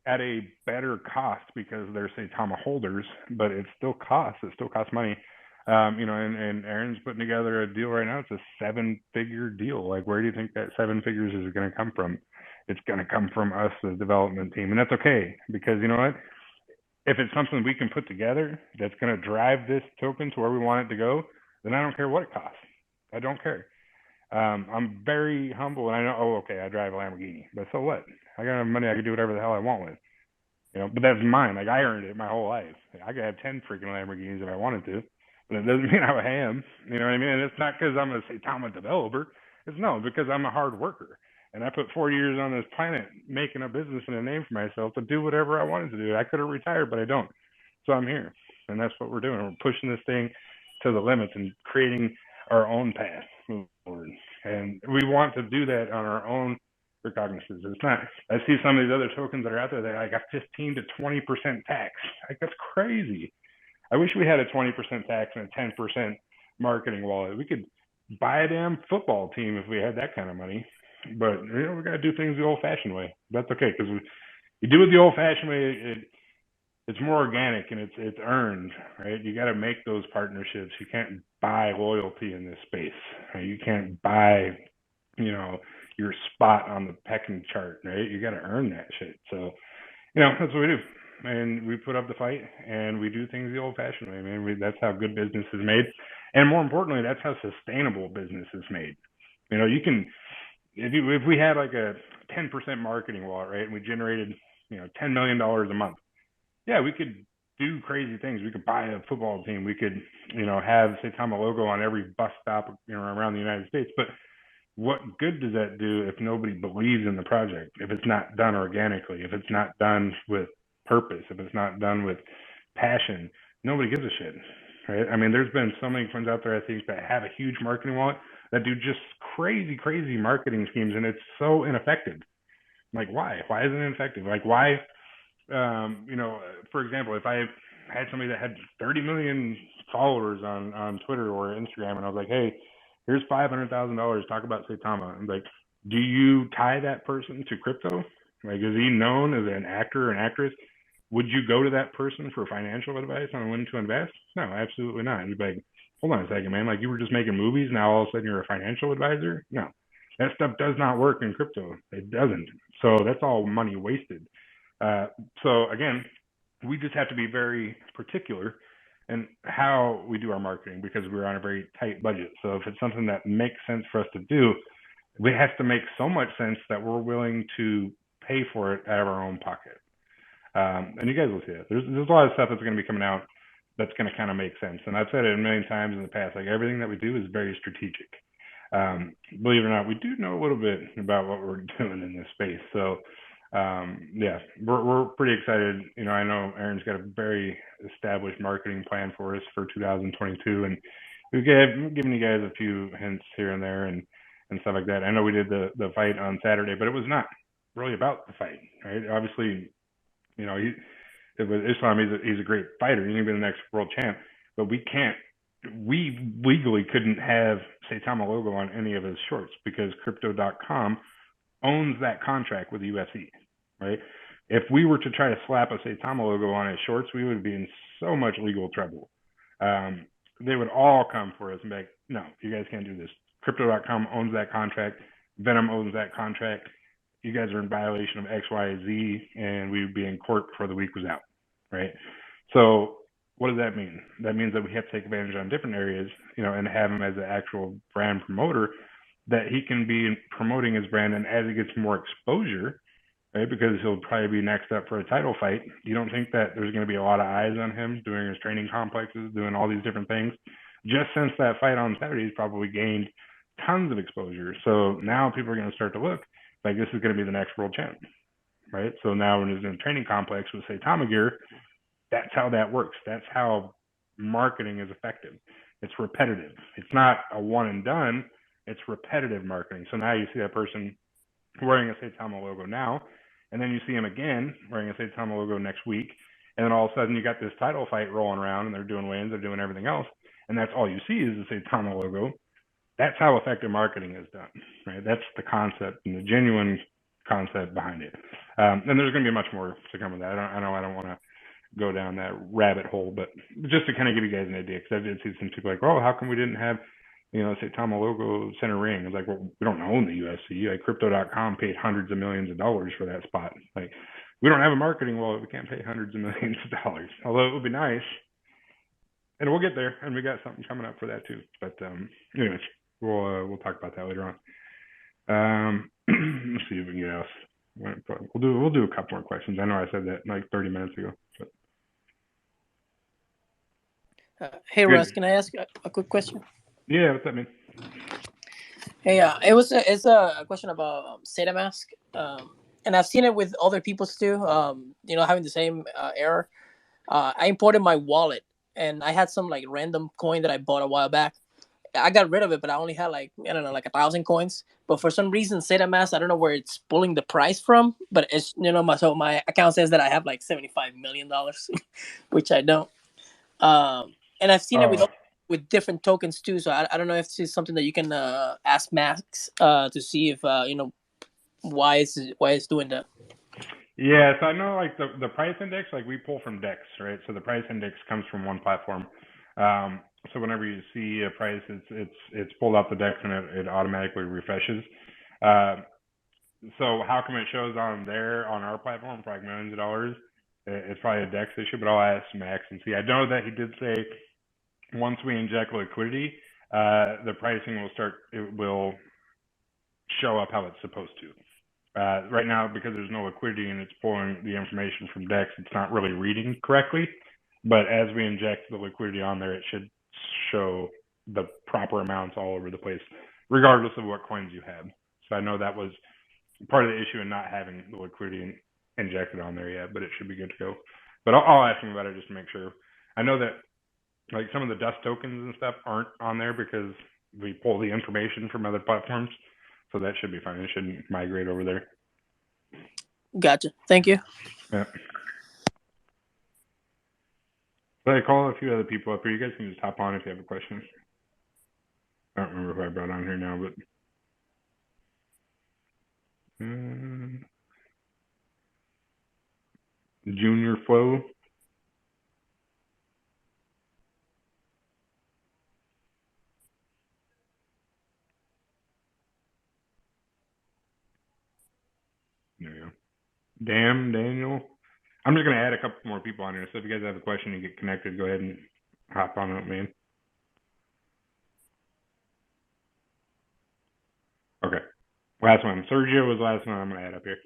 at a better cost because they're Saitama holders, but it still costs. It still costs money. And Aaron's putting together a deal right now. It's a 7-figure deal. Like, where do you think that 7 figures is going to come from? It's going to come from us, the development team, and that's okay, because you know what? If it's something we can put together that's going to drive this token to where we want it to go, then I don't care what it costs. I don't care. I'm very humble, and I know, okay, I drive a Lamborghini, but so what? I got enough money, I can do whatever the hell I want with. But that's mine. Like, I earned it my whole life. I could have 10 freaking Lamborghinis if I wanted to, but it doesn't mean I am. You know what I mean? And it's not because I'm a Saitama developer. It's because I'm a hard worker. And I put 4 years on this planet making a business and a name for myself to do whatever I wanted to do. I could have retired, but I don't. So I'm here. And that's what we're doing. We're pushing this thing to the limits and creating our own path moving forward. And we want to do that on our own recognizance. It's not, I see some of these other tokens that are out there that like got 15 to 20% tax. Like, that's crazy. I wish we had a 20% tax and a 10% marketing wallet. We could buy a damn football team if we had that kind of money. But we got to do things the old-fashioned way. That's okay, because you do it the old-fashioned way, it's more organic and it's earned, right? You got to make those partnerships. You can't buy loyalty in this space. Right? You can't buy, your spot on the pecking chart, right? You got to earn that shit. So, that's what we do. And we put up the fight, and we do things the old-fashioned way. That's how good business is made, and more importantly, that's how sustainable business is made. You can, if we had like a 10% marketing wallet, right, and we generated, $10 million a month, yeah, we could do crazy things. We could buy a football team. We could, have Saitama logo on every bus stop, around the United States. But what good does that do if nobody believes in the project? If it's not done organically, if it's not done with purpose, if it's not done with passion, nobody gives a shit, right? There's been so many friends out there, I think, that have a huge marketing wallet that do just crazy marketing schemes, and it's so ineffective. Like, why? Why isn't it effective? Like, why? For example, if I had somebody that had 30 million followers on Twitter or Instagram, and I was like, hey, here's $500,000, talk about Saitama. I'm like, do you tie that person to crypto? Like, is he known as an actor or an actress? Would you go to that person for financial advice on when to invest? No, absolutely not. You'd be like, hold on a second, man. Like, you were just making movies, now all of a sudden you're a financial advisor? No, that stuff does not work in crypto. It doesn't. So that's all money wasted. So again, we just have to be very particular in how we do our marketing, because we're on a very tight budget. So if it's something that makes sense for us to do, it has to make so much sense that we're willing to pay for it out of our own pocket. And you guys will see that. There's a lot of stuff that's going to be coming out that's going to kind of make sense. And I've said it a million times in the past, like, everything that we do is very strategic. Believe it or not, we do know a little bit about what we're doing in this space. So yeah, we're pretty excited. I know Aaron's got a very established marketing plan for us for 2022, and we've given you guys a few hints here and there and stuff like that. I know we did the fight on Saturday, but it was not really about the fight, right? Obviously, Islam, he's a great fighter. He's gonna be the next world champ, but we legally couldn't have Saitama logo on any of his shorts because Crypto.com owns that contract with the UFC, right? If we were to try to slap a Saitama logo on his shorts, we would be in so much legal trouble. They would all come for us and be like, no, you guys can't do this. Crypto.com owns that contract. Venom owns that contract. You guys are in violation of X, Y, Z, and we would be in court before the week was out, right? So what does that mean? That means that we have to take advantage on different areas, and have him as an actual brand promoter, that he can be promoting his brand. And as he gets more exposure, right, because he'll probably be next up for a title fight, you don't think that there's going to be a lot of eyes on him doing his training complexes, doing all these different things? Just since that fight on Saturday, he's probably gained tons of exposure. So now people are going to start to look, like this is going to be the next world champ, right? So now when it's in a training complex with Saitama gear, that's how that works. That's how marketing is effective. It's repetitive. It's not a one and done. It's repetitive marketing. So now you see that person wearing a Saitama logo now, and then you see him again wearing a Saitama logo next week, and then all of a sudden you got this title fight rolling around, and they're doing wins, they're doing everything else, and that's all you see is the Saitama logo. That's how effective marketing is done, right? That's the concept and the genuine concept behind it. And there's going to be much more to come with that. I don't want to go down that rabbit hole, but just to kind of give you guys an idea, because I did see some people like, oh, how come we didn't have, Saitama logo center ring? I was like, well, we don't own the UFC. Like Crypto.com paid hundreds of millions of dollars for that spot. Like, we don't have a marketing wallet. We can't pay hundreds of millions of dollars. Although it would be nice, and we'll get there, and we got something coming up for that too. But anyways, we'll talk about that later on. Let's see if we can get else. We'll do a couple more questions. I know I said that like 30 minutes ago. But Hey Russ, can I ask a quick question? Yeah, what's that mean? Hey, it's a question about SaitaMask, and I've seen it with other people's too. Having the same error. I imported my wallet, and I had some like random coin that I bought a while back. I got rid of it, but I only had like 1,000 coins. But for some reason, SaitaMask, I don't know where it's pulling the price from, but it's my account says that I have like $75 million, which I don't. And I've seen it with different tokens too. So I don't know if this is something that you can ask Max to see if why it's doing that. Yeah, so I know like the price index, like we pull from DEX, right? So the price index comes from one platform. So whenever you see a price, it's pulled out the DEX and it automatically refreshes. So how come it shows on our platform for like millions of dollars? It's probably a DEX issue, but I'll ask Max and see. I know that he did say once we inject liquidity, the pricing will show up how it's supposed to. Right now, because there's no liquidity and it's pulling the information from DEX, it's not really reading correctly. But as we inject the liquidity on there, it should show the proper amounts all over the place, regardless of what coins you have. So I know that was part of the issue in not having the liquidity injected on there yet, but it should be good to go. But I'll ask him about it just to make sure. I know that like some of the dust tokens and stuff aren't on there because we pull the information from other platforms. So that should be fine. It shouldn't migrate over there. Gotcha. Thank you. Yeah. So I call a few other people up here. You guys can just hop on if you have a question. I don't remember who I brought on here now, but Junior Flow. There you go. Daniel. I'm just going to add a couple more people on here. So if you guys have a question and get connected, go ahead and hop on up, man. Okay. Last one. Sergio was the last one I'm going to add up here.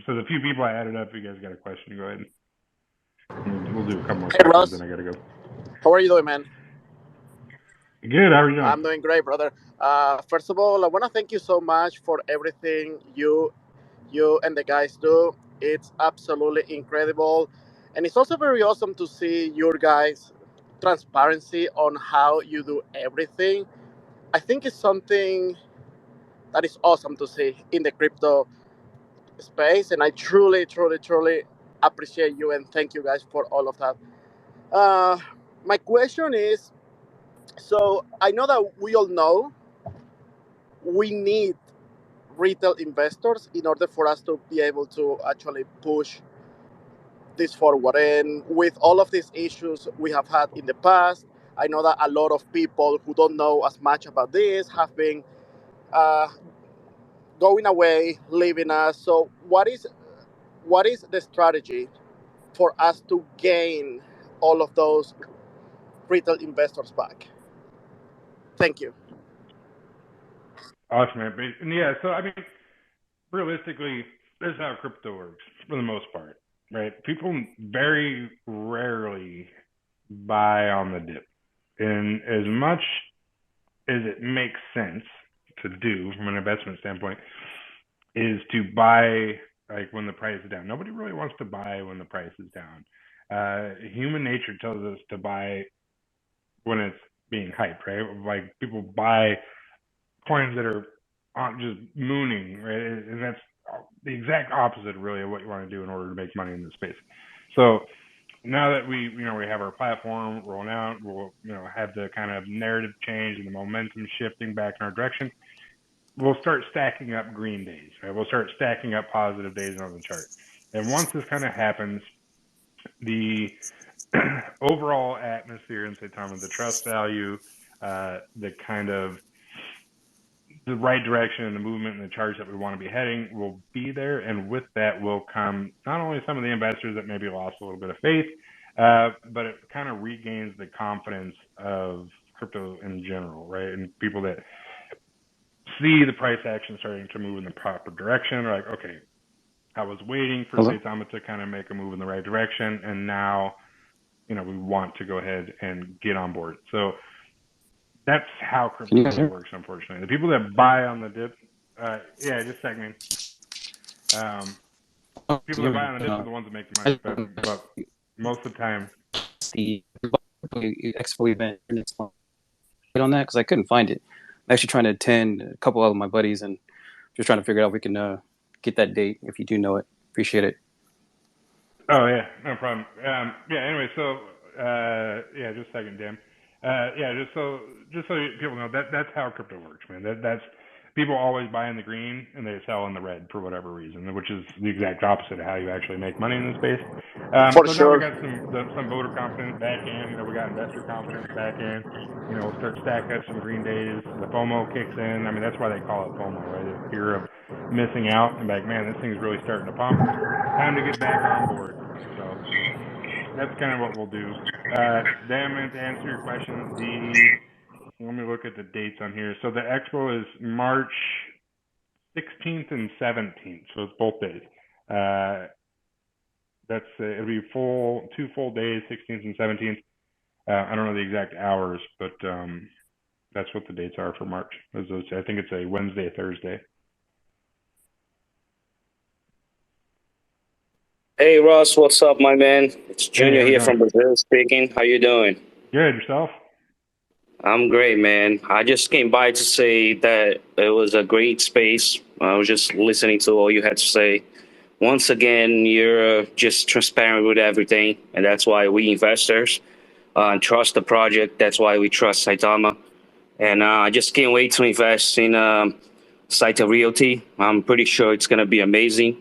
So the few people I added up, if you guys got a question, go ahead. We'll do a couple more questions, Russ. then I got to go. How are you doing, man? Good. How are you doing? I'm doing great, brother. First of all, I want to thank you so much for everything you and the guys do. It's absolutely incredible. And it's also very awesome to see your guys' transparency on how you do everything. I think it's something that is awesome to see in the crypto space. And I truly, truly, truly appreciate you and thank you guys for all of that. My question is, so I know that we all know we need retail investors in order for us to be able to actually push this forward. And with all of these issues we have had in the past, I know that a lot of people who don't know as much about this have been going away, leaving us. So what is the strategy for us to gain all of those retail investors back? Thank you. Awesome, man. Yeah, so I mean, realistically, this is how crypto works for the most part, right? People very rarely buy on the dip. And as much as it makes sense to do from an investment standpoint is to buy like when the price is down. Nobody really wants to buy when the price is down. Human nature tells us to buy when it's being hyped, right? Like people buy coins that are just mooning, right? And that's the exact opposite, really, of what you want to do in order to make money in this space. So now that we have our platform rolling out, we'll have the kind of narrative change and the momentum shifting back in our direction. We'll start stacking up green days, right? We'll start stacking up positive days on the chart. And once this kind of happens, the overall atmosphere in Saitama, the trust value, the kind of the right direction and the movement and the charts that we want to be heading will be there. And with that will come not only some of the investors that maybe lost a little bit of faith, but it kind of regains the confidence of crypto in general, right? And people that see the price action starting to move in the proper direction are like, okay, I was waiting for Saitama to kind of make a move in the right direction, and now we want to go ahead and get on board. So that's how crypto works, unfortunately. The people that buy on the dip, yeah, just a second. People that buy on the dip are the ones that make the money, but most of the time. The expo event on that because I couldn't find it. I'm actually trying to attend a couple of my buddies and just trying to figure out if we can get that date if you do know it. Appreciate it. Oh yeah, no problem. Yeah. Anyway, so yeah, just a second, Dan. Yeah, just so people know that's how crypto works, man. That's people always buy in the green and they sell in the red for whatever reason, which is the exact opposite of how you actually make money in this space. So now we got some voter confidence back in. We got investor confidence back in. We'll start stacking up some green days. The FOMO kicks in. I mean, that's why they call it FOMO, right? The fear of missing out. And like, man, this thing's really starting to pump. Time to get back on board. So that's kind of what we'll do. Dan, to answer your question, let me look at the dates on here. So the expo is March 16th and 17th, so it's both days. It'll be 2 full days, 16th and 17th. I don't know the exact hours, but that's what the dates are for March. I think it's a Wednesday, Thursday. Hey Russ, what's up, my man? It's Junior here from Brazil speaking. How you doing? Good, yourself? I'm great, man. I just came by to say that it was a great space. I was just listening to all you had to say. Once again, you're just transparent with everything, and that's why we investors trust the project. That's why we trust Saitama. And I just can't wait to invest in SaitaRealty. I'm pretty sure it's going to be amazing.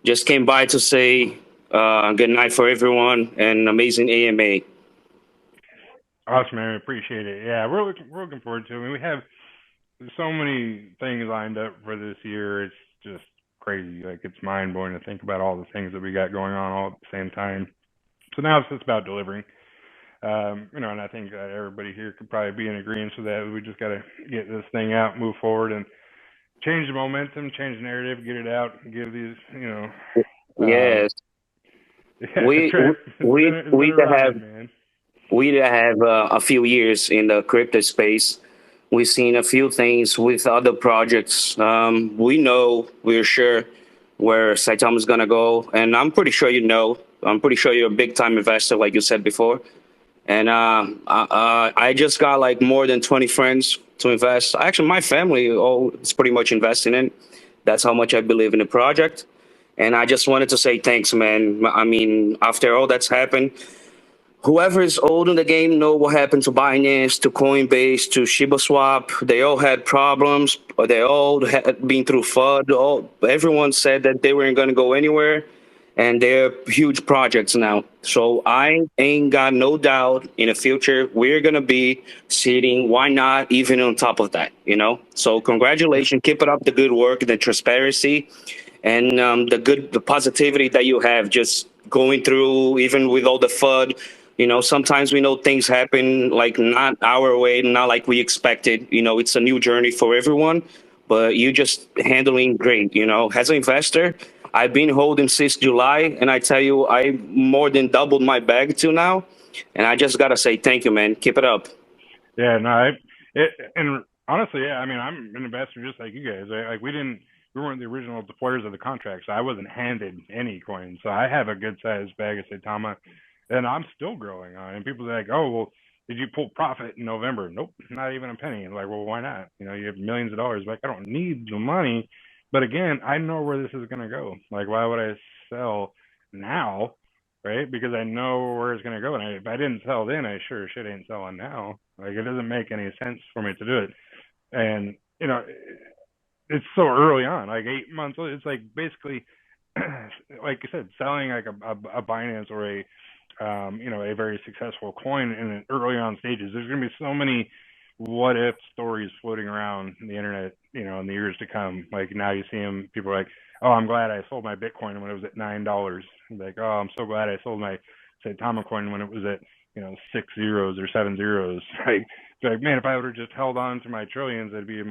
Just came by to say good night for everyone and amazing AMA. Awesome, man. I appreciate it. Yeah, we're looking forward to it. I mean, we have so many things lined up for this year. It's just crazy. Like, it's mind-blowing to think about all the things that we got going on all at the same time. So now it's just about delivering. And I think everybody here could probably be in agreement with that. We just got to get this thing out, move forward, and change the momentum, change the narrative, get it out, give these, Yes. We have a few years in the crypto space. We've seen a few things with other projects. We're sure where Saitama is going to go. And I'm pretty sure I'm pretty sure you're a big time investor, like you said before. And I just got like more than 20 friends to invest. Actually, my family is pretty much investing in. That's how much I believe in the project. And I just wanted to say thanks, man. I mean, after all that's happened, whoever is old in the game know what happened to Binance, to Coinbase, to Shiba Swap. They all had problems. They all had been through FUD. Everyone said that they weren't going to go anywhere. And they're huge projects now. So I ain't got no doubt in the future we're going to be sitting, why not, even on top of that, So congratulations. Keep it up, the good work, the transparency, and the positivity that you have just going through, even with all the FUD. Sometimes we know things happen like not our way, not like we expected. It's a new journey for everyone, but you just handling great, As an investor, I've been holding since July, and I tell you, I more than doubled my bag till now. And I just got to say thank you, man. Keep it up. Yeah, no, and Honestly, yeah. I mean, I'm an investor just like you guys. We weren't the original deployers of the contract, so I wasn't handed any coins. So I have a good sized bag of Saitama, and I'm still growing on it. And people are like, oh, well, did you pull profit in November? Nope, not even a penny. Like, well, why not? You have millions of dollars. Like, I don't need the money. But again, I know where this is going to go. Like, why would I sell now? Right? Because I know where it's going to go. And if I didn't sell then, I sure shit ain't selling now. Like, it doesn't make any sense for me to do it. And it's so early on, like 8 months. It's like basically, like you said, selling like a Binance or a very successful coin in an early on stages. There's going to be so many what if stories floating around the internet, in the years to come. Like now you see them, people are like, oh, I'm glad I sold my Bitcoin when it was at $9. Like, oh, I'm so glad I sold my Saitama coin when it was at 6 zeros or 7 zeros. Like, man, if I would have just held on to my trillions, I'd be a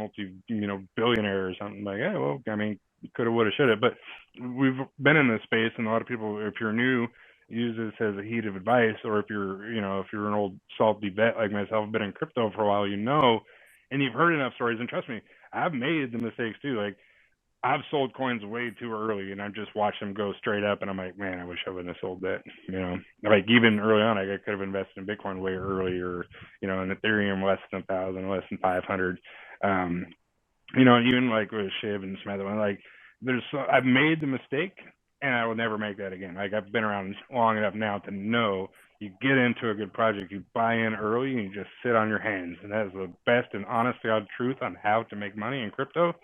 billionaire or something. Like, yeah, well, I mean, coulda, woulda, shoulda. But we've been in this space, and a lot of people, if you're new, use this as a heat of advice, or if you're an old salty vet like myself, been in crypto for a while, and you've heard enough stories. And trust me, I've made the mistakes too. Like, I've sold coins way too early, and I've just watched them go straight up, and I'm like, man, I wish I wouldn't have sold that. Like even early on, I could have invested in Bitcoin way earlier, in Ethereum less than 1,000, less than 500. Even like with SHIB and some other one, like I've made the mistake, and I will never make that again. Like I've been around long enough now to know you get into a good project, you buy in early, and you just sit on your hands, and that is the best and honest to God truth on how to make money in crypto.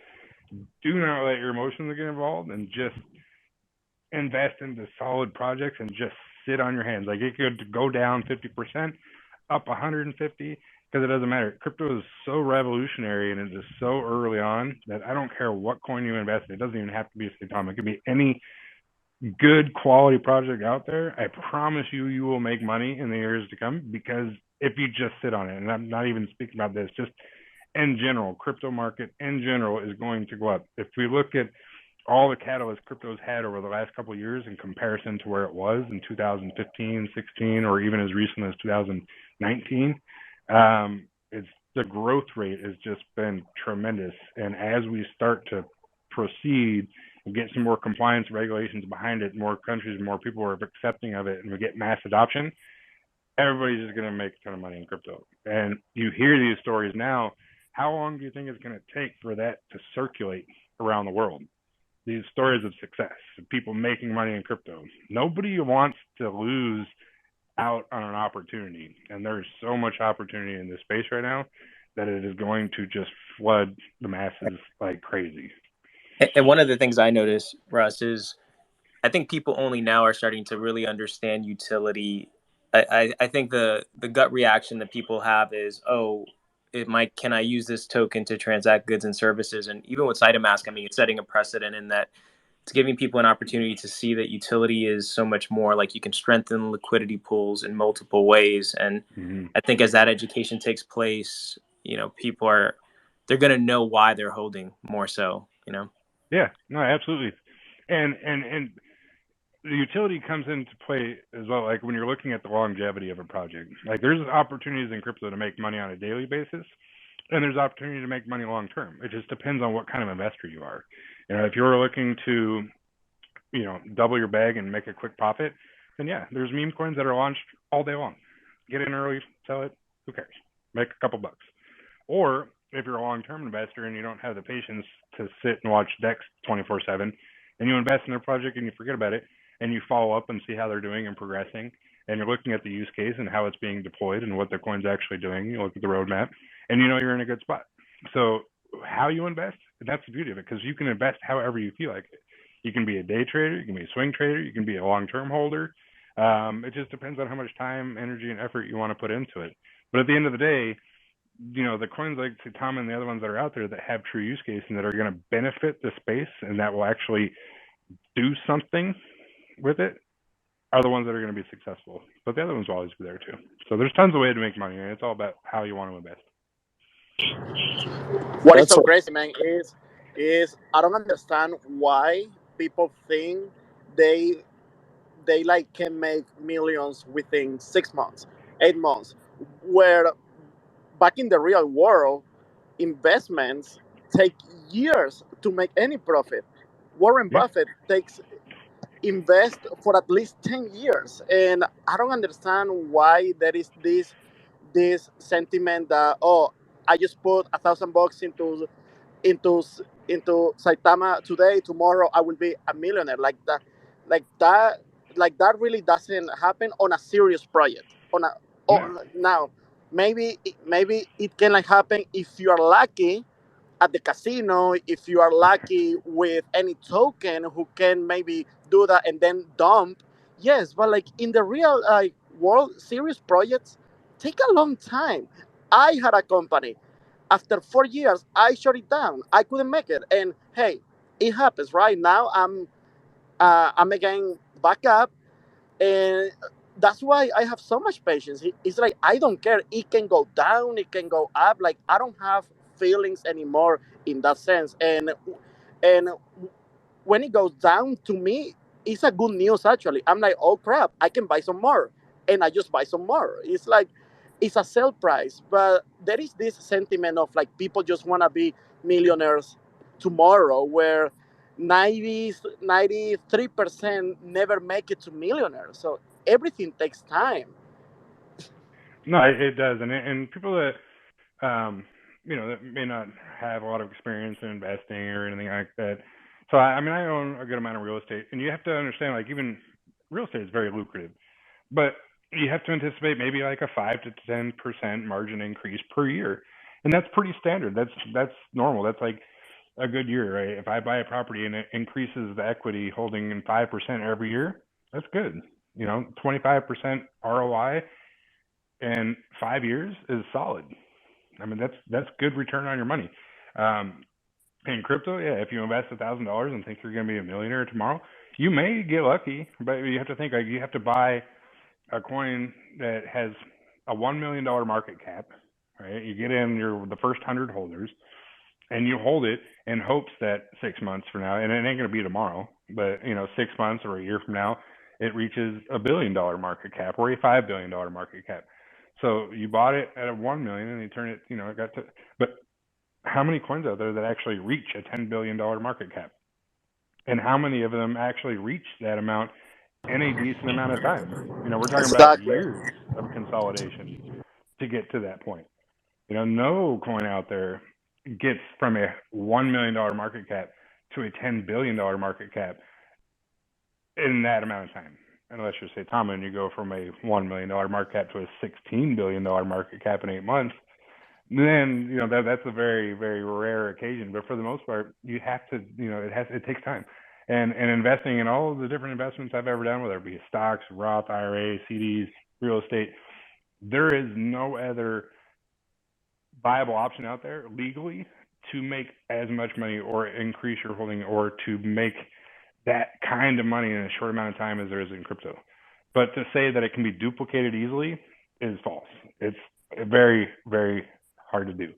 Do not let your emotions get involved, and just invest into solid projects and just sit on your hands. Like it could go down 50%, up 150, because it doesn't matter. Crypto is so revolutionary and it is so early on that I don't care what coin you invest in. It doesn't even have to be Saitama. It could be any good quality project out there. I promise you will make money in the years to come, because if you just sit on it, and I'm not even speaking about this, just in general, crypto market in general is going to go up. If we look at all the catalysts crypto's had over the last couple of years in comparison to where it was in 2015, 16, or even as recent as 2019, it's the growth rate has just been tremendous. And as we start to proceed and get some more compliance regulations behind it, more countries, more people are accepting of it, and we get mass adoption, everybody's just going to make a ton of money in crypto. And you hear these stories now. How long do you think it's going to take for that to circulate around the world? These stories of success, of people making money in crypto. Nobody wants to lose out on an opportunity. And there's so much opportunity in this space right now that it is going to just flood the masses like crazy. And one of the things I noticed, Russ, is I think people only now are starting to really understand utility. I think the gut reaction that people have is, oh, can I use this token to transact goods and services? And even with SaitaMask, I mean, it's setting a precedent in that it's giving people an opportunity to see that utility is so much more. Like you can strengthen liquidity pools in multiple ways. And I think as that education takes place, people they're going to know why they're holding more so, Yeah, no, absolutely. And the utility comes into play as well. Like when you're looking at the longevity of a project, like there's opportunities in crypto to make money on a daily basis, and there's opportunity to make money long term. It just depends on what kind of investor you are. If you're looking to, double your bag and make a quick profit, then yeah, there's meme coins that are launched all day long. Get in early, sell it, who cares? Make a couple bucks. Or if you're a long-term investor and you don't have the patience to sit and watch DEX 24/7, and you invest in a project and you forget about it, and you follow up and see how they're doing and progressing, and you're looking at the use case and how it's being deployed and what the coin's actually doing, you look at the roadmap, and you're in a good spot. So how you invest, that's the beauty of it, because you can invest however you feel like it. You can be a day trader, you can be a swing trader, you can be a long-term holder. It just depends on how much time, energy, and effort you want to put into it. But at the end of the day, the coins like Saitama and the other ones that are out there that have true use case and that are going to benefit the space and that will actually do something with it are the ones that are going to be successful. But the other ones will always be there too. So there's tons of ways to make money, and it's all about how you want to invest. What is so crazy, man, is I don't understand why people think they like can make millions within 6 months, 8 months, where back in the real world, investments take years to make any profit. Warren Yeah. Buffett takes invest for at least 10 years, and I don't understand why there is this sentiment that, oh, I just put $1,000 into into Saitama today, tomorrow I will be a millionaire. Like that like that really doesn't happen on a serious project. No. Now, maybe it can like happen if you are lucky at the casino, if you are lucky with any token who can maybe do that and then dump. Yes, but like in the real world, serious projects take a long time. I had a company. After 4 years, I shut it down. I couldn't make it, and hey, it happens. Right now, I'm again back up, and that's why I have so much patience. It's like I don't care. It can go down, it can go up. Like I don't have feelings anymore in that sense. And when it goes down, to me, it's a good news actually. I'm like, oh crap, I can buy some more, and I just buy some more. It's like it's a sell price, but there is this sentiment of like people just want to be millionaires tomorrow, where 93% never make it to millionaires. So everything takes time. No, it does, and people that that may not have a lot of experience in investing or anything like that. So I mean, I own a good amount of real estate, and you have to understand, like, even real estate is very lucrative, but you have to anticipate maybe like a 5 to 10% margin increase per year, and that's pretty standard. That's normal. That's like a good year, right? If I buy a property and it increases the equity holding in 5% every year, that's good. 25% ROI in 5 years is solid. I mean, that's good return on your money. In crypto, yeah, if you invest $1,000 and think you're going to be a millionaire tomorrow, you may get lucky, but you have to think, like, you have to buy a coin that has a $1 million market cap, right? You get in the first 100 holders, and you hold it in hopes that 6 months from now, and it ain't going to be tomorrow, but 6 months or a year from now, it reaches a $1 billion market cap or a $5 billion market cap. So you bought it at a 1 million, and you turn it, it got to. But how many coins out there that actually reach a $10 billion market cap? And how many of them actually reach that amount in a decent amount of time? We're talking about Exactly. years of consolidation to get to that point. No coin out there gets from a $1 million market cap to a $10 billion market cap in that amount of time. Unless you're Saitama and you go from a $1 million market cap to a $16 billion market cap in 8 months, then that's a very, very rare occasion. But for the most part, you have to, it takes time. And investing in all of the different investments I've ever done, whether it be stocks, Roth, IRA, CDs, real estate, there is no other viable option out there legally to make as much money or increase your holding or to make that kind of money in a short amount of time as there is in crypto. But to say that it can be duplicated easily is false. It's very, very hard to do.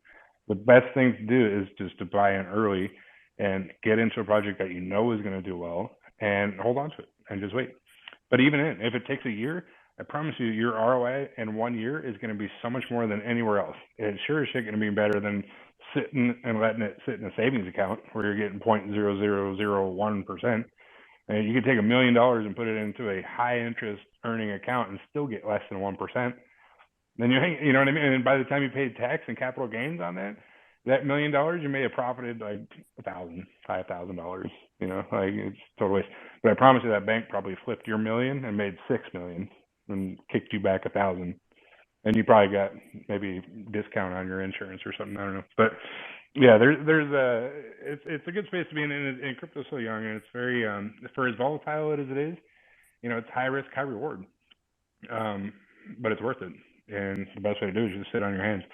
The best thing to do is just to buy in early and get into a project that you know is going to do well and hold on to it and just wait. But even if it takes a year, I promise you, your ROI in 1 year is going to be so much more than anywhere else. It's sure as shit going to be better than sitting and letting it sit in a savings account where you're getting 0.0001%. And you could take $1 million and put it into a high interest earning account and still get less than 1%. Then you know what I mean? And by the time you pay tax and capital gains on that $1 million, you may have profited like $1,000, $5,000. Like it's total waste. But I promise you that bank probably flipped your $1 million and made $6 million and kicked you back $1,000. And you probably got maybe discount on your insurance or something. I don't know. But yeah, it's a good space to be in, and crypto's so young, and it's very for as volatile as it is, it's high risk, high reward. But it's worth it. And the best way to do it is just sit on your hands.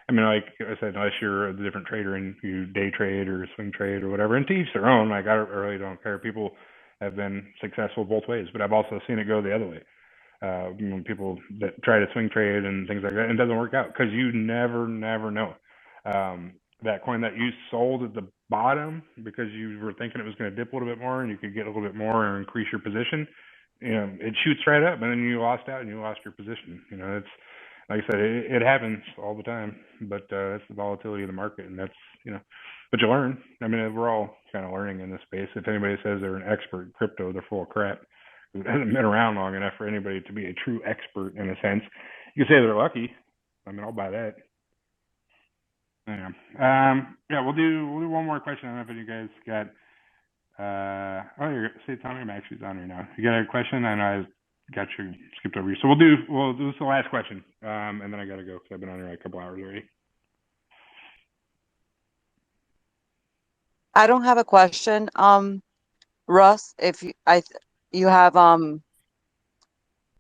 I mean, like I said, unless you're a different trader and you day trade or swing trade or whatever, and to each their own. Like I really don't care. People have been successful both ways, but I've also seen it go the other way. People that try to swing trade and things like that, and it doesn't work out because you never know. That coin that you sold at the bottom because you were thinking it was going to dip a little bit more and you could get a little bit more and increase your position, it shoots right up, and then you lost out and you lost your position. like I said, it happens all the time, but that's the volatility of the market, and that's, but you learn. I mean, we're all kind of learning in this space. If anybody says they're an expert in crypto, they're full of crap. It hasn't been around long enough for anybody to be a true expert in a sense. You can say they're lucky. I mean, I'll buy that. Yeah, we'll do one more question. I don't know if you guys got. Tommy Max is on right now. You got a question? I know I got you skipped over you. So we'll do this the last question, and then I gotta go because I've been on here like a couple hours already. I don't have a question. Russ, if you have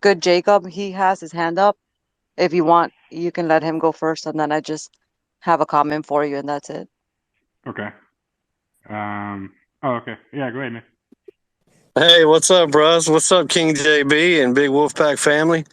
Good Jacob, he has his hand up. If you want, you can let him go first, and then I just have a comment for you, and that's it. Okay. Okay. Yeah, go ahead, man. Hey, what's up, Russ? What's up, King JB and Big Wolfpack family?